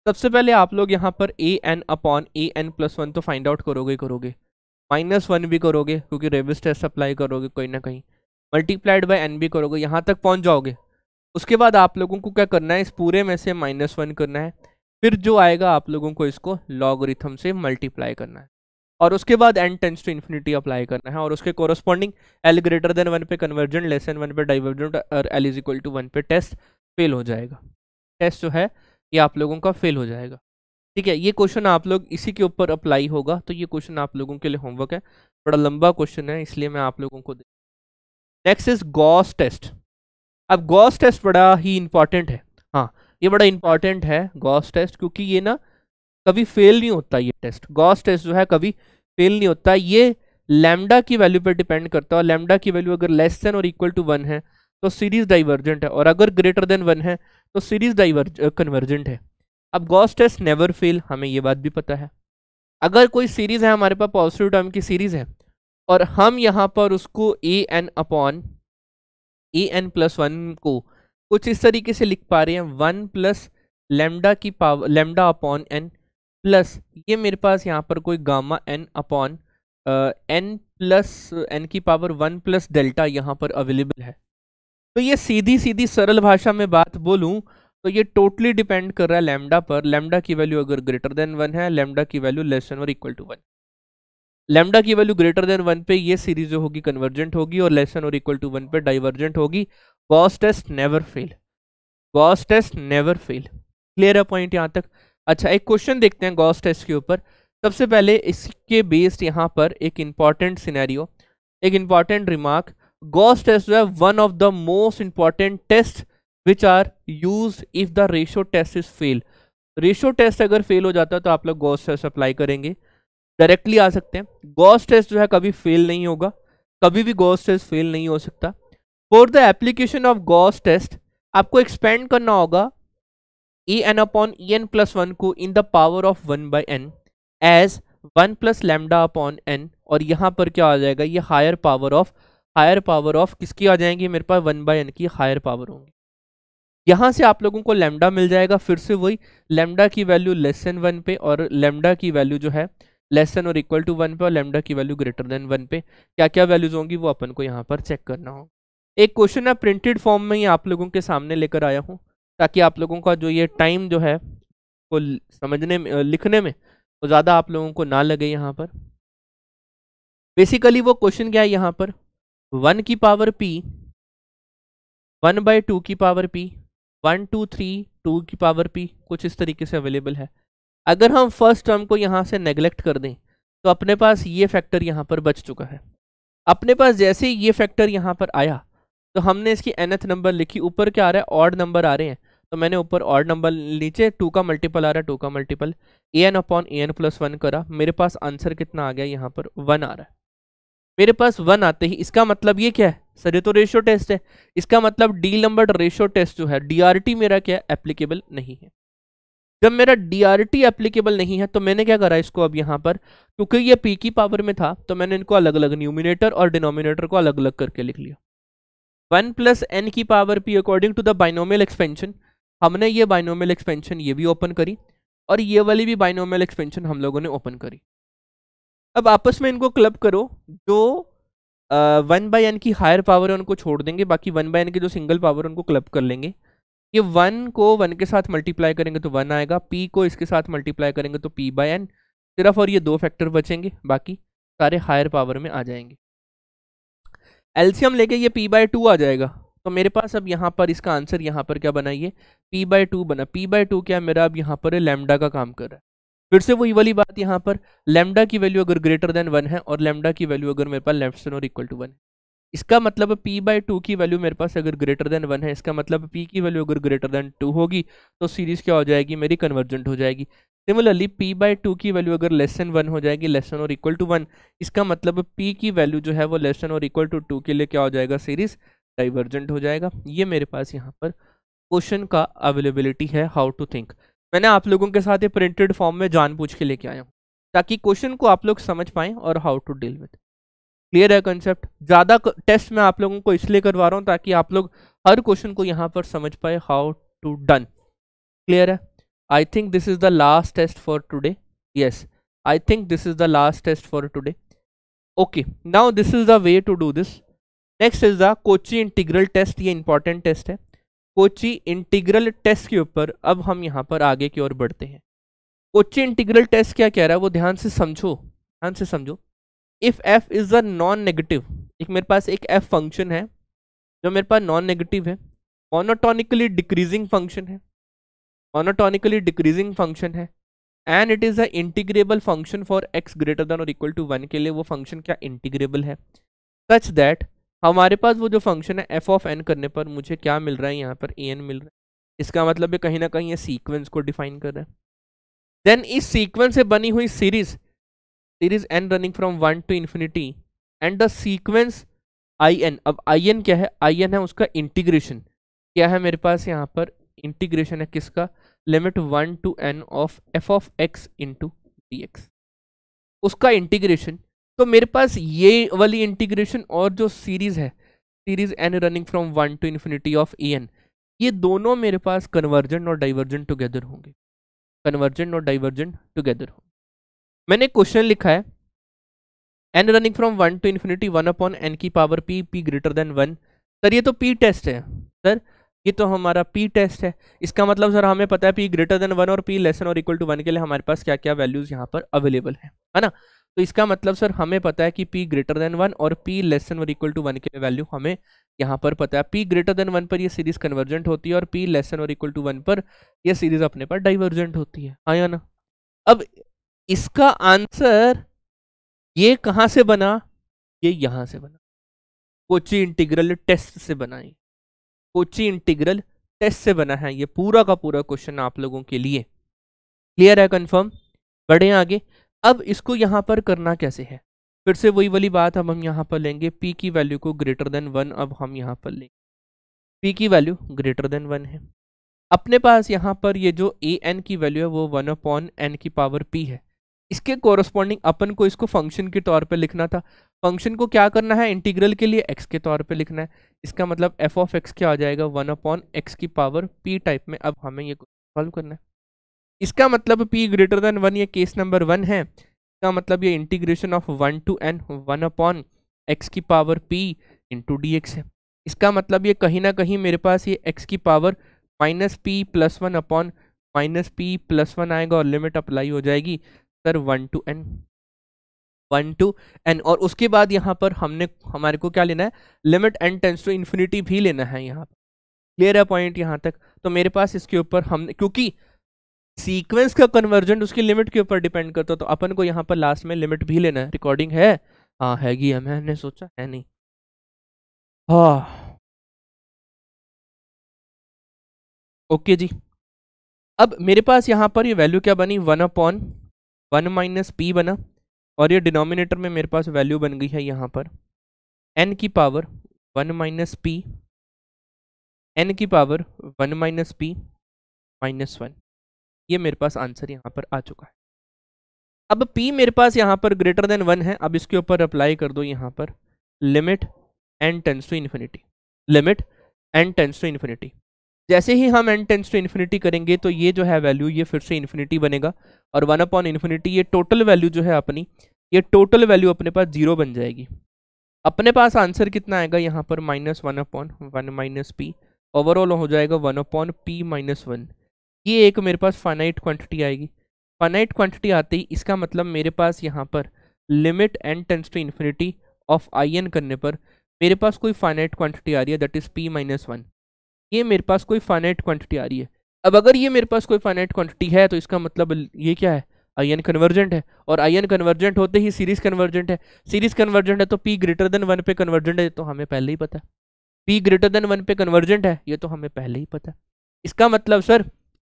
सबसे पहले आप लोग यहाँ पर an/an+1 तो फाइंड आउट करोगे, -1 भी करोगे क्योंकि रेबिस टेस्ट अप्लाई करोगे कोई ना कहीं, मल्टीप्लाइड बाय n भी करोगे, यहाँ तक पहुँच जाओगे। उसके बाद आप लोगों को क्या करना है, इस पूरे में से -1 करना है, फिर जो आएगा आप लोगों को इसको लॉगरिथम से मल्टीप्लाई करना है, और उसके बाद n tends to infinity apply करना है, और उसके कोरस्पॉन्डिंग l ग्रेटर देन 1 पे कन्वर्जेंट, लेस देन 1 पे डाइवर्जेंट, और l इज इक्वल टू 1 पे टेस्ट फेल हो जाएगा। टेस्ट जो है ये आप लोगों का फेल हो जाएगा। ठीक है, ये क्वेश्चन आप लोग इसी के ऊपर अप्लाई होगा, तो ये क्वेश्चन आप लोगों के लिए होमवर्क है। बड़ा लंबा क्वेश्चन है इसलिए मैं आप लोगों को नेक्स्ट इज गॉस टेस्ट। अब गॉस टेस्ट बड़ा ही इंपॉर्टेंट है। हाँ, ये बड़ा इंपॉर्टेंट है गॉस टेस्ट, क्योंकि ये ना कभी फेल नहीं होता। ये टेस्ट, गॉस टेस्ट जो है कभी फेल नहीं होता। ये लैम्डा की वैल्यू पर डिपेंड करता है, और लैम्डा की वैल्यू अगर लेस देन और इक्वल टू 1 है तो सीरीज डाइवर्जेंट है, और अगर ग्रेटर देन 1 है तो सीरीज कन्वर्जेंट है। अब गॉस टेस्ट नेवर फेल, हमें ये बात भी पता है। अगर कोई सीरीज है, हमारे पास पॉजिटिव टर्म की सीरीज है, और हम यहाँ पर उसको an+1 को कुछ इस तरीके से लिख पा रहे हैं, 1 प्लस लैम्डा की power lambda upon n plus ये मेरे पास यहाँ पर कोई gamma n upon n plus n की पावर 1 प्लस डेल्टा यहाँ पर अवेलेबल है। तो ये सीधी सीधी सरल भाषा में बात बोलूं तो ये टोटली डिपेंड कर रहा है लैम्डा पर। लैम्डा की वैल्यू अगर ग्रेटर देन 1 है, लैम्डा की वैल्यू लेस देन और इक्वल टू 1। लैम्डा की वैल्यू ग्रेटर देन 1 पे ये सीरीज जो होगी कन्वर्जेंट होगी, और लेस देन और इक्वल टू 1 पे डाइवर्जेंट होगी। Gauss test never fail, Gauss test never fail. Clear है पॉइंट यहाँ तक? अच्छा, एक क्वेश्चन देखते हैं गॉस टेस्ट के ऊपर। सबसे पहले इसके बेस्ड यहाँ पर एक इंपॉर्टेंट सिनेरियो, एक इंपॉर्टेंट रिमार्क। गॉस टेस्ट जो है one of the most important test which are use if the ratio test is fail. Ratio test अगर फेल हो जाता है तो आप लोग गॉस टेस्ट अप्लाई करेंगे, डायरेक्टली आ सकते हैं। गॉस टेस्ट जो है कभी फेल नहीं होगा, कभी भी गॉस टेस्ट फेल नहीं हो सकता। For the application of Gauss test आपको एक्सपेंड करना होगा an/en+1 को in the power of 1/n as 1 plus lambda upon n, और यहाँ पर क्या आ जाएगा, ये हायर पावर ऑफ किसकी आ जाएंगी, मेरे पास 1/n की हायर पावर होंगी। यहाँ से आप लोगों को लैम्डा मिल जाएगा, फिर से वही लैम्डा की वैल्यू लेस देन 1 पे, और लैम्डा की वैल्यू जो है लेस देन और इक्वल टू 1 पे, और लैम्डा की वैल्यू ग्रेटर देन 1 पे। क्या क्या वैल्यूज होंगी वो अपन को यहाँ पर चेक करना हो। एक क्वेश्चन है प्रिंटेड फॉर्म में ही आप लोगों के सामने लेकर आया हूँ, ताकि आप लोगों का जो ये टाइम जो है वो समझने में लिखने में तो ज़्यादा आप लोगों को ना लगे। यहाँ पर बेसिकली वो क्वेश्चन क्या है, यहाँ पर 1 की पावर p, 1/2 की पावर p, 1 2 3 2 की पावर p, कुछ इस तरीके से अवेलेबल है। अगर हम फर्स्ट टर्म को यहाँ से नेग्लेक्ट कर दें तो अपने पास ये फैक्टर यहाँ पर बच चुका है। अपने पास जैसे ही ये फैक्टर यहाँ पर आया तो हमने इसकी nth नंबर लिखी, ऊपर क्या आ रहा है, ऑड नंबर आ रहे हैं, तो मैंने ऊपर ऑड नंबर, नीचे 2 का मल्टीपल आ रहा है, 2 का मल्टीपल an/an+1 करा। मेरे पास आंसर कितना आ गया, यहाँ पर 1 आ रहा है। मेरे पास 1 आते ही इसका मतलब ये क्या है, सर ये तो रेशियो टेस्ट है, इसका मतलब डी नंबर रेशियो टेस्ट जो है DRT मेरा क्या है, एप्लीकेबल नहीं है। जब मेरा DRT एप्लीकेबल नहीं है तो मैंने क्या करा इसको, अब यहाँ पर क्योंकि ये p की पावर में था तो मैंने इनको अलग अलग न्यूमिनेटर और डिनोमिनेटर को अलग अलग करके लिख लिया। 1 प्लस n की power p according to the binomial expansion, हमने ये बाइनोमियल एक्सपेंशन ये भी ओपन करी, और ये वाली भी बाइनोमियल एक्सपेंशन हम लोगों ने ओपन करी। अब आपस में इनको क्लब करो, जो 1/n की हायर पावर है उनको छोड़ देंगे, बाकी 1/n की जो सिंगल पावर है उनको क्लब कर लेंगे। ये 1 को 1 के साथ मल्टीप्लाई करेंगे तो 1 आएगा, p को इसके साथ मल्टीप्लाई करेंगे तो p/n, सिर्फ और ये 2 फैक्टर बचेंगे, बाकी सारे हायर पावर में आ जाएंगे। एलसीएम लेके ये p/2 आ जाएगा, तो मेरे पास अब यहाँ पर इसका आंसर यहाँ पर क्या बना, ये p/2 बना। p/2 क्या मेरा अब यहाँ पर लैम्डा का काम कर रहा है। फिर से वही वाली बात, यहाँ पर लैम्डा की वैल्यू अगर ग्रेटर देन 1 है और लैम्डा की वैल्यू अगर मेरे पास लेस देन और इक्वल टू 1 है, इसका मतलब p/2 की वैल्यू मेरे पास अगर ग्रेटर देन 1 है, इसका मतलब p की वैल्यू अगर ग्रेटर देन 2 होगी तो सीरीज क्या हो जाएगी, मेरी कन्वर्जेंट हो जाएगी। सिमिलरली p/2 की वैल्यू अगर लेस देन 1 हो जाएगी, लेस देन और इक्वल टू 1, इसका मतलब p की वैल्यू जो है वो लेस देन और इक्वल टू 2 के लिए क्या हो जाएगा, सीरीज डाइवर्जेंट हो जाएगा। ये मेरे पास यहाँ पर क्वेश्चन का अवेलेबिलिटी है, हाउ टू थिंक। मैंने आप लोगों के साथ ये प्रिंटेड फॉर्म में जानबूझ के लेके आया हूँ ताकि क्वेश्चन को आप लोग समझ पाएं और how to deal with. Clear है कंसेप्ट? ज़्यादा टेस्ट मैं आप लोगों को इसलिए करवा रहा हूँ ताकि आप लोग हर क्वेश्चन को यहाँ पर समझ पाए, हाउ टू डन। क्लियर है? I think this is the last test for today. Yes, I think this is the last test for today. Okay, now this is the way to do this. Next is the Cauchy integral test. ये इंपॉर्टेंट टेस्ट है। कोची इंटीग्रल टेस्ट के ऊपर अब हम यहाँ पर आगे की ओर बढ़ते हैं। कोची इंटीग्रल टेस्ट क्या कह रहा है वो ध्यान से समझो, ध्यान से समझो। If f is a non negative, एक मेरे पास एक f फंक्शन है जो मेरे पास नॉन नेगेटिव है, मोनोटोनिकली डिक्रीजिंग फंक्शन है, मोनोटोनिकली डिक्रीजिंग फंक्शन है, and it is a integrable function for x greater than और इक्वल टू 1 के लिए वो फंक्शन क्या इंटीग्रेबल है, सच दैट हमारे पास वो जो फंक्शन है f ऑफ n करने पर मुझे क्या मिल रहा है, यहाँ पर an मिल रहा है। इसका मतलब है कहीं ना कहीं ये सीक्वेंस को डिफाइन कर रहा है। देन इस सीक्वेंस से बनी हुई series n running from 1 to infinity and the sequence in, अब in क्या है, in है उसका इंटीग्रेशन, क्या है मेरे पास यहाँ पर इंटीग्रेशन है किसका, limit 1 to n of f of x into dx, उसका इंटीग्रेशन। तो मेरे पास ये वाली इंटीग्रेशन और जो सीरीज है, series n running from 1 to infinity of en, ये दोनों मेरे पास कन्वर्जेंट और डाइवर्जेंट टुगेदर होंगे, कन्वर्जेंट और डाइवर्जेंट टुगेदर होंगे। मैंने क्वेश्चन लिखा है n running from 1 to infinity 1 upon n की power p, p greater than 1। Sir ये तो p टेस्ट है, सर ये तो हमारा p टेस्ट है। इसका मतलब सर हमें पता है p ग्रेटर देन 1 और p लेस देन और इक्वल टू 1 के लिए हमारे पास क्या क्या वैल्यूज यहाँ पर अवेलेबल है ना। तो इसका मतलब सर हमें पता है कि p ग्रेटर देन 1 और p लेस देन और इक्वल टू 1 के वैल्यू हमें यहाँ पर पता है। p ग्रेटर देन 1 पर ये सीरीज कन्वर्जेंट होती है और p लेस देन और इक्वल टू 1 पर ये सीरीज अपने पर डाइवर्जेंट होती है, हाँ या ना। अब इसका आंसर ये कहां से बना, ये यहां से बना, कोची इंटीग्रल टेस्ट से बना है, कोची इंटीग्रल टेस्ट से बना है ये पूरा का पूरा क्वेश्चन आप लोगों के लिए। क्लियर है, कंफर्म? बढ़े आगे। अब इसको यहां पर करना कैसे है, फिर से वही वाली बात, अब हम यहां पर लेंगे p की वैल्यू को ग्रेटर देन 1, अब हम यहां पर लेंगे p की वैल्यू ग्रेटर देन 1 है। अपने पास यहाँ पर ये जो an की वैल्यू है वो 1 अपॉन n की पावर p है। इसके कोरस्पॉन्डिंग अपन को इसको फंक्शन के तौर पे लिखना था। फंक्शन को क्या करना है, इंटीग्रल के लिए x के तौर पे लिखना है। इसका मतलब f ऑफ x क्या आ जाएगा, 1 अपॉन x की पावर p टाइप में। अब हमें ये सॉल्व करना है। इसका मतलब p ग्रेटर देन 1, ये केस नंबर 1 है। इसका मतलब ये integration of 1 to n 1 upon x की पावर p इंटू dx है। इसका मतलब ये कहीं ना कहीं मेरे पास ये x की power minus p plus 1 upon minus p plus 1 आएगा और लिमिट अप्लाई हो जाएगी sir 1 to n, 1 to n। और उसके बाद यहाँ पर हमारे को क्या लेना है, limit n tends to infinity भी लेना है यहाँ पर। क्लियर है पॉइंट यहाँ तक? तो मेरे पास इसके ऊपर हमने, क्योंकि सीक्वेंस का कन्वर्जेंट उसकी लिमिट के ऊपर डिपेंड करता, तो अपन को यहाँ पर लास्ट में लिमिट भी लेना है। रिकॉर्डिंग है? हाँ हैगी है, मैंने सोचा है नहीं। हाँ ओके जी। अब मेरे पास यहाँ पर ये वैल्यू क्या बनी, 1 अपॉन 1 माइनस p बना, और ये डिनोमिनेटर में मेरे पास वैल्यू बन गई है यहाँ पर n की पावर 1 माइनस p, n की पावर 1 माइनस p माइनस 1। ये मेरे पास आंसर यहाँ पर आ चुका है। अब p मेरे पास यहाँ पर ग्रेटर देन 1 है। अब इसके ऊपर अप्लाई कर दो यहाँ पर limit n tends to infinity, limit n tends to infinity. जैसे ही हम n टेंस टू इन्फिनिटी करेंगे तो ये जो है वैल्यू ये फिर से इन्फिनिटी बनेगा, और 1 अपॉन इन्फिनिटी ये टोटल वैल्यू जो है अपनी, ये टोटल वैल्यू अपने पास 0 बन जाएगी। अपने पास आंसर कितना आएगा यहाँ पर, minus 1 upon 1 minus p, overall हो जाएगा 1 अपॉन p माइनस 1। ये एक मेरे पास फाइनाइट क्वांटिटी आएगी। फाइनाइट क्वांटिटी आते ही इसका मतलब मेरे पास यहाँ पर limit n tends to infinity of I N करने पर मेरे पास कोई फाइनाइट क्वांटिटी आ रही है, दैट इज p माइनस 1। ये मेरे पास कोई फाइनाइट क्वांटिटी आ रही है। अब अगर ये मेरे पास कोई फाइनाइट क्वांटिटी है तो इसका मतलब ये क्या है, आई एन कन्वर्जेंट है, और आई एन कन्वर्जेंट होते ही सीरीज कन्वर्जेंट है। सीरीज कन्वर्जेंट है तो p ग्रेटर देन 1 पे कन्वर्जेंट है, तो हमें पहले ही पता है। p ग्रेटर देन 1 पे कन्वर्जेंट है, ये तो हमें पहले ही पता है। इसका मतलब सर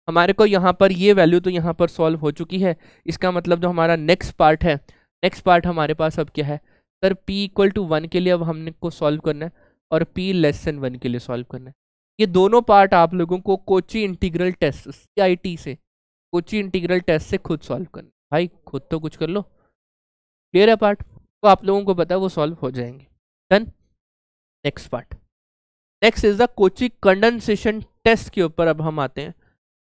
हमारे को यहाँ पर ये वैल्यू तो यहाँ पर सॉल्व हो चुकी है। इसका मतलब जो हमारा नेक्स्ट पार्ट है, नेक्स्ट पार्ट हमारे पास अब क्या है सर, p इक्वल टू 1 के लिए अब हमने को सॉल्व करना है और p लेस देन 1 के लिए सॉल्व करना है। ये दोनों पार्ट आप लोगों को कोची इंटीग्रल टेस्ट CIT से, कोची इंटीग्रल टेस्ट से खुद सॉल्व करना है। भाई खुद तो कुछ कर लो, क्लियर है पार्ट, तो आप लोगों को पता है वो सॉल्व हो जाएंगे। Done. Next part, next is the Cauchy condensation test के ऊपर अब हम आते हैं।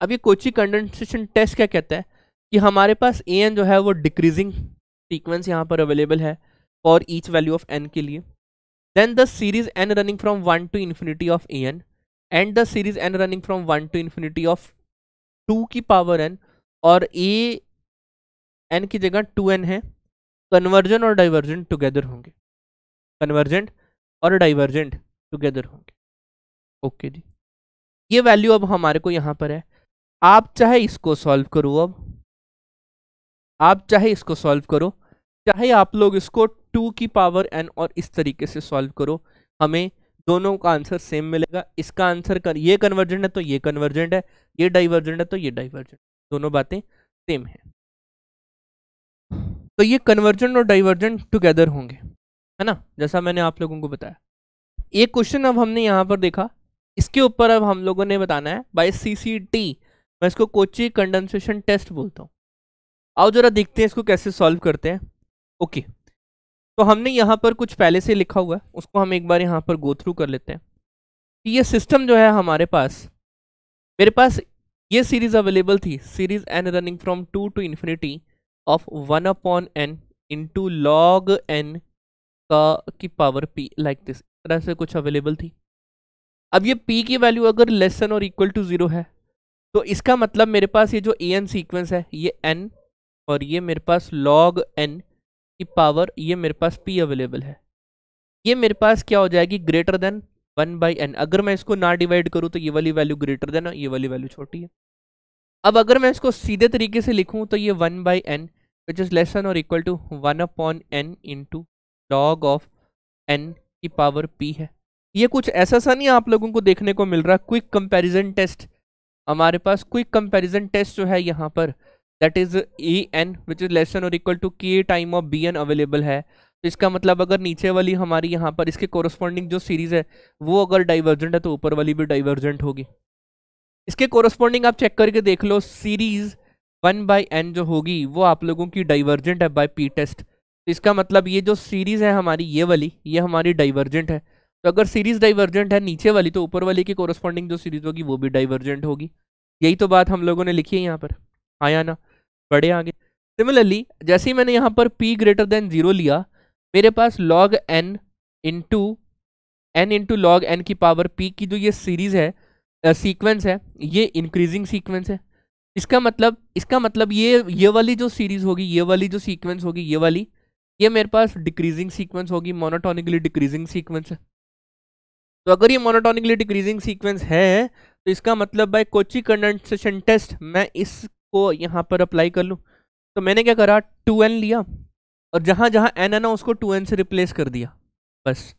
अब ये कोची कंडेंसेशन टेस्ट क्या कहता है कि हमारे पास an जो है वो डिक्रीजिंग सीक्वेंस यहाँ पर अवेलेबल है for each value of n के लिए। Then the series n running from 1 to infinity of an and the series n running from 1 to infinity of 2 की पावर n, और a n की जगह 2n है, कन्वर्जन और डाइवर्जेंट टुगेदर होंगे, कन्वर्जेंट और डाइवर्जेंट टुगेदर होंगे। ओके जी, ये वैल्यू अब हमारे को यहाँ पर है। आप चाहे इसको सॉल्व करो, अब आप चाहे इसको सॉल्व करो, चाहे आप लोग इसको 2 की पावर n और इस तरीके से सॉल्व करो, हमें दोनों का आंसर सेम मिलेगा। इसका आंसर ये कन्वर्जेंट है तो ये कन्वर्जेंट है, ये डाइवर्जेंट है तो ये डाइवर्जेंट, दोनों बातें सेम है। तो ये कन्वर्जेंट और डाइवर्जेंट टुगेदर होंगे, है ना, जैसा मैंने आप लोगों को बताया। एक क्वेश्चन अब हमने यहाँ पर देखा, इसके ऊपर अब हम लोगों ने बताना है बाय CCT, मैं इसको कोची कंडेंसेशन टेस्ट बोलता हूँ। आओ जरा देखते हैं इसको कैसे सॉल्व करते हैं। ओके, तो हमने यहाँ पर कुछ पहले से लिखा हुआ है, उसको हम एक बार यहाँ पर गो थ्रू कर लेते हैं। ये सिस्टम जो है हमारे पास, मेरे पास ये सीरीज अवेलेबल थी, series n running from 2 to infinity of 1 upon n into log n की पावर p, लाइक दिस, तरह से कुछ अवेलेबल थी। अब ये p की वैल्यू अगर लेस देन और इक्वल टू 0 है तो इसका मतलब मेरे पास ये जो an सीक्वेंस है ये n, और ये मेरे पास log n की पावर, ये मेरे पास p अवेलेबल है। ये मेरे पास क्या हो जाएगी, ग्रेटर देन 1/n। अगर मैं इसको ना डिवाइड करूँ तो ये वाली वैल्यू ग्रेटर देन, ये वाली वैल्यू छोटी है। अब अगर मैं इसको सीधे तरीके से लिखूँ तो ये 1/n which is less than और equal to 1 upon n into log of n की पावर p है। ये कुछ ऐसा सा नहीं आप लोगों को देखने को मिल रहा। क्विक कंपैरिजन टेस्ट, हमारे पास क्विक कंपैरिजन टेस्ट जो है यहाँ पर, that is an which is less than और equal to k time of bn available है। तो इसका मतलब अगर नीचे वाली हमारी यहाँ पर इसके कोरस्पॉन्डिंग जो सीरीज है वो अगर डाइवर्जेंट है तो ऊपर वाली भी डाइवर्जेंट होगी। इसके कोरस्पॉन्डिंग आप चेक करके देख लो, सीरीज 1/n जो होगी वो आप लोगों की डाइवर्जेंट है बाय p टेस्ट। तो इसका मतलब ये जो सीरीज है हमारी ये वाली, ये हमारी डाइवर्जेंट है। तो अगर सीरीज डाइवर्जेंट है नीचे वाली तो ऊपर वाली की कोरस्पॉन्डिंग जो सीरीज होगी वो भी डाइवर्जेंट होगी। यही तो बात हम लोगों ने लिखी है यहाँ पर, हाँ या ना, बढ़े आगे। सिमिलरली जैसे ही मैंने यहाँ पर p ग्रेटर देन 0 लिया, मेरे पास log n into log n की पावर p की जो ये सीरीज है, सीक्वेंस है, ये इंक्रीजिंग सीक्वेंस है। इसका मतलब ये वाली जो सीरीज होगी, ये वाली जो सीक्वेंस होगी, ये वाली, ये मेरे पास डिक्रीजिंग सीक्वेंस होगी, मोनोटोनिकली डिक्रीजिंग सीक्वेंस है। तो अगर ये मोनोटोनिकली डिक्रीजिंग सीक्वेंस है तो इसका मतलब बाय कोची कंडेंसेशन टेस्ट मैं इसको यहाँ पर अप्लाई कर लूँ। तो मैंने क्या करा, 2n लिया और जहाँ जहाँ n है ना उसको 2n से रिप्लेस कर दिया, बस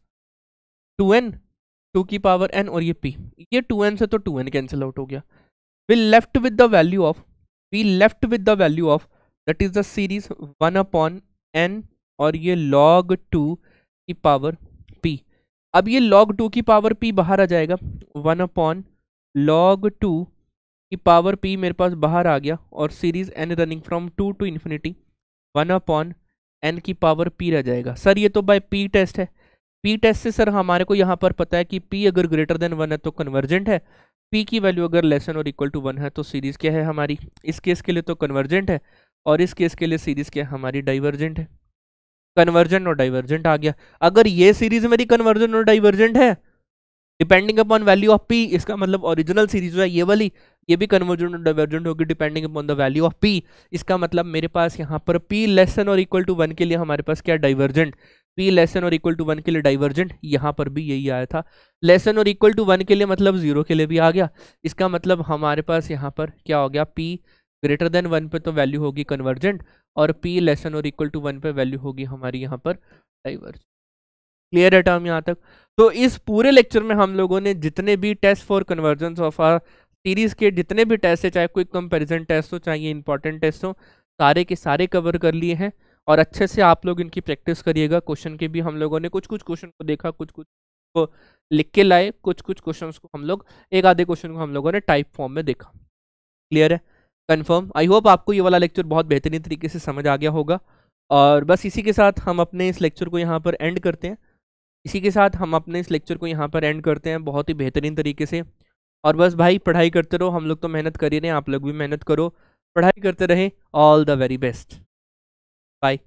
2n 2 की पावर n और ये p, ये 2n से तो 2n कैंसिल आउट हो गया। we left with the value of that is the series 1 upon n और ये log 2 की पावर p। अब ये log 2 की पावर p बाहर आ जाएगा, 1 अपॉन log 2 की पावर p मेरे पास बाहर आ गया, और series n running from 2 to infinity 1 upon n की पावर p रह जाएगा। सर ये तो बाय p टेस्ट है, p टेस्ट से सर हमारे को यहाँ पर पता है कि p अगर ग्रेटर देन 1 है तो कन्वर्जेंट है, p की वैल्यू अगर लेस देन और इक्वल टू 1 है तो सीरीज क्या है हमारी, इस केस के लिए तो कन्वर्जेंट है, और इस केस के लिए सीरीज क्या है हमारी, डाइवर्जेंट है। कन्वर्जेंट और डाइवर्जेंट आ गया। अगर ये सीरीज मेरी कन्वर्जेंट और डाइवर्जेंट है depending upon value of p, इसका मतलब ओरिजिनल सीरीज जो है ये वाली, ये भी कन्वर्जेंट और डाइवर्जेंट होगी depending upon the value of P. इसका मतलब मेरे पास यहाँ पर पी लेस देन और इक्वल टू 1 के लिए हमारे पास क्या डाइवर्जेंट, पी लेस देन और इक्वल टू 1 के लिए डाइवर्जेंट, यहाँ पर भी यही आया था। लेस देन और इक्वल टू 1 के लिए मतलब 0 के लिए भी आ गया। इसका मतलब हमारे पास यहाँ पर क्या हो गया, पी ग्रेटर देन 1 पे तो वैल्यू होगी कन्वर्जेंट, और पी लेस देन और इक्वल टू 1 पे वैल्यू होगी हमारी यहाँ पर डाइवर्जेंट। क्लियर है टर्म यहाँ तक? तो इस पूरे लेक्चर में हम लोगों ने जितने भी test for convergence of our series के जितने भी टेस्ट है, चाहे कोई कंपैरिजन टेस्ट हो चाहे इंपॉर्टेंट टेस्ट हो, सारे के सारे कवर कर लिए हैं। और अच्छे से आप लोग इनकी प्रैक्टिस करिएगा। क्वेश्चन के भी हम लोगों ने कुछ कुछ क्वेश्चन को देखा, कुछ कुछ को लिख के लाए, कुछ कुछ क्वेश्चन को हम लोग, एक आधे क्वेश्चन को हम लोगों ने टाइप फॉर्म में देखा। क्लियर है? कंफर्म? आई होप आपको ये वाला लेक्चर बहुत बेहतरीन तरीके से समझ आ गया होगा। और बस इसी के साथ हम अपने इस लेक्चर को यहाँ पर एंड करते हैं। इसी के साथ हम अपने इस लेक्चर को यहाँ पर एंड करते हैं बहुत ही बेहतरीन तरीके से। और बस भाई पढ़ाई करते रहो, हम लोग तो मेहनत कर ही रहे हैं, आप लोग भी मेहनत करो, पढ़ाई करते रहें। All the very best. Bye.